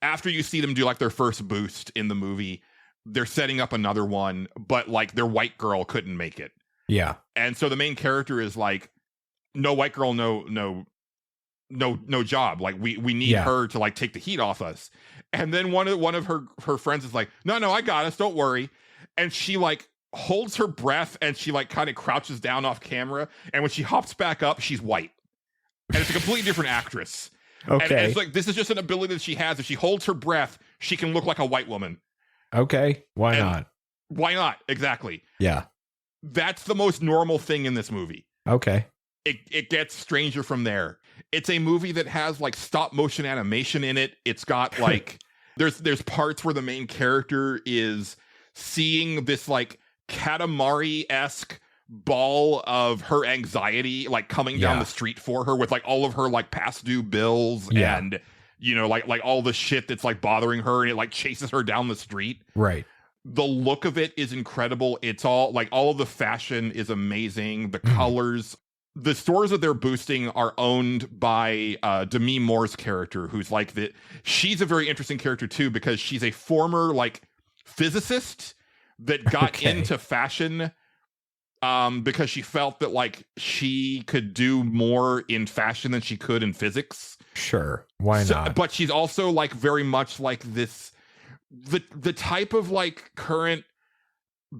after you see them do like their first boost in the movie, they're setting up another one, but like their white girl couldn't make it.
Yeah.
And so the main character is like, no white girl, no job. Like we need her to like take the heat off us. And then one of her friends is like, no, I got us. Don't worry. And she like holds her breath and she like kind of crouches down off camera. And when she hops back up, she's white. And it's a completely different actress.
Okay.
And it's like, this is just an ability that she has. If she holds her breath, she can look like a white woman.
Okay. Why not?
Why not? Exactly.
Yeah.
That's the most normal thing in this movie.
Okay.
It gets stranger from there. It's a movie that has like stop motion animation in it. It's got like, there's parts where the main character is seeing this like Katamari-esque ball of her anxiety like coming down the street for her with like all of her like past due bills and you know like all the shit that's like bothering her, and it like chases her down the street.
Right.
The look of it is incredible. It's all like all of the fashion is amazing. The colors, the stores that they're boosting are owned by Demi Moore's character, who's like she's a very interesting character too, because she's a former like physicist that got into fashion because she felt that like she could do more in fashion than she could in physics.
Sure, why not?
But she's also like very much like this, the type of like current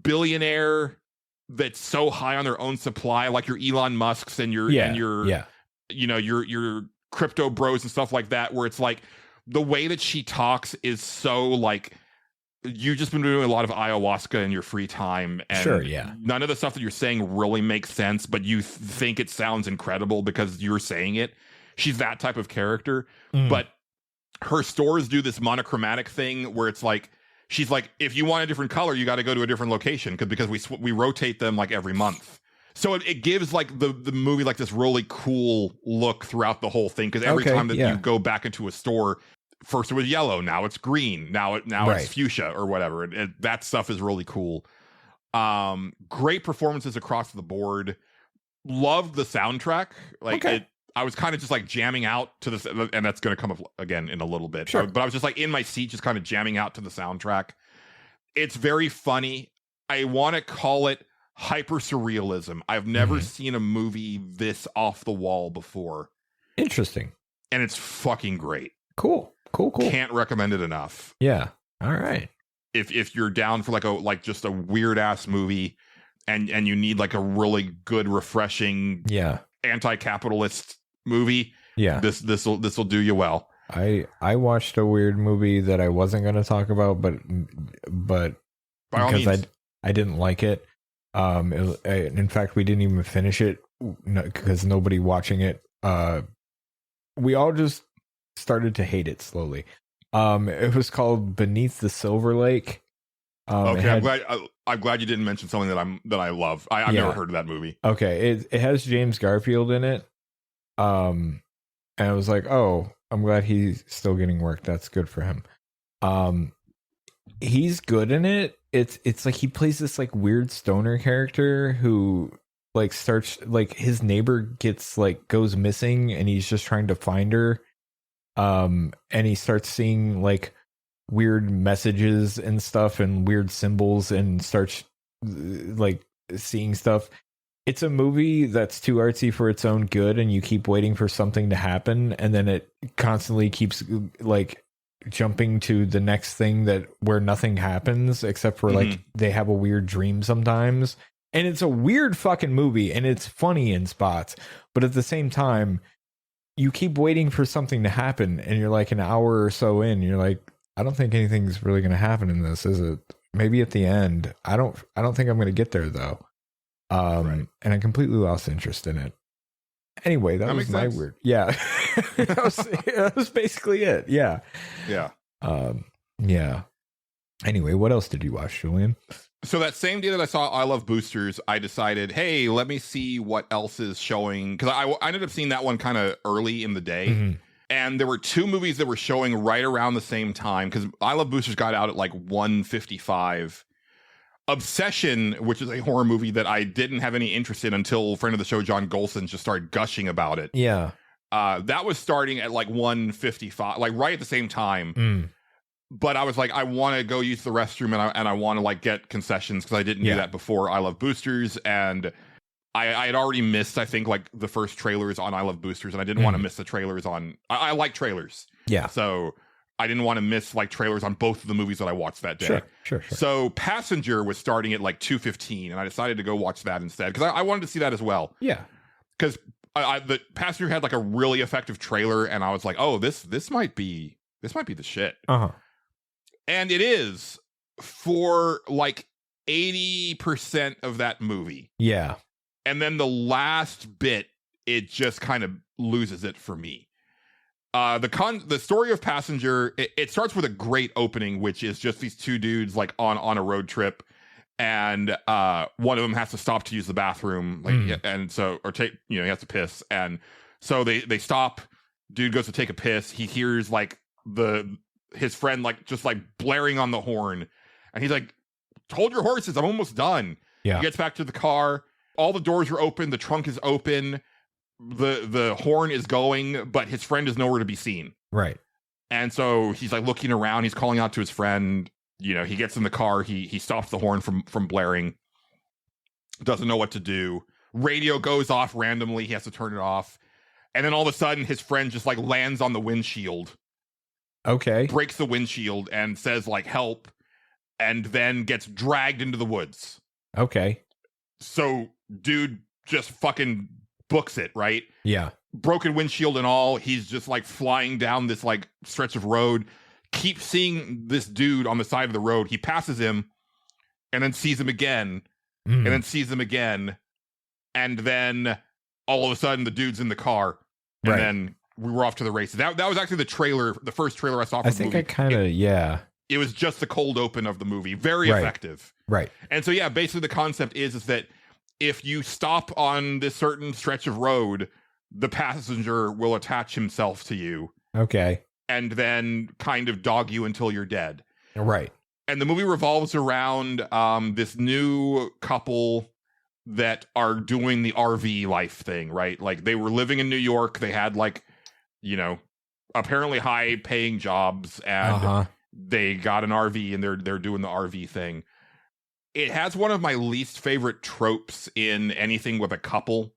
billionaire that's so high on their own supply, like your Elon Musks and your you know, your crypto bros and stuff like that, where it's like the way that she talks is so like, you've just been doing a lot of ayahuasca in your free time, and none of the stuff that you're saying really makes sense, but you think it sounds incredible because you're saying it. She's that type of character. But her stores do this monochromatic thing where it's like, she's like, if you want a different color, you got to go to a different location because we rotate them like every month. So it gives like the movie like this really cool look throughout the whole thing, because every time that you go back into a store, first it was yellow, now it's green, now it's fuchsia or whatever. That stuff is really cool. Great performances across the board. Loved the soundtrack. Like I was kind of just like jamming out to this, and that's going to come up again in a little bit. Sure. But I was just like in my seat, just kind of jamming out to the soundtrack. It's very funny. I want to call it hyper surrealism. I've never seen a movie this off the wall before. Interesting. And it's fucking great. Cool. Can't recommend it enough. Yeah. All right. If you're down for like just a weird ass movie, and you need like a really good, refreshing, anti-capitalist movie, this will do you well. I watched a weird movie that I wasn't going to talk about, but by all means. I didn't like it. In fact, we didn't even finish it because nobody watching it. We all just started to hate it slowly. It was called Beneath the Silver Lake. Okay, I'm glad you didn't mention something that I love. I've never heard of that movie. Okay, it has James Garfield in it. And I was like, oh, I'm glad he's still getting work. That's good for him. He's good in it. It's like he plays this like weird stoner character who like starts like his neighbor goes missing, and he's just trying to find her. And he starts seeing like weird messages and stuff and weird symbols, and starts like seeing stuff. It's a movie that's too artsy for its own good, and you keep waiting for something to happen, and then it constantly keeps like jumping to the next thing where nothing happens except for like they have a weird dream sometimes. And it's a weird fucking movie, and it's funny in spots, but at the same time you keep waiting for something to happen, and you're like an hour or so in, you're like, I don't think anything's really going to happen in this, is it? Maybe at the end. I don't think I'm going to get there though. And I completely lost interest in it. Anyway, that was my weird. Yeah. that was basically it. Yeah. Yeah. Yeah. Anyway, what else did you watch, Julian? So that same day that I saw I Love Boosters, I decided, hey, let me see what else is showing. Because I ended up seeing that one kind of early in the day. And there were two movies that were showing right around the same time, because I Love Boosters got out at like 1:55. Obsession, which is a horror movie that I didn't have any interest in until a friend of the show, John Gholson, just started gushing about it. Yeah. That was starting at like 1:55, like right at the same time. But I was like, I want to go use the restroom, and I want to like get concessions, because I didn't do that before I Love Boosters. And I had already missed, I think, like the first trailers on I Love Boosters, and I didn't want to miss the trailers on. I like trailers. Yeah. So I didn't want to miss like trailers on both of the movies that I watched that day. Sure. So Passenger was starting at like 2:15, and I decided to go watch that instead, because I wanted to see that as well. Yeah. Because the Passenger had like a really effective trailer, and I was like, oh, this might be the shit. And it is for like 80% of that movie. Yeah. And then the last bit, it just kind of loses it for me. The story of Passenger, it starts with a great opening, which is just these two dudes like on a road trip, and one of them has to stop to use the bathroom, like, and so he has to piss, and so they stop. Dude goes to take a piss. He hears like his friend like just like blaring on the horn, and he's like, "Hold your horses, I'm almost done." Yeah. He gets back to the car. All the doors are open. The trunk is open. The horn is going, but his friend is nowhere to be seen. Right. And so he's like looking around. He's calling out to his friend. He gets in the car. He stops the horn from blaring. doesn't know what to do. Radio goes off randomly. He has to turn it off. And then all of a sudden, his friend just like lands on the windshield.
Okay.
Breaks the windshield and says like, help. And then gets dragged into the woods.
Okay.
So dude just fucking books it, right?
Yeah.
Broken windshield and all. He's just like flying down this like stretch of road. Keep seeing this dude on the side of the road. He passes him and then sees him again and then sees him again. And then all of a sudden the dude's in the car and then we were off to the races. That was actually the trailer, the first trailer I saw for the movie.
I kind of,
It was just the cold open of the movie. Very effective.
Right.
And so, yeah, basically the concept is that if you stop on this certain stretch of road, the passenger will attach himself to you.
Okay.
And then kind of dog you until you're dead.
Right.
And the movie revolves around this new couple that are doing the RV life thing, right? Like they were living in New York. They had like, you know, apparently high paying jobs and they got an RV and they're doing the RV thing. It has one of my least favorite tropes in anything with a couple,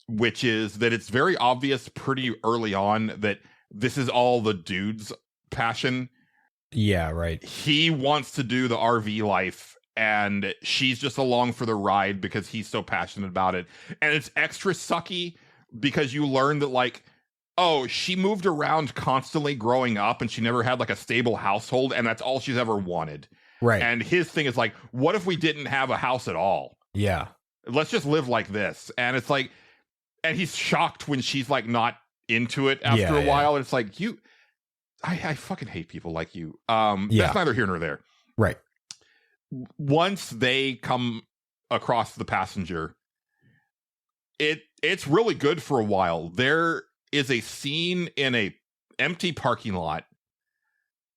which is that it's very obvious pretty early on that this is all the dude's passion.
Yeah, right.
He wants to do the RV life and she's just along for the ride because he's so passionate about it. And it's extra sucky because you learn that like, oh, she moved around constantly growing up and she never had like a stable household and that's all she's ever wanted.
Right.
And his thing is like, what if we didn't have a house at all?
Yeah.
Let's just live like this. And it's like, and he's shocked when she's like not into it after a while. And it's like, I fucking hate people like you. That's neither here nor there.
Right.
Once they come across the passenger, it's really good for a while. There is a scene in a empty parking lot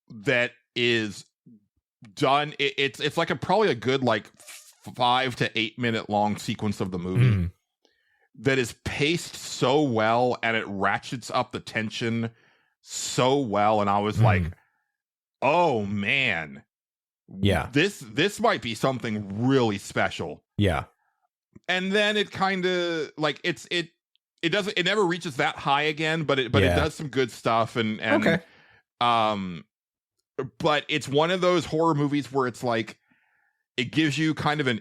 that is done. It's like probably a good like 5 to 8 minute long sequence of the movie that is paced so well and it ratchets up the tension so well. And I was like, oh man, this might be something really special. Yeah. And then it kind of like it never reaches that high again, but it does some good stuff and okay. But it's one of those horror movies where it's like it gives you kind of a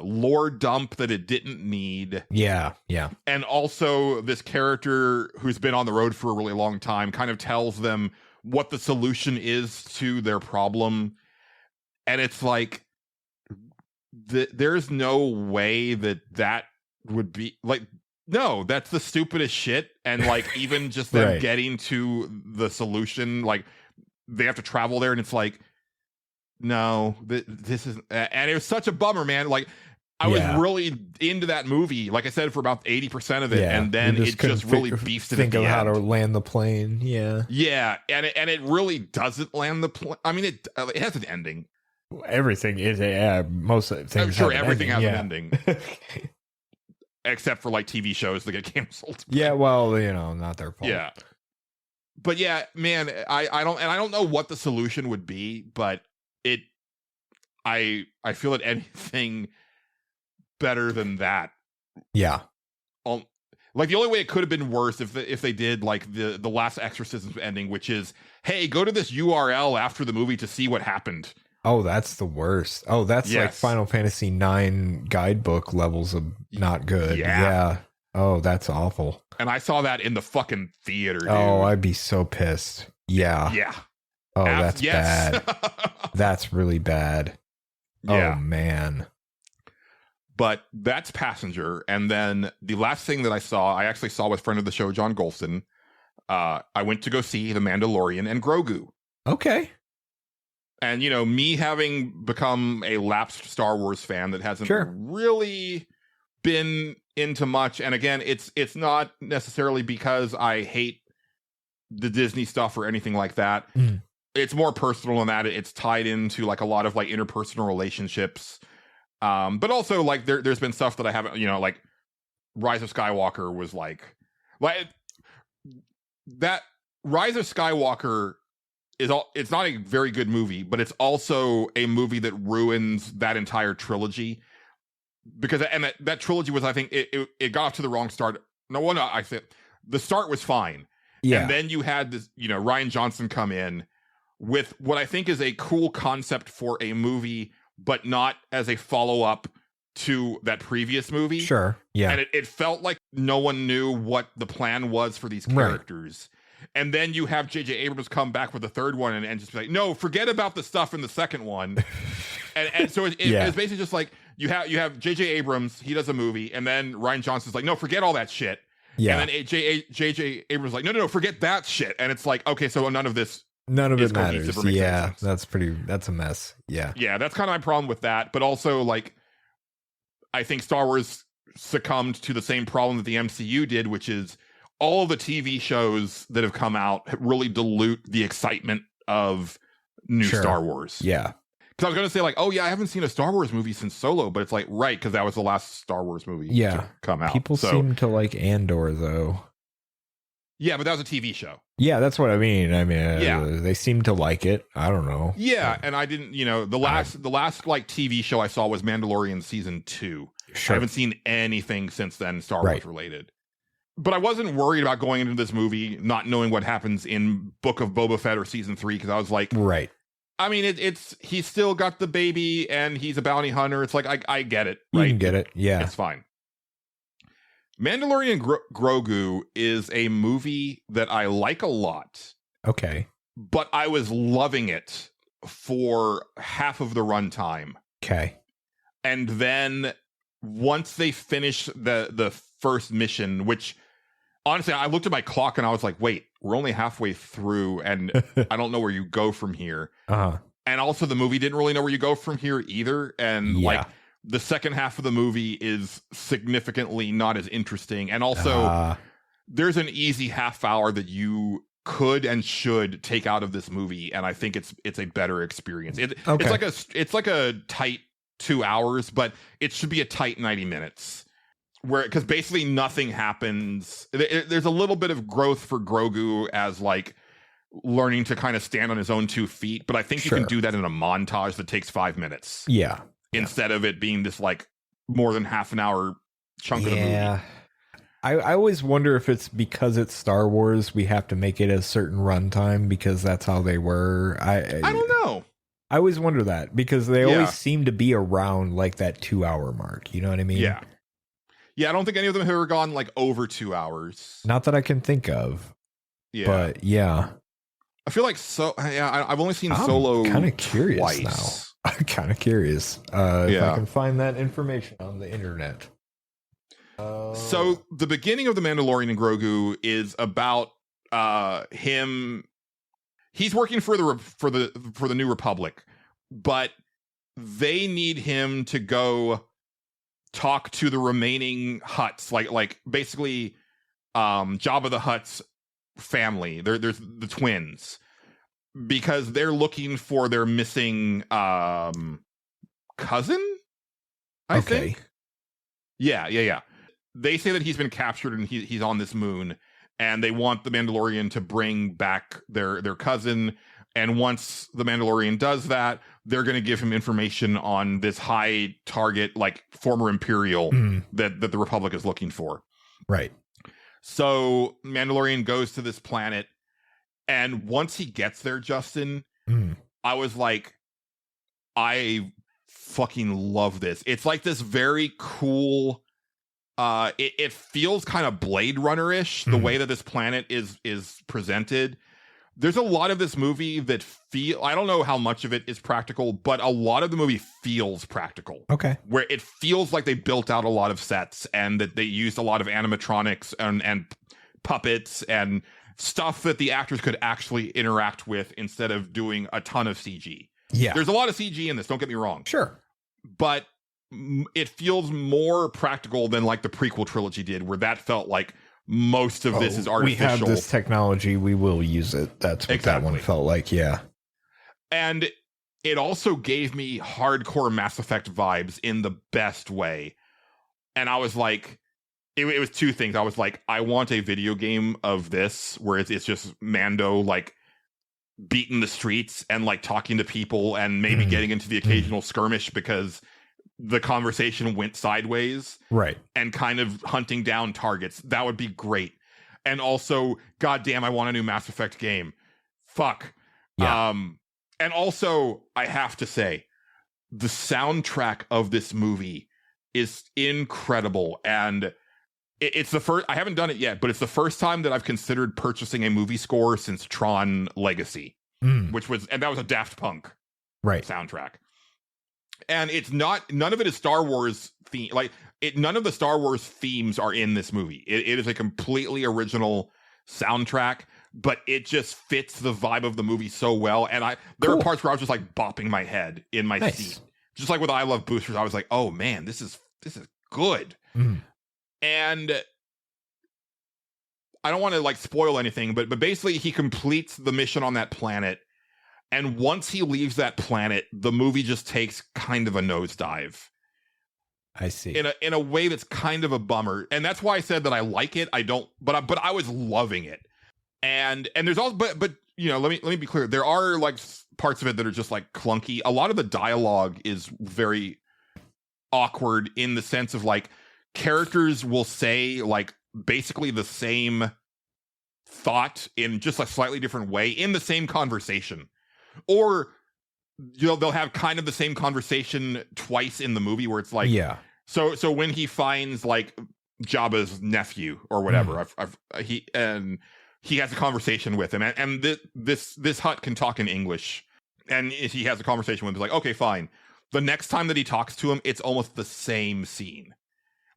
lore dump that it didn't need. Yeah. Yeah. And also this character who's been on the road for a really long time kind of tells them what the solution is to their problem. And it's like there's no way that would be like, no, that's the stupidest shit. And like even just them getting to the solution, like they have to travel there and it's like, no, this is, and it was such a bummer, man. Like I was really into that movie, like I said, for about 80% of it, and then it just really beefs it.
Think of how to land the plane,
yeah, and it really doesn't land the plane. I mean, it has an ending.
Everything is most things.
I'm sure everything has an ending, except for like TV shows that get canceled.
Yeah, well, not their fault.
Yeah, but yeah, man, I don't know what the solution would be, but I feel that anything better than that. Yeah. Like the only way it could have been worse if they did like the Last Exorcism ending, which is, hey, go to this URL after the movie to see what happened.
Oh, that's the worst. Oh, that's like Final Fantasy IX guidebook levels of not good. Yeah. Oh, that's awful.
And I saw that in the fucking theater, dude.
Oh, I'd be so pissed. Yeah.
Yeah.
Oh, that's bad. That's really bad. Yeah. Oh, man.
But that's Passenger. And then the last thing that I actually saw with friend of the show, John Gholson. I went to go see The Mandalorian and Grogu.
Okay.
And, me having become a lapsed Star Wars fan that hasn't really been into much. And again, it's not necessarily because I hate the Disney stuff or anything like that. It's more personal than that. It's tied into like a lot of like interpersonal relationships. But also like there's been stuff that I haven't, like Rise of Skywalker was like that. Rise of Skywalker it's not a very good movie, but it's also a movie that ruins that entire trilogy. because and that trilogy was, I think it got off to the wrong start. No, I said the start was fine.
Yeah.
And then you had this, Rian Johnson come in with what I think is a cool concept for a movie, but not as a follow-up to that previous movie.
Sure. Yeah.
And it felt like no one knew what the plan was for these characters. Right. And then you have J.J. Abrams come back with the third one and just be like, no, forget about the stuff in the second one. and so it's basically just like you have J.J. Abrams, he does a movie, and then Rian Johnson's like, no, forget all that shit. Yeah. And then J.J. Abrams is like, no, forget that shit. And it's like, okay, so none of it matters.
Yeah, that's a mess. Yeah.
Yeah, that's kind of my problem with that. But also, like, I think Star Wars succumbed to the same problem that the MCU did, which is all of the TV shows that have come out really dilute the excitement of new Star Wars.
Yeah.
Because I was going to say, like, oh, yeah, I haven't seen a Star Wars movie since Solo, but it's like, right, because that was the last Star Wars movie to come out.
People seem to like Andor, though.
Yeah, but that was a TV show.
Yeah, that's what I mean. They seem to like it. I don't know.
Yeah, and I didn't, the last like TV show I saw was Mandalorian season 2. Sure. I haven't seen anything since then Star Wars related. But I wasn't worried about going into this movie not knowing what happens in Book of Boba Fett or season 3, because I was like,
right.
I mean, he's still got the baby and he's a bounty hunter. It's like, I get it. Right?
You can get it. Yeah.
It's fine. Mandalorian and Grogu is a movie that I like a lot.
Okay.
But I was loving it for half of the runtime.
Okay.
And then once they finish the first mission, which honestly, I looked at my clock and I was like, wait, we're only halfway through and I don't know where you go from here.
Uh-huh.
And also the movie didn't really know where you go from here either. And like the second half of the movie is significantly not as interesting. And also there's an easy half hour that you could and should take out of this movie. And I think it's a better experience. It's like a tight 2 hours, but it should be a tight 90 minutes. Because basically nothing happens. There's a little bit of growth for Grogu as like learning to kind of stand on his own 2 feet, but I think you can do that in a montage that takes 5 minutes.
Yeah.
Instead of it being this like more than half an hour chunk of the movie. Yeah.
I always wonder if it's because it's Star Wars, we have to make it a certain runtime because that's how they were. I
don't know.
I always wonder that because they always seem to be around like that 2 hour mark. You know what I mean?
Yeah. Yeah, I don't think any of them have ever gone like over 2 hours.
Not that I can think of. Yeah. But yeah.
I feel like I've only seen Solo
kind of curious
twice.
Now. I'm kind of curious if I can find that information on the internet.
So the beginning of The Mandalorian and Grogu is about him. He's working for the New Republic, but they need him to go talk to the remaining Hutts, like basically Jabba the Hutt's family. There's the twins, because they're looking for their missing cousin, I think. Yeah. They say that he's been captured and he's on this moon, and they want the Mandalorian to bring back their cousin. And once the Mandalorian does that, they're going to give him information on this high target, like former Imperial that the Republic is looking for.
Right.
So Mandalorian goes to this planet, and once he gets there, Justin, I was like, I fucking love this. It's like this very cool. It feels kind of Blade Runner-ish, the way that this planet is presented. There's a lot of this movie that I don't know how much of it is practical, but a lot of the movie feels practical.
Okay.
Where it feels like they built out a lot of sets and that they used a lot of animatronics and puppets and stuff that the actors could actually interact with instead of doing a ton of CG.
Yeah.
There's a lot of CG in this, don't get me wrong.
Sure.
But it feels more practical than like the prequel trilogy did, where that felt like most of this is artificial.
We have this technology, we will use it. That's what that one felt like, yeah.
And it also gave me hardcore Mass Effect vibes in the best way. And I was like, it was two things. I was like, I want a video game of this where it's just Mando like beating the streets and like talking to people and maybe getting into the occasional skirmish, because the conversation went sideways,
Right.
and kind of hunting down targets. That would be great. And also, goddamn, I want a new Mass Effect game. Fuck.
Yeah.
And also, I have to say, the soundtrack of this movie is incredible. And it's the first, I haven't done it yet, but it's the first time that I've considered purchasing a movie score since Tron Legacy, and that was a Daft Punk soundtrack. And it's not, none of it is Star Wars theme. Like, none of the Star Wars themes are in this movie. It is a completely original soundtrack, but it just fits the vibe of the movie so well. And there are parts where I was just like bopping my head in my seat. Just like with I Love Boosters, I was like, oh man, this is good. And I don't want to like spoil anything, but basically he completes the mission on that planet. And once he leaves that planet, the movie just takes kind of a nosedive.
I see.
In a way that's kind of a bummer. And that's why I said that I like it. I don't, but I was loving it. And there's also, but you know, let me be clear. There are like parts of it that are just like clunky. A lot of the dialogue is very awkward in the sense of like characters will say like basically the same thought in just a slightly different way in the same conversation. Or, you know, they'll have kind of the same conversation twice in the movie where it's like, so when he finds like Jabba's nephew or whatever, he has a conversation with him, and this Hutt can talk in English, and he has a conversation with him. He's like, okay, fine. The next time that he talks to him, it's almost the same scene.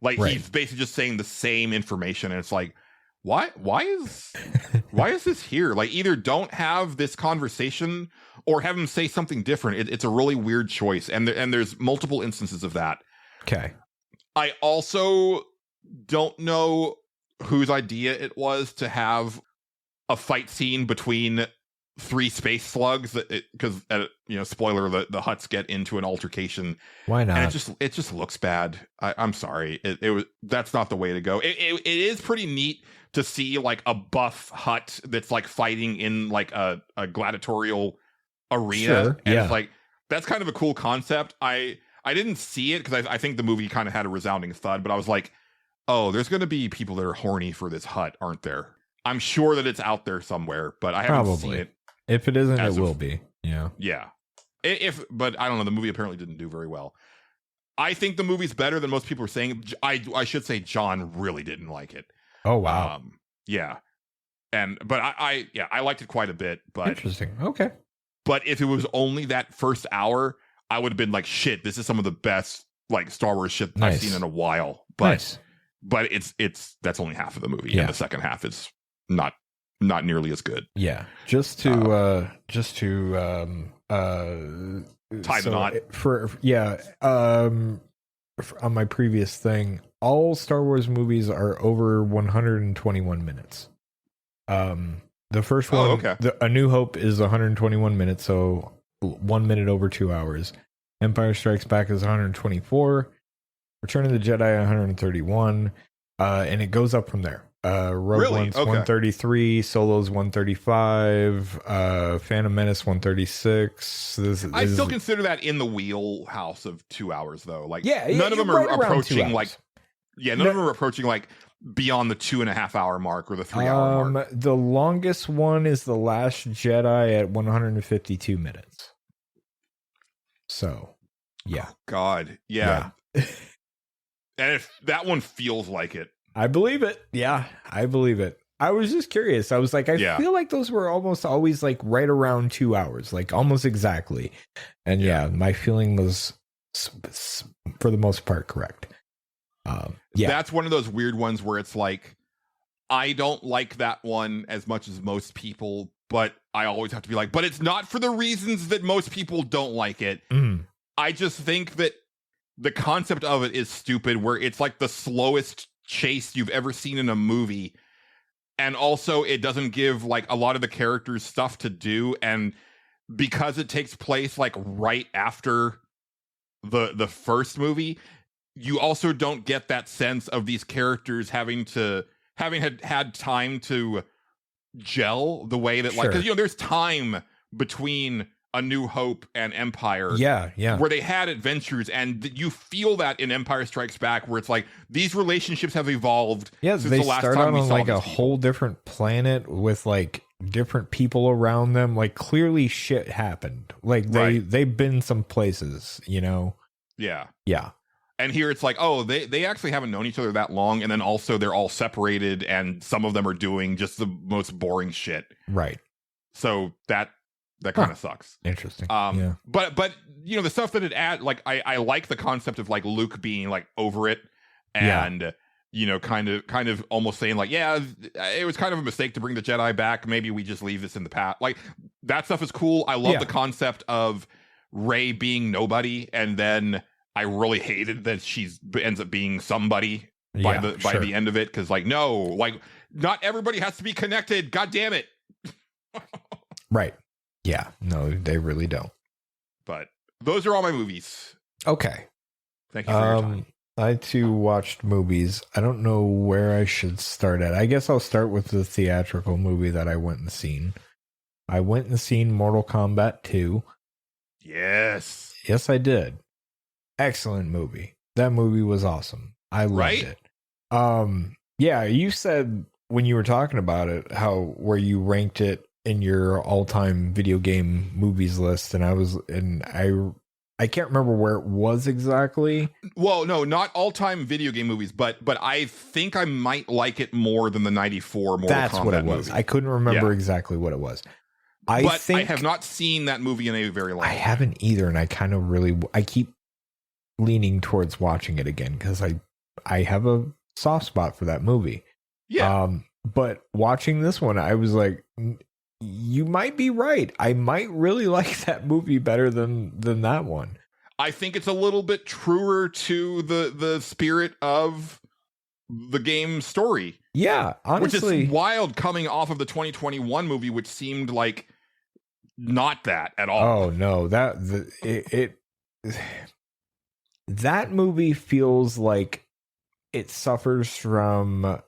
Like he's basically just saying the same information, and it's like, why is this here? Like, either don't have this conversation or have him say something different. It's a really weird choice, and there's multiple instances of that.
Okay.
I also don't know whose idea it was to have a fight scene between 3 space slugs, because you know, spoiler, the Hutts get into an altercation.
Why not?
And it just looks bad. I'm sorry. That's not the way to go. It is pretty neat to see like a buff Hutt that's like fighting in like a gladiatorial arena.
Sure,
and it's like, that's kind of a cool concept. I didn't see it because I think the movie kind of had a resounding thud, but I was like, oh, there's going to be people that are horny for this Hutt, aren't there? I'm sure that it's out there somewhere, but I haven't seen it.
If it isn't, it will be. Yeah.
Yeah. But I don't know. The movie apparently didn't do very well. I think the movie's better than most people are saying. I should say John really didn't like it.
Oh, wow.
Yeah. But I liked it quite a bit. But
interesting. Okay.
But if it was only that first hour, I would have been like, shit, this is some of the best like Star Wars shit I've seen in a while. But it's that's only half of the movie. And the second half is not nearly as good.
Yeah. Just to
tie the knot.
On my previous thing, all Star Wars movies are over 121 minutes. The first one, A New Hope, is 121 minutes, so 1 minute over 2 hours. Empire Strikes Back is 124. Return of the Jedi 131, and it goes up from there. Rogue One's 133, Solo's 135, Phantom Menace 136.
I still consider that in the wheelhouse of 2 hours, though. Like, none of them
right
are approaching like, none of them are approaching like beyond the 2.5 hour mark or the 3 hour mark.
The longest one is The Last Jedi at 152 minutes. So, yeah.
Oh, God, yeah. And if that one feels like it.
I believe it. Yeah, I believe it. I was just curious. I was like, I feel like those were almost always like right around 2 hours, like almost exactly. And my feeling was for the most part correct.
That's one of those weird ones where it's like, I don't like that one as much as most people, but I always have to be like, but it's not for the reasons that most people don't like it. I just think that the concept of it is stupid, where it's like the slowest chase you've ever seen in a movie, and also it doesn't give like a lot of the characters stuff to do, and because it takes place like right after the first movie, you also don't get that sense of these characters having had time to gel the way that like, because you know, there's time between A New Hope and Empire.
Yeah, yeah.
Where they had adventures, and you feel that in Empire Strikes Back, where it's like these relationships have evolved.
Yeah,
since
they
the last
start
time
out
we
on
saw
like a
these people.
whole different planet with like different people around them. Like clearly shit happened. Like they've been some places, you know?
Yeah.
Yeah.
And here it's like, oh, they actually haven't known each other that long, and then also they're all separated, and some of them are doing just the most boring shit.
Right.
So that kind of sucks.
Interesting.
Yeah. But you know, the stuff that it add, like I like the concept of like Luke being like over it, and you know, kind of almost saying like, yeah, it was kind of a mistake to bring the Jedi back. Maybe we just leave this in the past. Like that stuff is cool. I love the concept of Rey being nobody, and then I really hated that she's ends up being somebody by the end of it, because like no, like not everybody has to be connected. God damn it.
Right. Yeah. No, they really don't.
But those are all my movies.
Okay.
Thank you for your time.
I too watched movies. I don't know where I should start at. I guess I'll start with the theatrical movie that I went and seen. I went and seen Mortal Kombat 2.
Yes.
Yes, I did. Excellent movie. That movie was awesome. I loved it. Yeah, you said when you were talking about it, where you ranked it in your all-time video game movies list, and I can't remember where it was exactly.
Well, no, not all-time video game movies, but I think I might like it more than the 94 Mortal Kombat
That's what it was.
movie.
I couldn't remember exactly what it was. I
have not seen that movie in a very long time.
I haven't either, and I keep leaning towards watching it again because I have a soft spot for that movie.
Yeah.
But watching this one, I was like, you might be right. I might really like that movie better than that one.
I think it's a little bit truer to the spirit of the game story.
Yeah, honestly.
Which is wild coming off of the 2021 movie, which seemed like not that at all.
Oh, no. That movie feels like it suffers from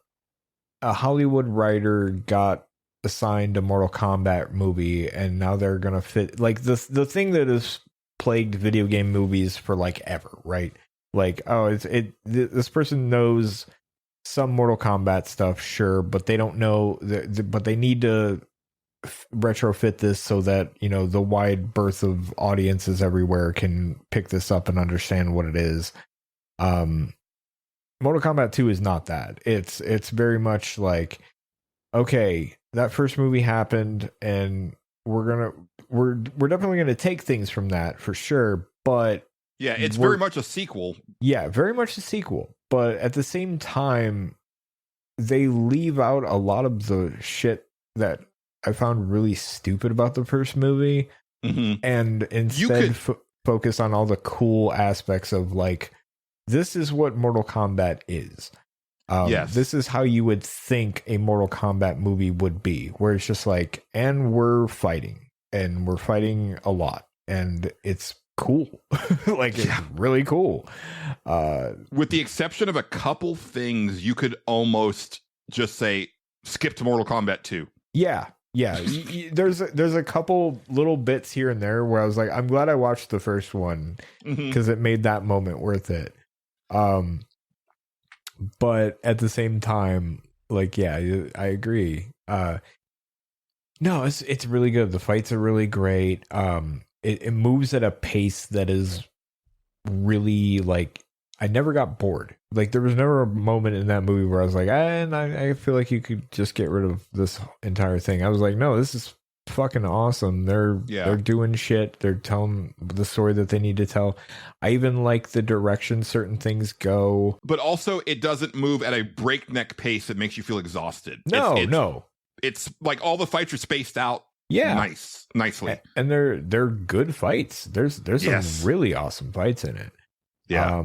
a Hollywood writer got assigned a Mortal Kombat movie, and now they're gonna fit like the thing that has plagued video game movies for like ever, right? Like, oh, this person knows some Mortal Kombat stuff, sure, but they don't know but they need to retrofit this so that, you know, the wide berth of audiences everywhere can pick this up and understand what it is. Mortal Kombat 2 is not that. It's very much like, okay, that first movie happened, and we're definitely gonna take things from that for sure, but
yeah, it's very much a sequel.
Yeah, very much a sequel, but at the same time, they leave out a lot of the shit that I found really stupid about the first movie, and instead focus on all the cool aspects of like, this is what Mortal Kombat is. Yes. This is how you would think a Mortal Kombat movie would be, where it's just like, and we're fighting a lot, and it's cool. Like, it's really cool.
With the exception of a couple things, you could almost just say, skip to Mortal Kombat 2.
Yeah. Yeah, there's a couple little bits here and there where I was like, I'm glad I watched the first one because it made that moment worth it. But at the same time, like, yeah, I agree. No, it's really good. The fights are really great. It moves at a pace that is really like, I never got bored. Like, there was never a moment in that movie where I was like, I feel like you could just get rid of this entire thing. I was like, no, this is fucking awesome. They're doing shit. They're telling the story that they need to tell. I even like the direction certain things go.
But also, it doesn't move at a breakneck pace that makes you feel exhausted.
No.
It's like all the fights are spaced out.
Yeah,
nicely,
and they're good fights. There's some really awesome fights in it.
Yeah.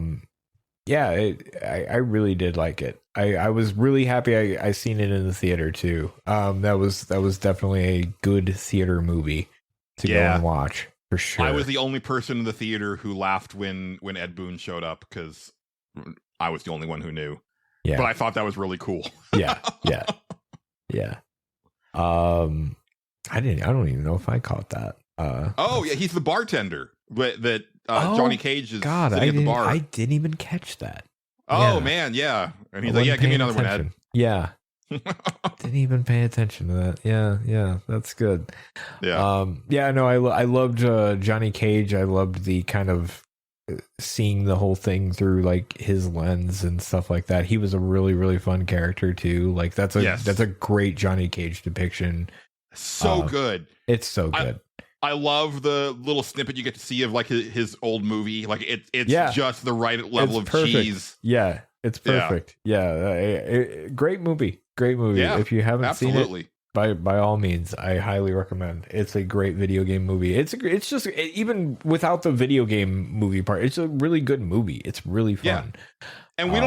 I really did like it. I was really happy I seen it in the theater too. That was definitely a good theater movie to go and watch for sure.
I was the only person in the theater who laughed when Ed Boon showed up because I was the only one who knew. Yeah, but I thought that was really cool.
yeah. I don't even know if I caught that.
Oh yeah, he's the bartender. That Johnny Cage is
God,
sitting at the bar.
I didn't even catch that.
Oh
Yeah.
man, yeah. And he's
I
like, yeah,
wasn't
give me
paying
another
attention.
one,
Yeah,
Ed.
didn't even pay attention to that. Yeah, that's good.
Yeah.
No, I loved Johnny Cage. I loved the kind of seeing the whole thing through like his lens and stuff like that. He was a really, really fun character too. Like that's a great Johnny Cage depiction.
So good.
It's so good.
I love the little snippet you get to see of like his old movie. Like it's just the right level of cheese.
Yeah, it's perfect. Yeah, great movie. Great movie.
Yeah,
if you haven't seen
absolutely.
it, by all means, I highly recommend. It's a great video game movie. It's just even without the video game movie part, it's a really good movie. It's really fun.
Yeah. And we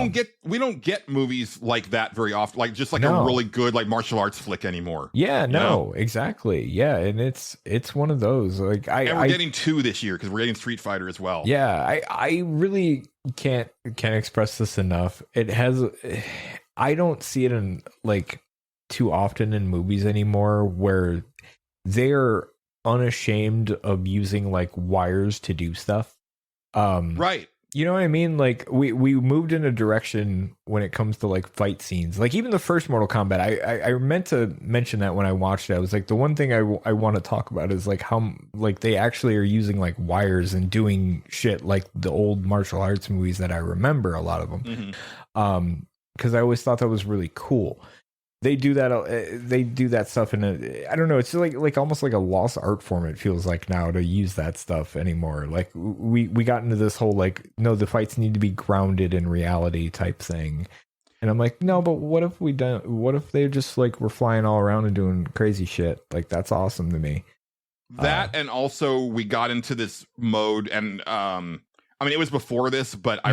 don't get movies like that very often, like just like a really good like martial arts flick anymore.
Yeah, exactly. Yeah, and it's one of those like
we're getting 2 this year because we're getting Street Fighter as well.
Yeah, I really can't express this enough. It has, I don't see it in like too often in movies anymore where they're unashamed of using like wires to do stuff.
Right.
You know what I mean? Like we moved in a direction when it comes to like fight scenes. Like even the first Mortal Kombat, I meant to mention that when I watched it. I was like, the one thing I want to talk about is like how like they actually are using like wires and doing shit like the old martial arts movies that I remember, a lot of them.
Mm-hmm.
Because I always thought that was really cool. They do that. They do that stuff in a. I don't know. It's like almost like a lost art form. It feels like now to use that stuff anymore. Like we got into this whole like no, the fights need to be grounded in reality type thing. And I'm like, no, but what if what if they just like were flying all around and doing crazy shit? Like that's awesome to me.
That and also we got into this mode, and I mean it was before this, but I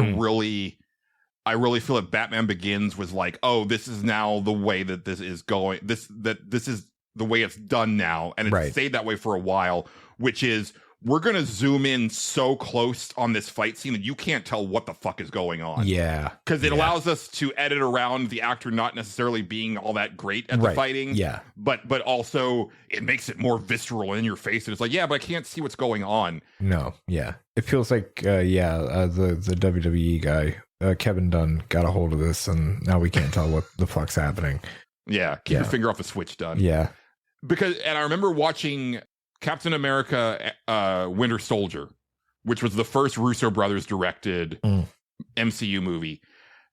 really feel that Batman Begins was like, oh, this is now the way that this is going. This is the way it's done now, and it's stayed that way for a while. Which is, we're gonna zoom in so close on this fight scene that you can't tell what the fuck is going on.
Yeah,
because it allows us to edit around the actor not necessarily being all that great at the fighting. Yeah, but also it makes it more visceral in your face, and it's like, yeah, but I can't see what's going on.
No, yeah, it feels like the WWE guy. Kevin Dunn got a hold of this, and now we can't tell what the fuck's happening.
Yeah, keep your finger off the switch, Dunn.
Yeah,
and I remember watching Captain America: Winter Soldier, which was the first Russo brothers directed MCU movie,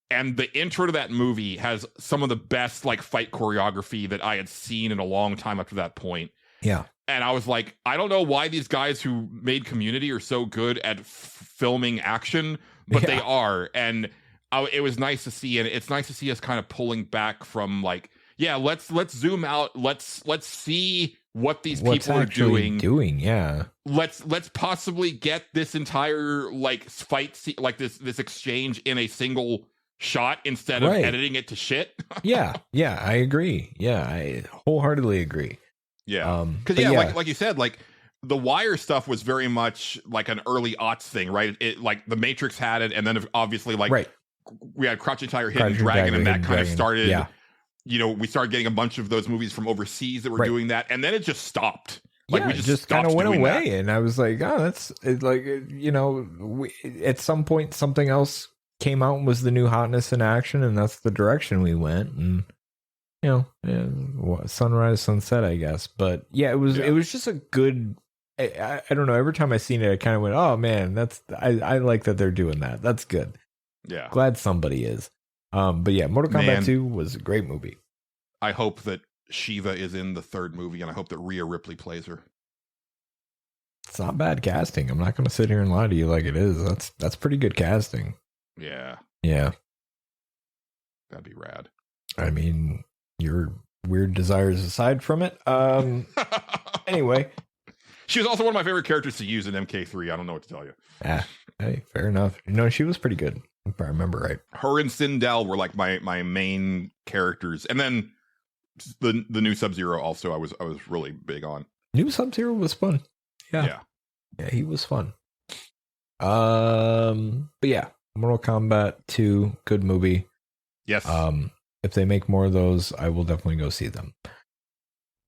and the intro to that movie has some of the best like fight choreography that I had seen in a long time up to that point.
Yeah.
And I was like, I don't know why these guys who made Community are so good at filming action, but they are. And it was nice to see, and it's nice to see us kind of pulling back from like, let's zoom out. Let's see what these people are doing.
Yeah.
Let's possibly get this entire like fight like this exchange in a single shot instead of editing it to shit.
Yeah, I agree. Yeah, I wholeheartly agree.
Yeah, because like you said, like the wire stuff was very much like an early aughts thing, right? It like the Matrix had it, and then obviously like we had Crouching Tiger, Hidden Dragon, and that kind of started. Yeah. You know, we started getting a bunch of those movies from overseas that were doing that, and then it just stopped. Like we just
kind of went away, and I was like, oh, that's like you know, at some point something else came out and was the new hotness in action, and that's the direction we went, and. You know, sunrise, sunset, I guess. But yeah, it was just a good. I don't know. Every time I seen it, I kind of went, "Oh man, that's I like that they're doing that. That's good."
Yeah,
glad somebody is. But yeah, Mortal Kombat 2 was a great movie.
I hope that Shiva is in the third movie, and I hope that Rhea Ripley plays her.
It's not bad casting. I'm not going to sit here and lie to you like it is. That's pretty good casting.
Yeah, that'd be rad.
I mean. Your weird desires aside from it. Anyway.
She was also one of my favorite characters to use in MK3. I don't know what to tell you.
Hey, fair enough. No, she was pretty good, if I remember right.
Her and Sindel were like my main characters. And then the new Sub-Zero also I was really big on.
New Sub-Zero was fun. Yeah, he was fun. But yeah, Mortal Kombat 2, good movie.
Yes.
If they make more of those, I will definitely go see them.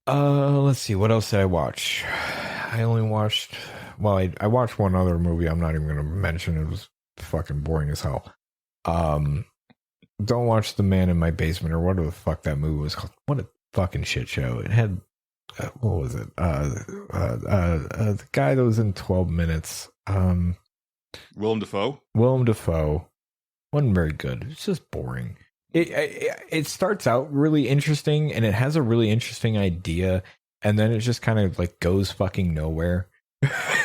Let's see. What else did I watch? I only watched. Well, I watched one other movie. I'm not even going to mention. It was fucking boring as hell. Don't watch The Man in My Basement or whatever the fuck that movie was called. What a fucking shit show. It had what was it? The guy that was in 12 Minutes.
Willem Dafoe.
Willem Dafoe wasn't very good. It's just boring. It starts out really interesting and it has a really interesting idea, and then it just kind of like goes fucking nowhere.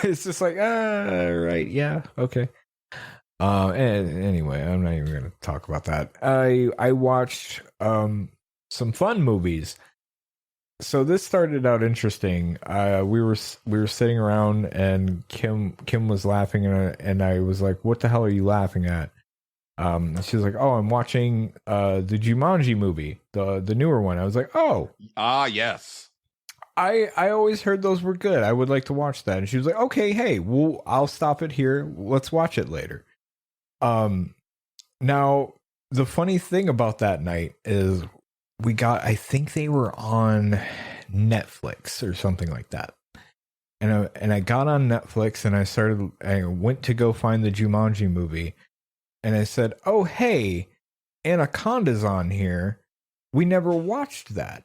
It's just like, right, yeah, okay. And anyway, I'm not even going to talk about that. I watched some fun movies. So this started out interesting. We were sitting around and Kim was laughing and I was like, "What the hell are you laughing at?" She was like, "Oh, I'm watching the Jumanji movie, the newer one." I was like, "Oh,
yes.
I always heard those were good. I would like to watch that." And she was like, "Okay, hey, well, I'll stop it here. Let's watch it later." Now the funny thing about that night is I think they were on Netflix or something like that. And I got on Netflix and I went to go find the Jumanji movie and I said, "Oh, hey, Anaconda's on here. We never watched that."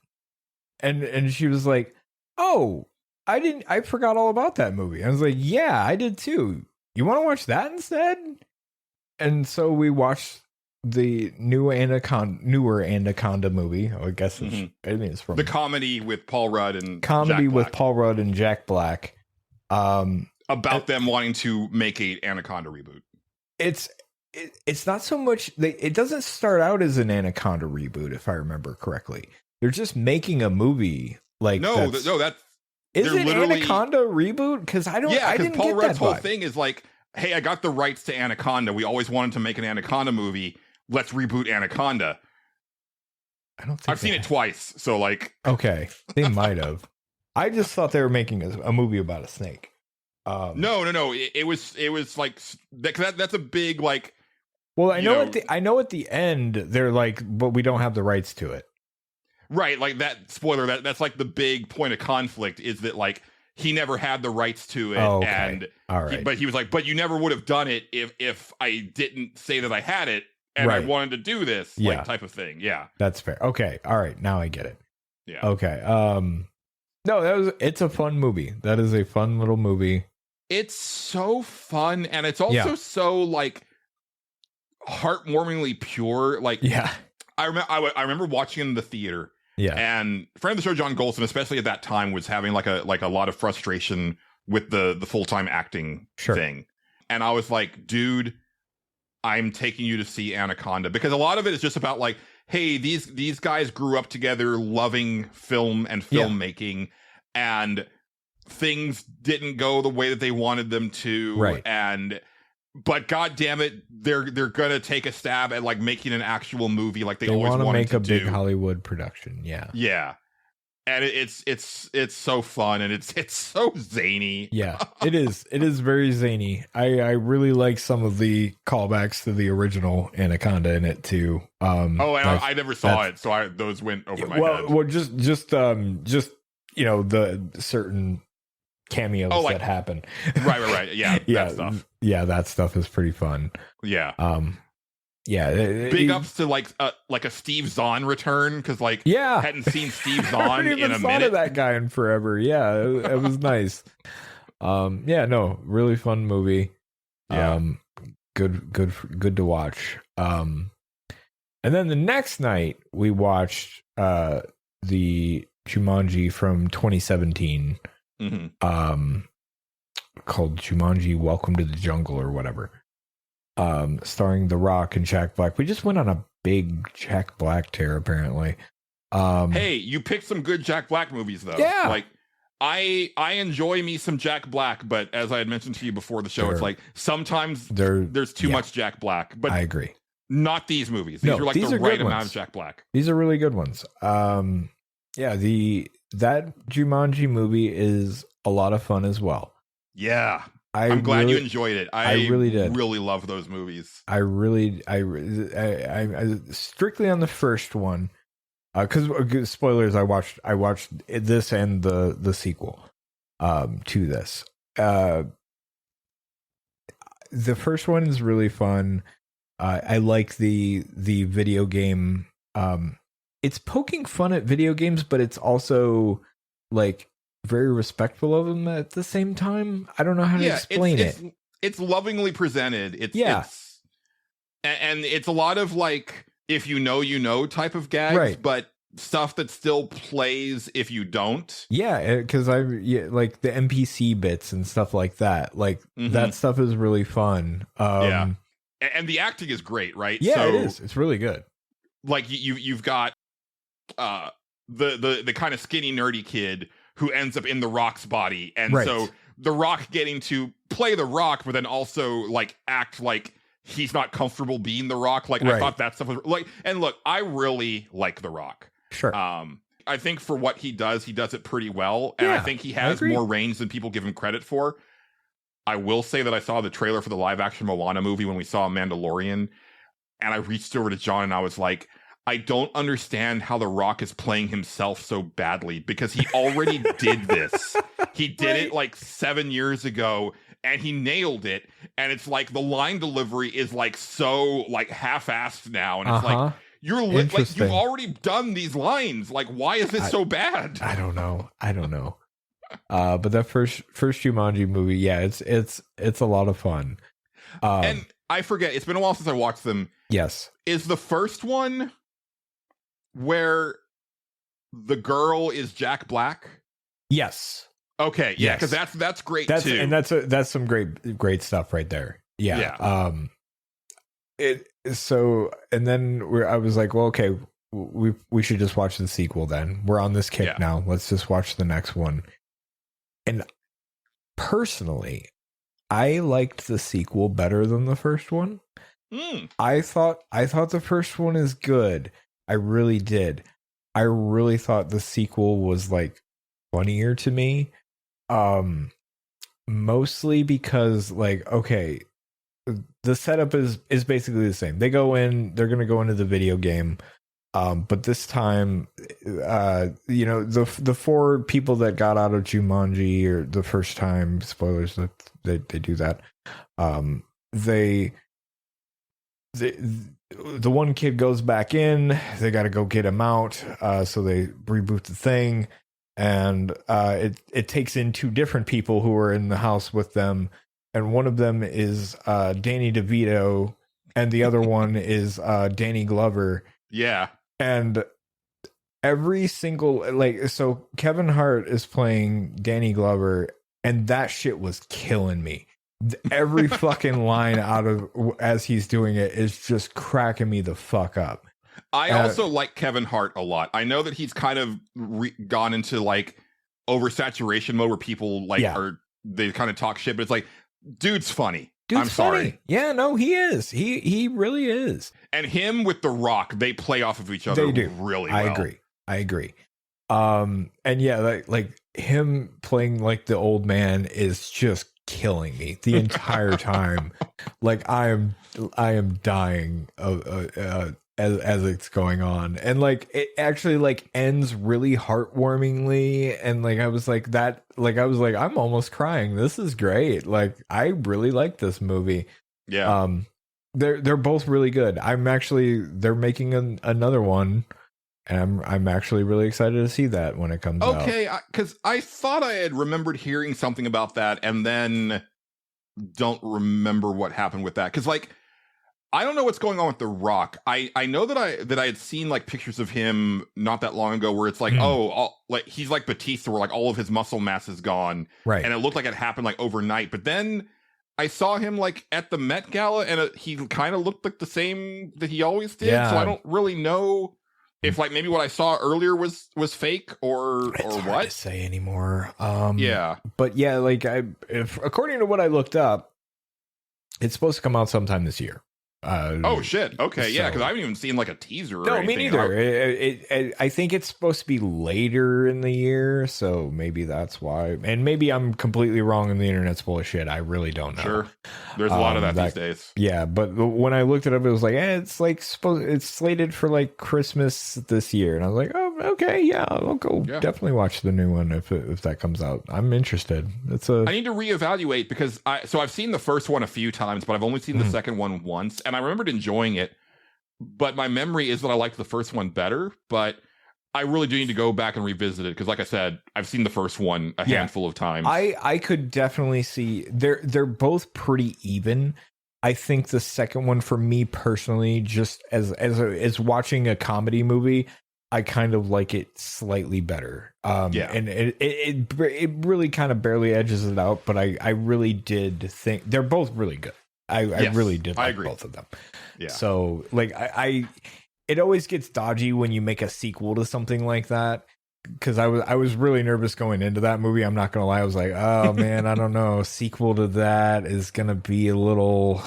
And she was like, "Oh, I forgot all about that movie." I was like, "Yeah, I did too. You want to watch that instead?" And so we watched the newer Anaconda movie. I guess I think it's from
the comedy with Paul Rudd and
Jack Black.
About them wanting to make a Anaconda reboot.
It's not so much. It doesn't start out as an Anaconda reboot, if I remember correctly. They're just making a movie. Like
that's
is it Anaconda reboot? Because I don't. Yeah, because
Paul Rudd's whole thing is like, "Hey, I got the rights to Anaconda. We always wanted to make an Anaconda movie. Let's reboot Anaconda."
I don't think
I've seen it twice, so like,
okay, they might have. I just thought they were making a movie about a snake.
No. It was like that's a big like.
Well, I know at the end they're like, "But we don't have the rights to it."
Right, like that spoiler. That's like the big point of conflict is that like he never had the rights to it, and
all right.
But he was like, "But you never would have done it if I didn't say that I had it and I wanted to do this," like type of thing. Yeah,
that's fair. Okay, all right, now I get it.
Yeah.
Okay. No, it's a fun movie. That is a fun little movie.
It's so fun, and it's also so like heartwarmingly pure. Like,
yeah,
I remember watching in the theater.
Yeah,
and friend of the show John Gholson, especially at that time, was having like a lot of frustration with the full-time acting thing, and I was like, "Dude, I'm taking you to see Anaconda," because a lot of it is just about like, hey, these guys grew up together, loving film and filmmaking, and things didn't go the way that they wanted them to, right? But god damn it, they're gonna take a stab at like making an actual movie, like they always wanted to make a
big Hollywood production. Yeah,
and it's so fun, and it's so zany.
Yeah, it is very zany. I really like some of the callbacks to the original Anaconda in it too.
I never saw it, so those went over my head.
Well, just you know, the certain cameos that happen.
Right. Yeah,
that stuff. Yeah, that stuff is pretty fun.
Yeah.
Big
ups to like a Steve Zahn return, because like hadn't seen Steve Zahn in a minute.
Of that guy in forever. Yeah, it was nice. Really fun movie.
Yeah.
Good to watch. And then the next night we watched the Jumanji from 2017. Called Jumanji Welcome to the Jungle or whatever, starring The Rock and Jack Black. We just went on a big Jack Black tear apparently.
Hey, you picked some good Jack Black movies though.
Yeah,
like I enjoy me some Jack Black, but as I had mentioned to you before the show, it's like sometimes there's too much Jack Black. But
I agree,
not these movies. These are like the right amount of Jack Black.
These are really good ones. That Jumanji movie is a lot of fun as well.
Yeah, I'm glad you enjoyed it. I really did. Really love those movies.
I strictly on the first one, because spoilers. I watched this and the sequel. to this. The first one is really fun. I like the video game. It's poking fun at video games, but it's also like very respectful of them at the same time. I don't know how to explain it.
It's lovingly presented. And it's a lot of like, if you know type of gags,
right,
but stuff that still plays if you don't.
Yeah, because like the NPC bits and stuff like that. Like that stuff is really fun.
And the acting is great, right?
Yeah, it is. It's really good.
Like you've got the kind of skinny nerdy kid who ends up in the Rock's body, and so the Rock getting to play the Rock, but then also like act like he's not comfortable being the Rock. Like I thought that stuff was like, and look, I really like the Rock.
Sure.
I think for what he does it pretty well, and I think he has more range than people give him credit for. I will say that I saw the trailer for the live action Moana movie when we saw Mandalorian, and I reached over to John and I was like, I don't understand how The Rock is playing himself so badly, because he already did this. He did it like 7 years ago and he nailed it. And it's like the line delivery is like so like half-assed now. And it's like, like you've already done these lines. Like, why is it so bad?
I don't know. But that first Jumanji movie, it's a lot of fun.
And I forget, it's been a while since I watched them.
Yes.
Is the first one where the girl is Jack Black?
Yes.
Okay, yeah, because that's great too.
And that's some great stuff right there. Yeah. And then I was like, well, okay, we should just watch the sequel then. We're on this kick now. Let's just watch the next one. And personally, I liked the sequel better than the first one. I thought the first one is good. I really did. I really thought the sequel was like funnier to me. Mostly because like, okay, the setup is basically the same. They're going to go into the video game. But this time, the four people that got out of Jumanji or the first time, spoilers that they do that. The one kid goes back in. They got to go get him out. So they reboot the thing, and it takes in two different people who are in the house with them, and one of them is Danny DeVito, and the other one is Danny Glover.
Yeah.
And every single, so Kevin Hart is playing Danny Glover, and that shit was killing me. Every fucking line as he's doing it is just cracking me the fuck up.
I also like Kevin Hart a lot. I know that he's kind of gone into like oversaturation mode where people they kind of talk shit, but it's like, dude's funny. I'm sorry.
Yeah, no, he is. He really is.
And him with The Rock, they play off of each other really well.
I agree. And yeah, like him playing like the old man is just killing me the entire time. Like I am dying as it's going on, and like it actually like ends really heartwarmingly, and like I was like I'm almost crying. This is great. Like I really like this movie.
Yeah.
They're both really good. They're making another one, and I'm actually really excited to see that when it comes out.
Okay, because I thought I had remembered hearing something about that, and then don't remember what happened with that. Because like, I don't know what's going on with The Rock. I know that I had seen like pictures of him not that long ago where it's like, like he's like Batista, where like all of his muscle mass is gone,
right? And
it looked like it happened like overnight. But then I saw him like at the Met Gala, and he kind of looked like the same that he always did. Yeah. So I don't really know if like maybe what I saw earlier was fake or
hard
what
to say anymore.
Yeah,
but yeah, like according to what I looked up, it's supposed to come out sometime this year.
Oh shit! Okay, yeah, because I haven't even seen like a teaser.
No, me neither. I think it's supposed to be later in the year, so maybe that's why. And maybe I'm completely wrong, and the internet's full of shit. I really don't know.
Sure, there's a lot of that these days.
Yeah, but when I looked it up, it was like, it's like it's slated for like Christmas this year, and I was like, oh, Okay, yeah, I'll go definitely watch the new one if that comes out. I'm interested.
I need to reevaluate because I've seen the first one a few times, but I've only seen the second one once, and I remembered enjoying it. But my memory is that I liked the first one better, but I really do need to go back and revisit it because, like I said, I've seen the first one a handful of times.
I could definitely see they're both pretty even. I think the second one, for me personally, just as watching a comedy movie, I kind of like it slightly better. And it really kind of barely edges it out, but I really did think they're both really good. I really did like both of them. Yeah. So like it always gets dodgy when you make a sequel to something like that. Because I was really nervous going into that movie. I'm not gonna lie. I was like, oh man, I don't know. Sequel to that is gonna be a little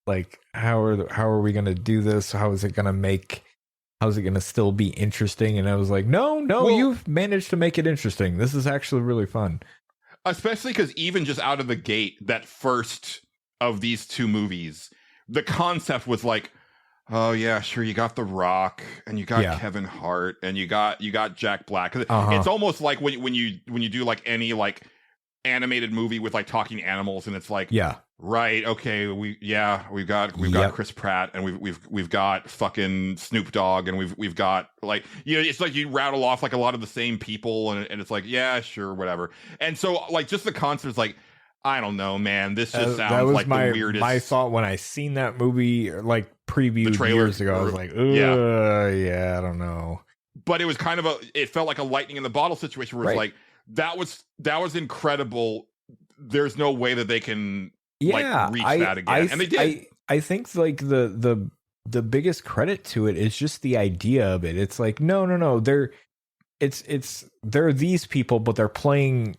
like how are we gonna do this? How is it gonna still be interesting? And I was like, no, you've managed to make it interesting. This is actually really fun.
Especially because even just out of the gate, that first of these two movies, the concept was like, oh yeah, sure, you got The Rock and you got Kevin Hart and you got Jack Black. It's almost like when you do like any like animated movie with like talking animals, and it's like, right, okay, we've got Chris Pratt and we've got fucking Snoop Dogg and we've got like, you know, it's like you rattle off like a lot of the same people and it's like, yeah, sure, whatever. And so like just the concept is like, I don't know, man, this just sounds like the weirdest.
My thought when I seen that movie like previewed years ago, I was like, yeah, I don't know.
But it was kind of it felt like a lightning in the bottle situation where it's like, that was incredible. There's no way that they can like reach that again. And they did.
I think like the biggest credit to it is just the idea of it. It's like, no. They're these people, but they're playing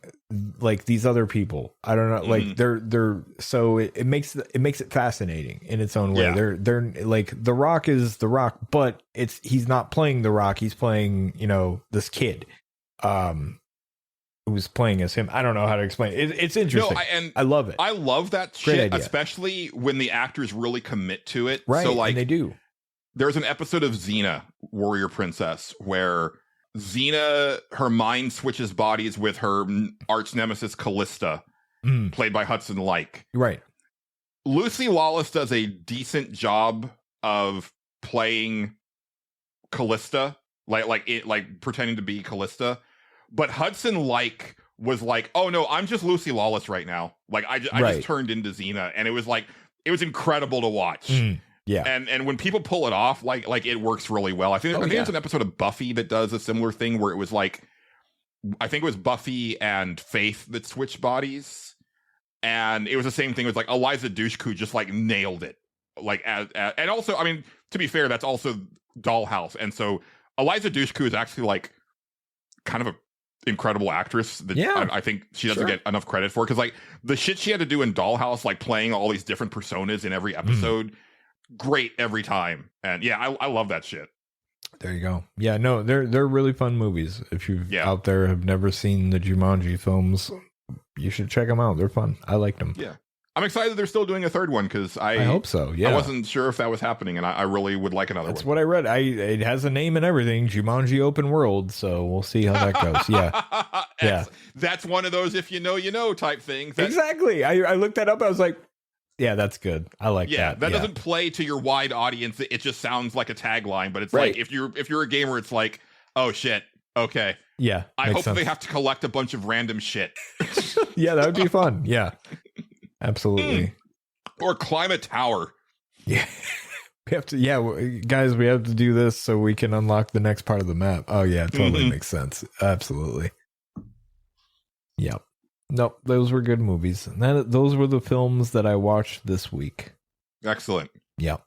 like these other people. I don't know. Like they're so it makes it fascinating in its own way. Yeah. They're like The Rock is The Rock, but he's not playing The Rock. He's playing, you know, this kid. Who's playing as him. I don't know how to explain it. It's interesting. No, I love it.
I love that shit, especially when the actors really commit to it.
Right,
so like
and they do.
There's an episode of Xena, Warrior Princess, where Xena, her mind switches bodies with her arch nemesis Callista, played by Hudson Like.
Right.
Lucy Lawless does a decent job of playing Callista, like pretending to be Callista. But Hudson Like was like, oh no, I'm just Lucy Lawless right now. Like I just turned into Xena, and it was incredible to watch.
Yeah,
and when people pull it off, like it works really well. I think there's an episode of Buffy that does a similar thing where it was like, I think it was Buffy and Faith that switched bodies, and it was the same thing with like Eliza Dushku just like nailed it. Like and also, I mean, to be fair, that's also Dollhouse, and so Eliza Dushku is actually like kind of a incredible actress that I think she doesn't get enough credit for, because like the shit she had to do in Dollhouse, like playing all these different personas in every episode, great every time. And I love that shit.
There you go. Yeah, no, they're really fun movies. If you out there have never seen the Jumanji films, you should check them out. They're fun. I liked them.
Yeah. I'm excited they're still doing a third one, because I
hope so. Yeah,
I wasn't sure if that was happening, and I really would like another one.
That's what I read. It has a name and everything, Jumanji Open World. So we'll see how that goes. Yeah,
that's one of those if you know type things.
Exactly. I looked that up. I was like, yeah, that's good. I like that.
That doesn't play to your wide audience. It just sounds like a tagline, but it's like if you're a gamer, it's like, oh shit, okay.
Yeah,
I hope they have to collect a bunch of random shit.
Yeah, that would be fun. Yeah. Absolutely.
Or climb a tower.
Yeah. We have to, guys, we have to do this so we can unlock the next part of the map. Oh, yeah, totally makes sense. Absolutely. Yep. Nope, those were good movies. Those were the films that I watched this week.
Excellent.
Yep.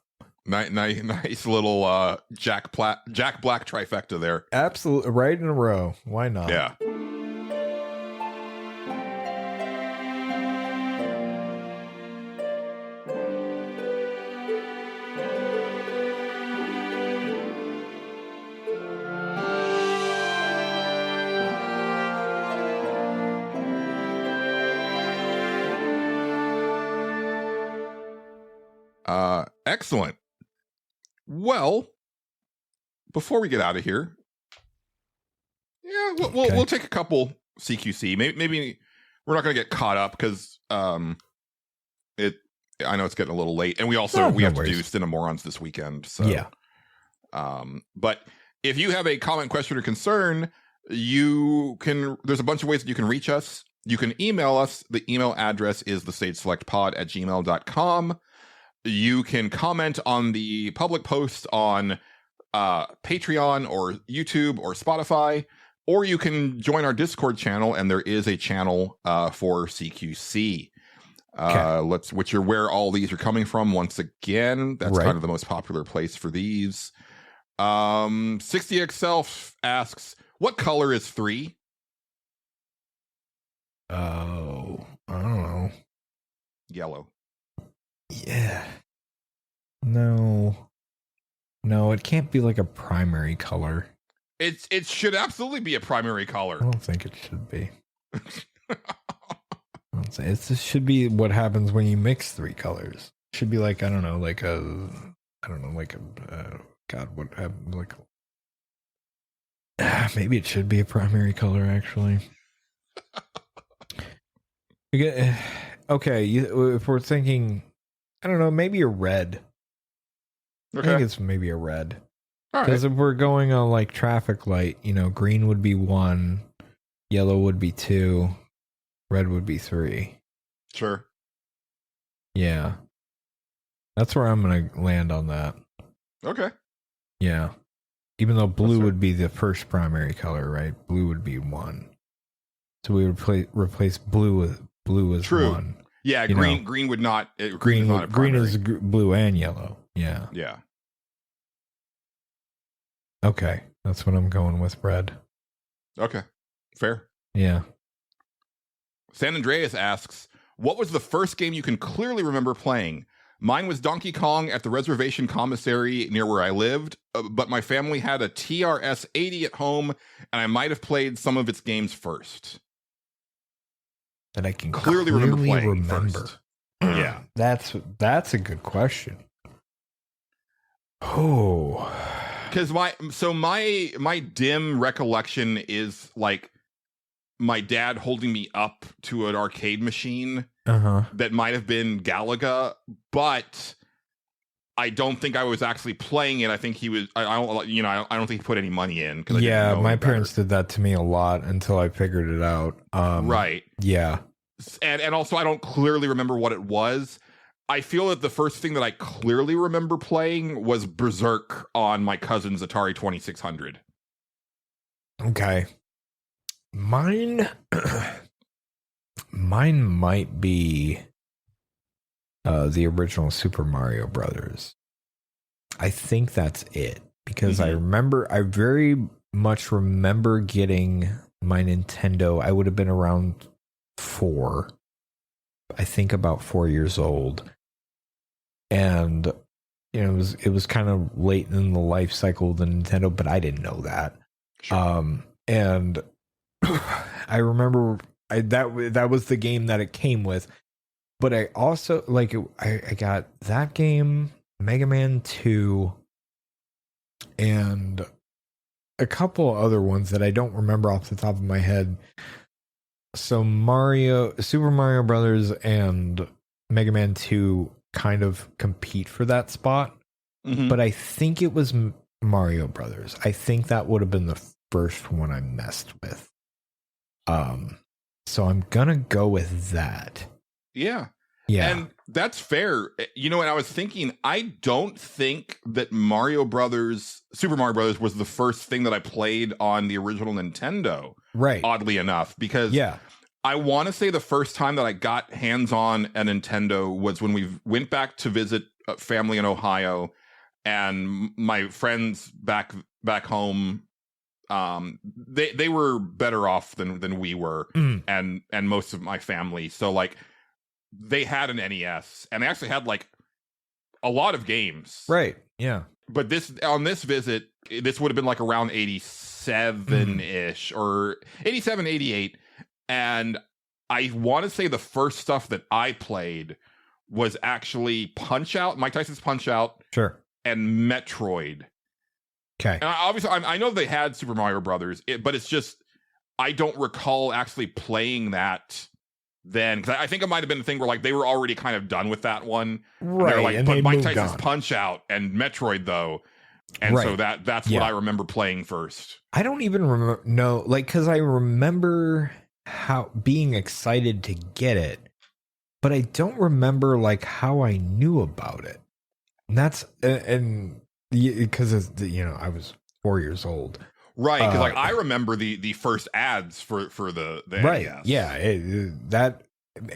Nice little Jack Black trifecta there.
Absolutely. Right in a row. Why not?
Yeah. Excellent. Well, before we get out of here, we'll take a couple CQC. Maybe we're not going to get caught up because I know it's getting a little late, and we have to do Cinemorons this weekend. So
yeah.
But if you have a comment, question, or concern, there's a bunch of ways that you can reach us. You can email us. The email address is thestageselectpod@gmail.com. You can comment on the public post on Patreon or YouTube or Spotify, or you can join our Discord channel, and there is a channel for CQC. Which are where all these are coming from. Once again, that's kind of the most popular place for these. 60X asks, what color is 3?
Oh, I don't know.
Yellow.
Yeah. No, it can't be like a primary color.
It should absolutely be a primary color.
I don't think it should be. It should be what happens when you mix 3 colors. It should be like, maybe it should be a primary color, actually. Okay, if we're thinking, I don't know, maybe a red.
Okay.
I think it's maybe a red.
Because
if we're going on like traffic light, green would be 1, yellow would be 2, red would be 3.
Sure.
Yeah. That's where I'm going to land on that.
Okay.
Yeah. Even though blue would be the first primary color, right? Blue would be 1. So we would replace blue as
True.
1.
Yeah, green would not.
Green is blue and yellow. Yeah.
Yeah.
Okay. That's what I'm going with, red.
Okay. Fair.
Yeah.
San Andreas asks, what was the first game you can clearly remember playing? Mine was Donkey Kong at the reservation commissary near where I lived, but my family had a TRS-80 at home, and I might have played some of its games first.
That I can clearly remember
first. Yeah.
That's a good question. Oh.
Because my dim recollection is like my dad holding me up to an arcade machine that might have been Galaga, but I don't think I was actually playing it. I think he was. I don't think he put any money in.
Yeah, my parents did that to me a lot until I figured it out.
Right.
Yeah.
And also I don't clearly remember what it was. I feel that the first thing that I clearly remember playing was Berserk on my cousin's Atari 2600.
Okay. Mine might be the original Super Mario Brothers. I think that's it because I very much remember getting my Nintendo. I would have been around 4. I think about 4 years old. And it was kind of late in the life cycle of the Nintendo, but I didn't know that.
Sure.
And I remember that was the game that it came with. But I also I got that game, Mega Man 2, and a couple other ones that I don't remember off the top of my head. So Super Mario Brothers and Mega Man 2 kind of compete for that spot. But I think it was Mario Brothers. I think that would have been the first one I messed with. So I'm gonna go with that.
Yeah.
Yeah.
And that's fair. And I was thinking, I don't think that Super Mario Brothers was the first thing that I played on the original Nintendo.
Right.
Oddly enough, because I want to say the first time that I got hands on a Nintendo was when we went back to visit a family in Ohio, and my friends back home, they were better off than we were, and most of my family. So like they had an NES, and they actually had like a lot of games.
Right. Yeah.
But on this visit, this would have been like around 87-ish or 87, 88. And I want to say the first stuff that I played was actually Punch-Out, Mike Tyson's Punch-Out.
Sure.
And Metroid.
Okay.
And obviously, I know they had Super Mario Brothers, but it's just I don't recall actually playing that then, because I think it might have been a thing where like they were already kind of done with that one,
Right?
They're like,
and
but
they
Mike
moved
Tyson's
on.
Punch Out and Metroid though, and so
Right.
that's what I remember playing first.
I don't even remember. No, like because I remember how being excited to get it, but I don't remember like how I knew about it. And that's and because I was 4 years old.
Right, because like I remember the first ads for the
Right.
NES.
Yeah.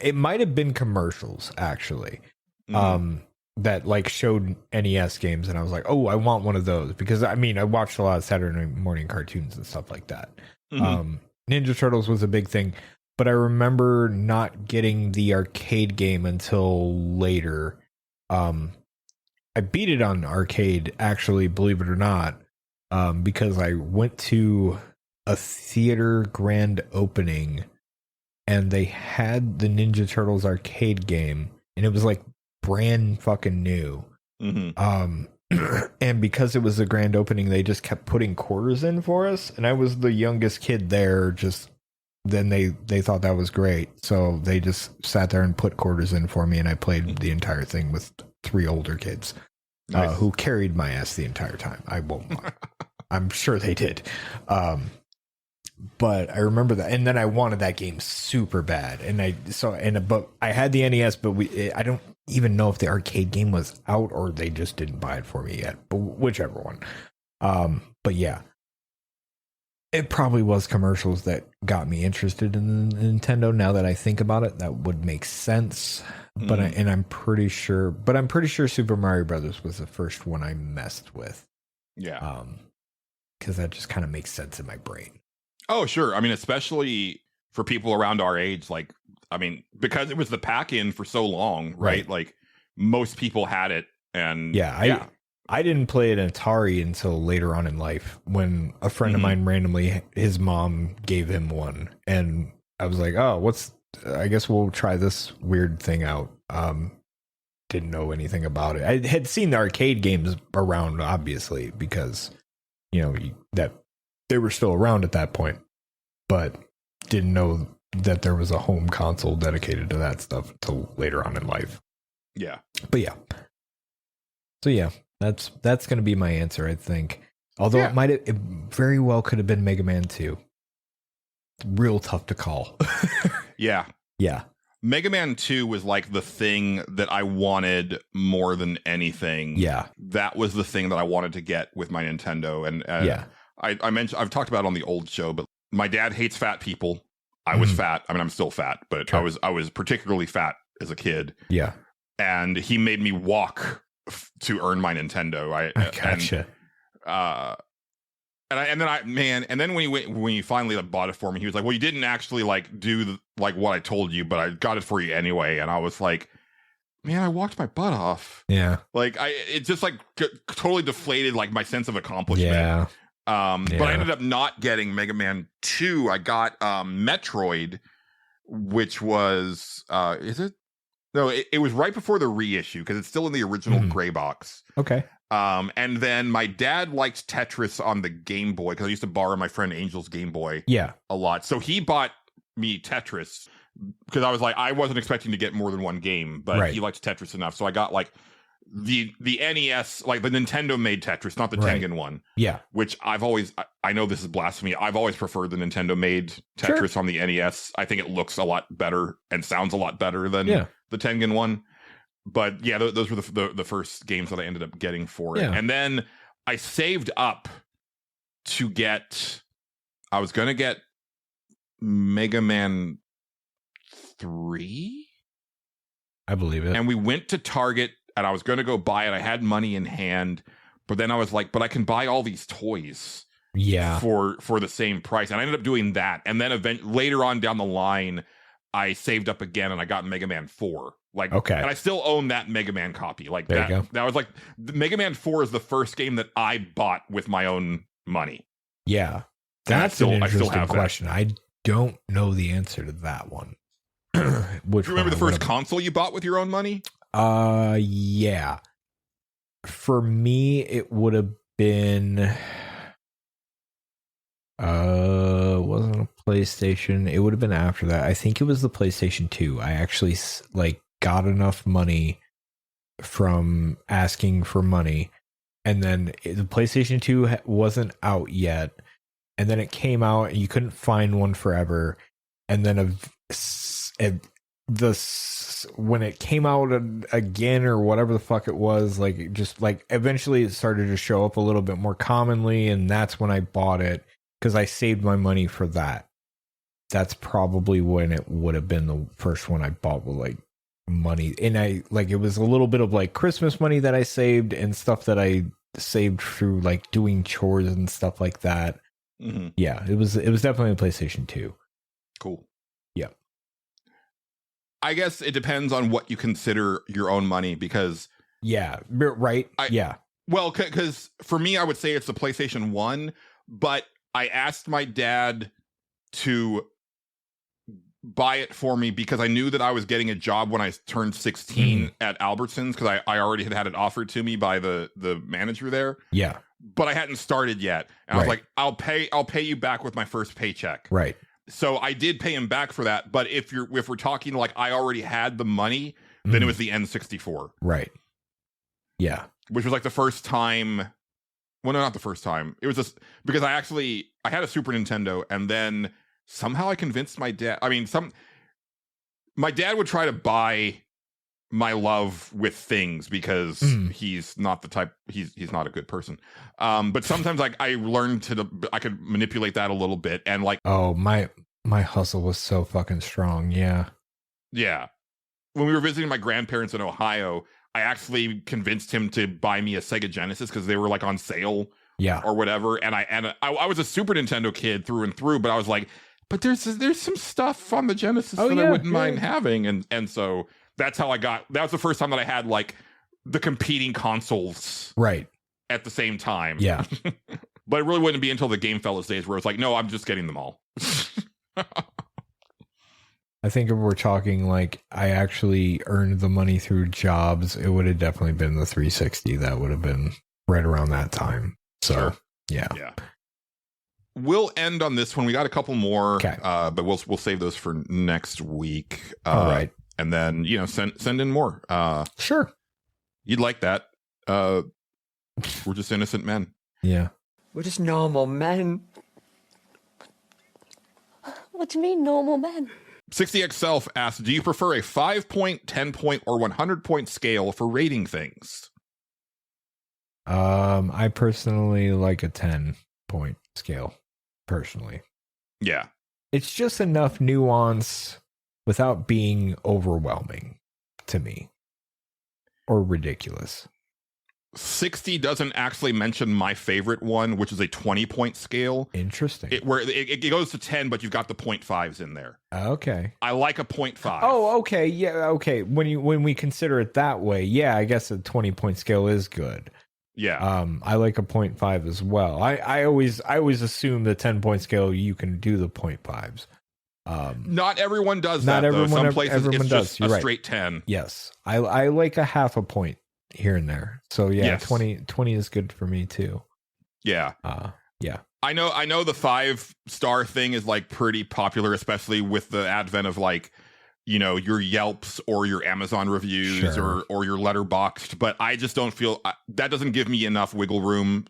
It might have been commercials actually. That like showed NES games, and I was like, oh, I want one of those because I watched a lot of Saturday morning cartoons and stuff like that. Ninja Turtles was a big thing, but I remember not getting the arcade game until later. I beat it on arcade, actually, believe it or not, because I went to a theater grand opening and they had the Ninja Turtles arcade game, and it was like brand fucking new. And because it was the grand opening, they just kept putting quarters in for us, and I was the youngest kid there. Then they thought that was great, so they just sat there and put quarters in for me, and I played the entire thing with 3 older kids.
Nice.
Who carried my ass the entire time. I won't lie. I'm sure they did. But I remember that, and then I wanted that game super bad, but I had the NES, but I don't even know if the arcade game was out or they just didn't buy it for me yet. But whichever one. But yeah, it probably was commercials that got me interested in Nintendo. Now that I think about it, that would make sense. But I'm pretty sure Super Mario Brothers was the first one I messed with.
Yeah.
Because that just kind of makes sense in my brain.
Oh, sure. especially for people around our age, because it was the pack-in for so long, right? Like most people had it, and
I didn't play an Atari until later on in life when a friend of mine randomly, his mom gave him one, and I was like, oh, I guess we'll try this weird thing out. Didn't know anything about it. I had seen the arcade games around, obviously, because that they were still around at that point, but didn't know that there was a home console dedicated to that stuff until later on in life.
Yeah.
But yeah. So yeah, that's going to be my answer, I think. Although it very well could have been Mega Man 2. Real tough to call.
Yeah.
Yeah.
Mega Man 2 was like the thing that I wanted more than anything.
Yeah.
That was the thing that I wanted to get with my Nintendo. And I mentioned, I've talked about it on the old show, but my dad hates fat people. I was fat. I'm still fat, but sure. I was particularly fat as a kid.
Yeah.
And he made me walk to earn my Nintendo. I
gotcha.
And then when he finally bought it for me, he was like, well, you didn't actually do what I told you, but I got it for you anyway. And I was like, man, I walked my butt off.
Yeah.
It just totally deflated my sense of accomplishment.
Yeah.
But I ended up not getting Mega Man 2. I got Metroid, which was is it? No, it was right before the reissue because it's still in the original gray box.
Okay.
And then my dad liked Tetris on the Game Boy because I used to borrow my friend Angel's Game Boy a lot. So he bought me Tetris because I was like, I wasn't expecting to get more than one game, but he liked Tetris enough. So I got the NES, the Nintendo made Tetris, not the Tengen one. Yeah. Which I know this is blasphemy. I've always preferred the Nintendo made Tetris on the NES. I think it looks a lot better and sounds a lot better than the Tengen one. But yeah, those were the first games that I ended up getting for it. And then I saved up to get, I was going to get Mega Man 3.
I believe it.
And we went to Target and I was going to go buy it. I had money in hand, but then I was like, but I can buy all these toys for the same price. And I ended up doing that. And then later on down the line, I saved up again and I got Mega Man 4. And I still own that Mega Man copy.
There you go.
That was Mega Man 4 is the first game that I bought with my own money.
Yeah. That's an interesting question. I don't know the answer to that one.
Do you remember the first console you bought with your own money?
Yeah. For me, it would have been wasn't a PlayStation. It would have been after that. I think it was the PlayStation 2. I actually like got enough money from asking for money, and then the PlayStation 2 wasn't out yet, and then it came out and you couldn't find one forever, and then when it came out again or whatever the fuck it was, like it just like eventually it started to show up a little bit more commonly, and that's when I bought it because I saved my money for that. That's probably when it would have been the first one I bought with like money, and I like it was a little bit of like Christmas money that I saved and stuff that I saved through like doing chores and stuff like that.
Mm-hmm.
Yeah, it was definitely a PlayStation 2.
Cool.
Yeah.
I guess it depends on what you consider your own money, because
yeah, right. Yeah.
Well, because for me, I would say it's the PlayStation 1, but I asked my dad to buy it for me because I knew that I was getting a job when I turned 16 at Albertsons, because I already had it offered to me by the manager there.
Yeah.
But I hadn't started yet. And I was like, I'll pay you back with my first paycheck.
Right.
So I did pay him back for that. But if we're talking like I already had the money, then it was the N64.
Right. Yeah.
Which was like the first time. Well, no, not the first time. It was just because I had a Super Nintendo, and then somehow I convinced my dad. I mean, my dad would try to buy my love with things because he's not the type. He's not a good person. But sometimes like I learned I could manipulate that a little bit, and like,
oh, my hustle was so fucking strong. Yeah.
Yeah. When we were visiting my grandparents in Ohio, I actually convinced him to buy me a Sega Genesis because they were like on sale.
Yeah.
Or whatever. And I was a Super Nintendo kid through and through, but I was like, but there's some stuff on the Genesis that I wouldn't mind having. And so that's how that was the first time that I had like the competing consoles at the same time.
Yeah.
But it really wouldn't be until the Game Fellas days where it's like, no, I'm just getting them all.
I think if we're talking like I actually earned the money through jobs, it would have definitely been the 360. That would have been right around that time. So,
sure.
Yeah.
We'll end on this one. We got a couple more,
okay.
But we'll save those for next week.
All right.
And then, send in more.
Sure.
You'd like that. We're just innocent men.
Yeah.
We're just normal men.
What do you mean, normal men?
60x Self asks, do you prefer a 5-point, 10-point, or 100-point scale for rating things?
I personally like a 10-point scale. Personally.
Yeah.
It's just enough nuance without being overwhelming to me. Or ridiculous.
60 doesn't actually mention my favorite one, which is a 20-point scale.
Interesting.
Where it goes to 10, but you've got the 0.5s in there.
Okay.
I like a 0.5.
Oh, okay. Yeah, okay. When we consider it that way, yeah, I guess a 20-point scale is good.
Yeah.
I like a 0.5 as well. I always assume the 10-point scale you can do the 0.5s.
Not everyone does
not
that,
everyone,
though. Some places
everyone
it's
does.
just
You're
a
right.
straight 10.
Yes. I like a half a point here and there. So yeah,
yes.
20 is good for me too.
Yeah.
Yeah.
I know the 5-star thing is like pretty popular, especially with the advent of like, your Yelps or your Amazon reviews or your Letterboxd, but I just don't feel that doesn't give me enough wiggle room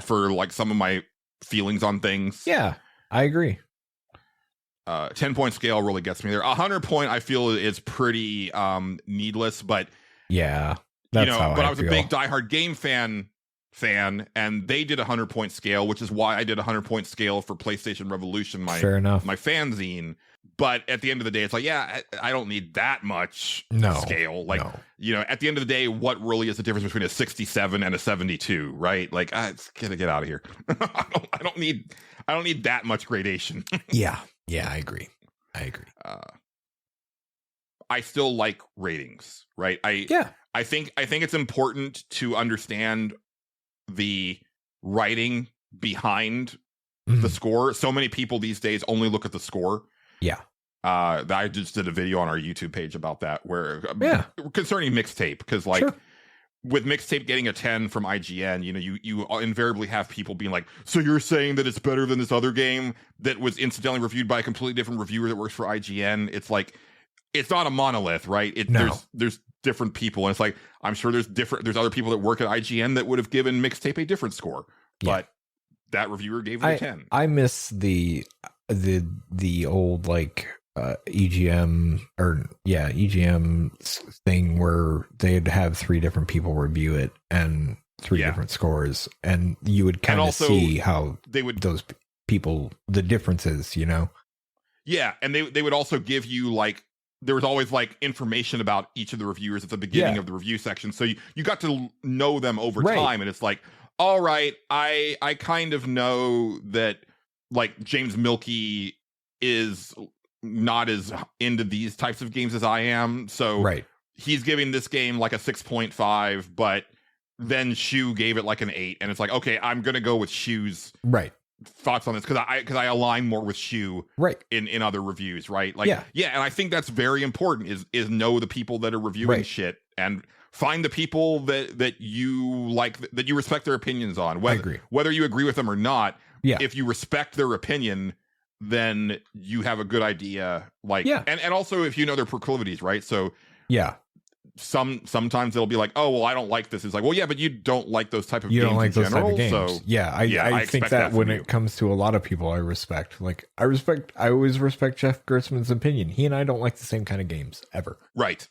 for like some of my feelings on things.
Yeah, I agree.
10-point scale really gets me there. 100-point I feel is pretty needless, but
yeah, that's how
but I
I
was
feel.
a big diehard game fan, and they did a 100-point scale, which is why I did a 100-point scale for PlayStation Revolution,
Fair enough.
my fanzine. But at the end of the day, it's like, yeah, I don't need that much scale. Like, at the end of the day, what really is the difference between a 67 and a 72, right? Like, it's gotta get out of here. I don't need that much gradation.
Yeah, I agree.
I still like ratings, right? I think it's important to understand the writing behind the score. So many people these days only look at the score.
Yeah.
I just did a video on our YouTube page about that, where concerning mixtape, because with Mixtape getting a 10 from IGN, you know, you invariably have people being like, so you're saying that it's better than this other game that was incidentally reviewed by a completely different reviewer that works for IGN. It's like, it's not a monolith, right? There's different people, and it's like, I'm sure there's other people that work at IGN that would have given Mixtape a different score, but that reviewer gave it a 10.
I miss the old like EGM thing where they'd have 3 different people review it and 3 different scores, and you would kind of see how those people, the differences, you know.
Yeah, and they would also give you like, there was always like information about each of the reviewers at the beginning of the review section, so you got to know them over time, and it's like, all right, I kind of know that like James Milkey is not as into these types of games as I am, so he's giving this game like a 6.5, but then Shu gave it like an 8, and it's like, okay, I'm gonna go with Shu's thoughts on this because I align more with Shu in other reviews, right? Like and I think that's very important is know the people that are reviewing shit and find the people that you like, that you respect their opinions on, whether you agree with them or not. If you respect their opinion, then you have a good idea, like and also if you know their proclivities, right? So sometimes it'll be like, oh well, I don't like this. It's like, well, yeah, but you don't like those type of games in general. So
I think that when it comes to a lot of people, I respect. Like I always respect Jeff Gertzman's opinion. He and I don't like the same kind of games ever.
Right.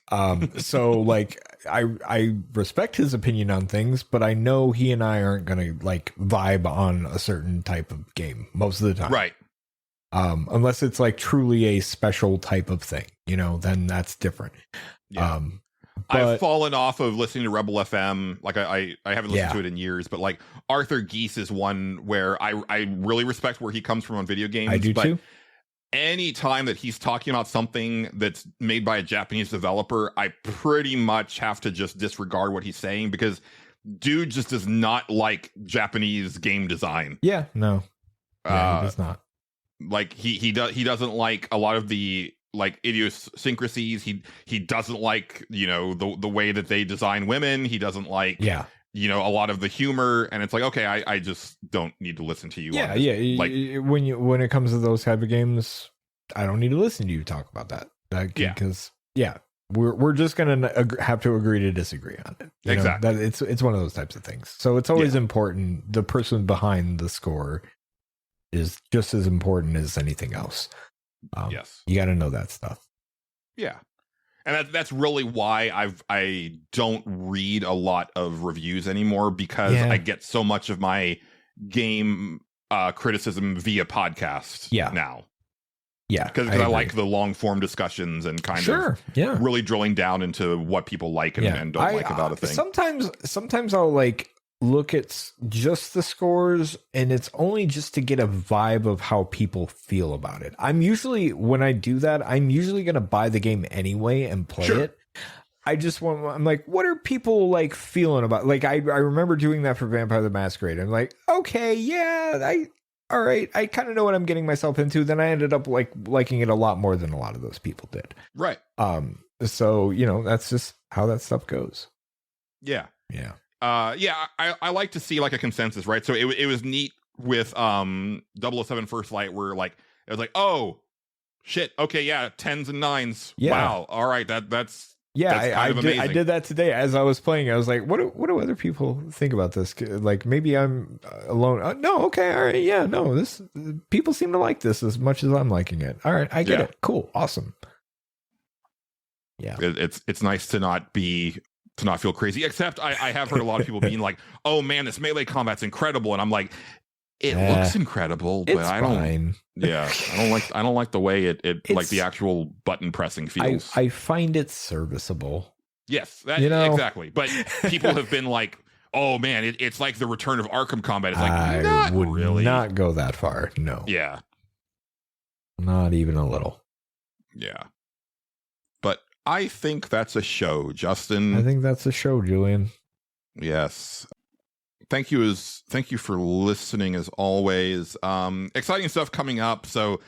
So like I respect his opinion on things, but I know he and I aren't gonna like vibe on a certain type of game most of the time.
Right.
Unless it's like truly a special type of thing, you know, then that's different.
Yeah. I've fallen off of listening to Rebel FM. Like I haven't listened to it in years, but like Arthur Geese is one where I really respect where he comes from on video games.
I do too.
Any time that he's talking about something that's made by a Japanese developer, I pretty much have to just disregard what he's saying because dude just does not like Japanese game design.
Yeah, no. Yeah, he does not.
Like he doesn't like a lot of the like idiosyncrasies. He doesn't like, you know, the way that they design women. He doesn't like you know, a lot of the humor, and it's like, okay, I just don't need to listen to you.
Like when it comes to those type of games, I don't need to listen to you talk about that. Because we're just gonna have to agree to disagree on it.
Exactly.
That it's one of those types of things. So it's always important. The person behind the score is just as important as anything else. You got to know that stuff. Yeah.
And that's really why I don't read a lot of reviews anymore, because I get so much of my game criticism via podcast now. Yeah. Because I like the long form discussions and kind of really drilling down into what people like and don't like about a thing.
Sometimes I'll like look at just the scores, and it's only just to get a vibe of how people feel about it. When I do that, I'm usually going to buy the game anyway and play it. I'm like, what are people like feeling about? Like, I remember doing that for Vampire the Masquerade. I'm like, okay, all right, I kind of know what I'm getting myself into. Then I ended up like liking it a lot more than a lot of those people did.
Right.
So, you know, that's just how that stuff goes.
Yeah.
Yeah.
I like to see like a consensus, right? So it was neat with 007 First Light, where like it was like, oh shit, okay, 10s and 9s. Wow, all right, that's I did that today as I was playing. I was like, what do other people think about this? Like maybe I'm alone. No, okay, all right, no, this people seem to like this as much as I'm liking it. All right, I get it. Cool, awesome. Yeah, it's nice to not feel crazy, except I have heard a lot of people being like, oh man, this melee combat's incredible, and I'm like, it looks incredible, but I don't I don't like the way it like the actual button pressing feels.
I find it serviceable.
Yes, exactly. But people have been like, oh man, it's like the Return of Arkham combat. It's like, I would really
not go that far. No.
Yeah.
Not even a little.
Yeah. But I think that's a show, Justin.
I think that's a show, Julian.
Yes. Thank you for listening as always. Exciting stuff coming up. So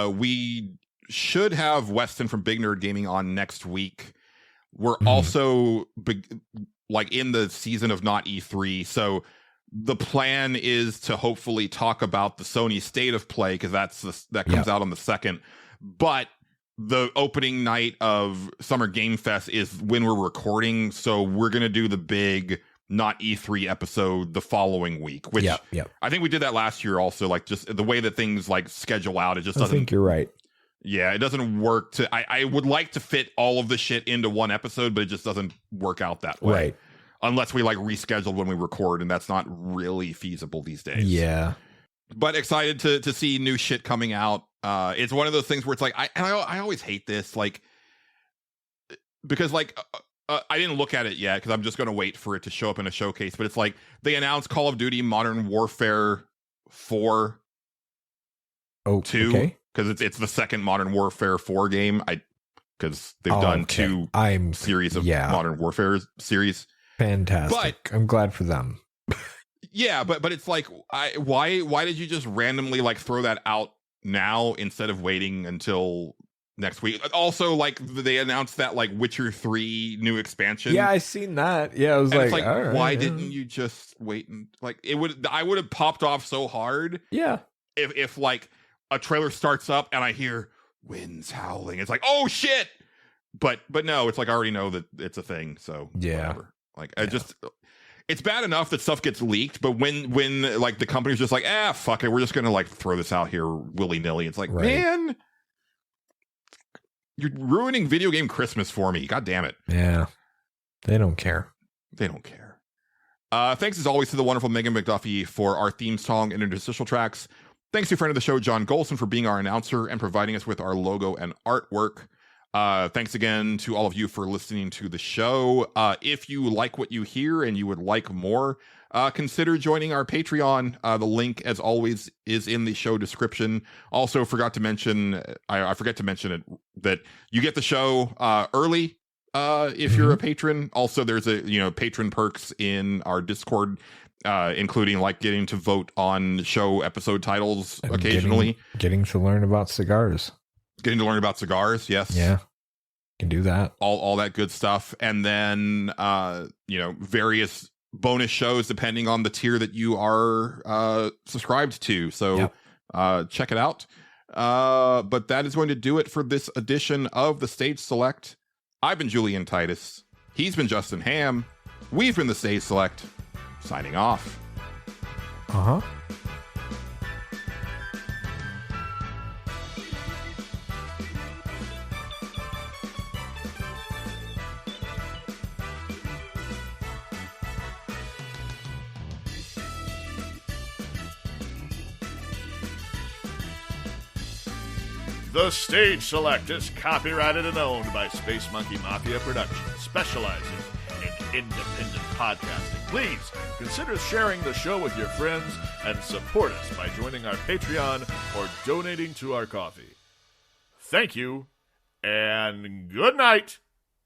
we should have Weston from Big Nerd Gaming on next week. We're also like in the season of not E3. So the plan is to hopefully talk about the Sony State of Play, because that comes out on the 2nd. But the opening night of Summer Game Fest is when we're recording, so we're gonna do the big not E3 episode the following week, which I think we did that last year also. Like, just the way that things like schedule out, it just doesn't.
I think you're right.
Yeah, it doesn't work to. I would like to fit all of the shit into one episode, but it just doesn't work out that way.
Right.
Unless we like reschedule when we record, and that's not really feasible these days.
Yeah.
But excited to see new shit coming out. It's one of those things where it's like I always hate this, like, because like I didn't look at it yet because I'm just going to wait for it to show up in a showcase. But it's like they announced Call of Duty Modern Warfare 4, 2, because it's the second Modern Warfare 4 game. Because they've done 2 series of Modern Warfare series.
Fantastic. But I'm glad for them.
Yeah, but it's like, why did you just randomly like throw that out now instead of waiting until next week? Also, like, they announced that like Witcher 3 new expansion.
Yeah, I seen that. Yeah, I was like,
it's like,
all right,
why didn't you just wait? And like, I would have popped off so hard.
Yeah.
If like a trailer starts up and I hear winds howling, it's like, oh shit. But no, it's like I already know that it's a thing. So whatever. Like, it's bad enough that stuff gets leaked, but when like the company's just like, fuck it, we're just gonna like throw this out here willy nilly. It's like, man, you're ruining video game Christmas for me. God damn it.
Yeah, they don't care.
They don't care. Thanks as always to the wonderful Megan McDuffie for our theme song and interstitial tracks. Thanks to friend of the show John Gholson for being our announcer and providing us with our logo and artwork. Thanks again to all of you for listening to the show. If you like what you hear and you would like more, consider joining our Patreon. The link, as always, is in the show description. Also, forgot to mention, I forget to mention it, that you get the show early if you're a patron. Also, there's patron perks in our Discord, including like getting to vote on show episode titles and occasionally.
Getting to learn about cigars.
Getting to learn about cigars, yes.
Yeah, can do that.
All that good stuff. And then, various bonus shows depending on the tier that you are subscribed to. So check it out. But that is going to do it for this edition of the Stage Select. I've been Julian Titus. He's been Justin Ham. We've been the Stage Select. Signing off.
Uh-huh.
The Stage Select is copyrighted and owned by Space Monkey Mafia Productions, specializing in independent podcasting. Please consider sharing the show with your friends and support us by joining our Patreon or donating to our coffee. Thank you, and good night.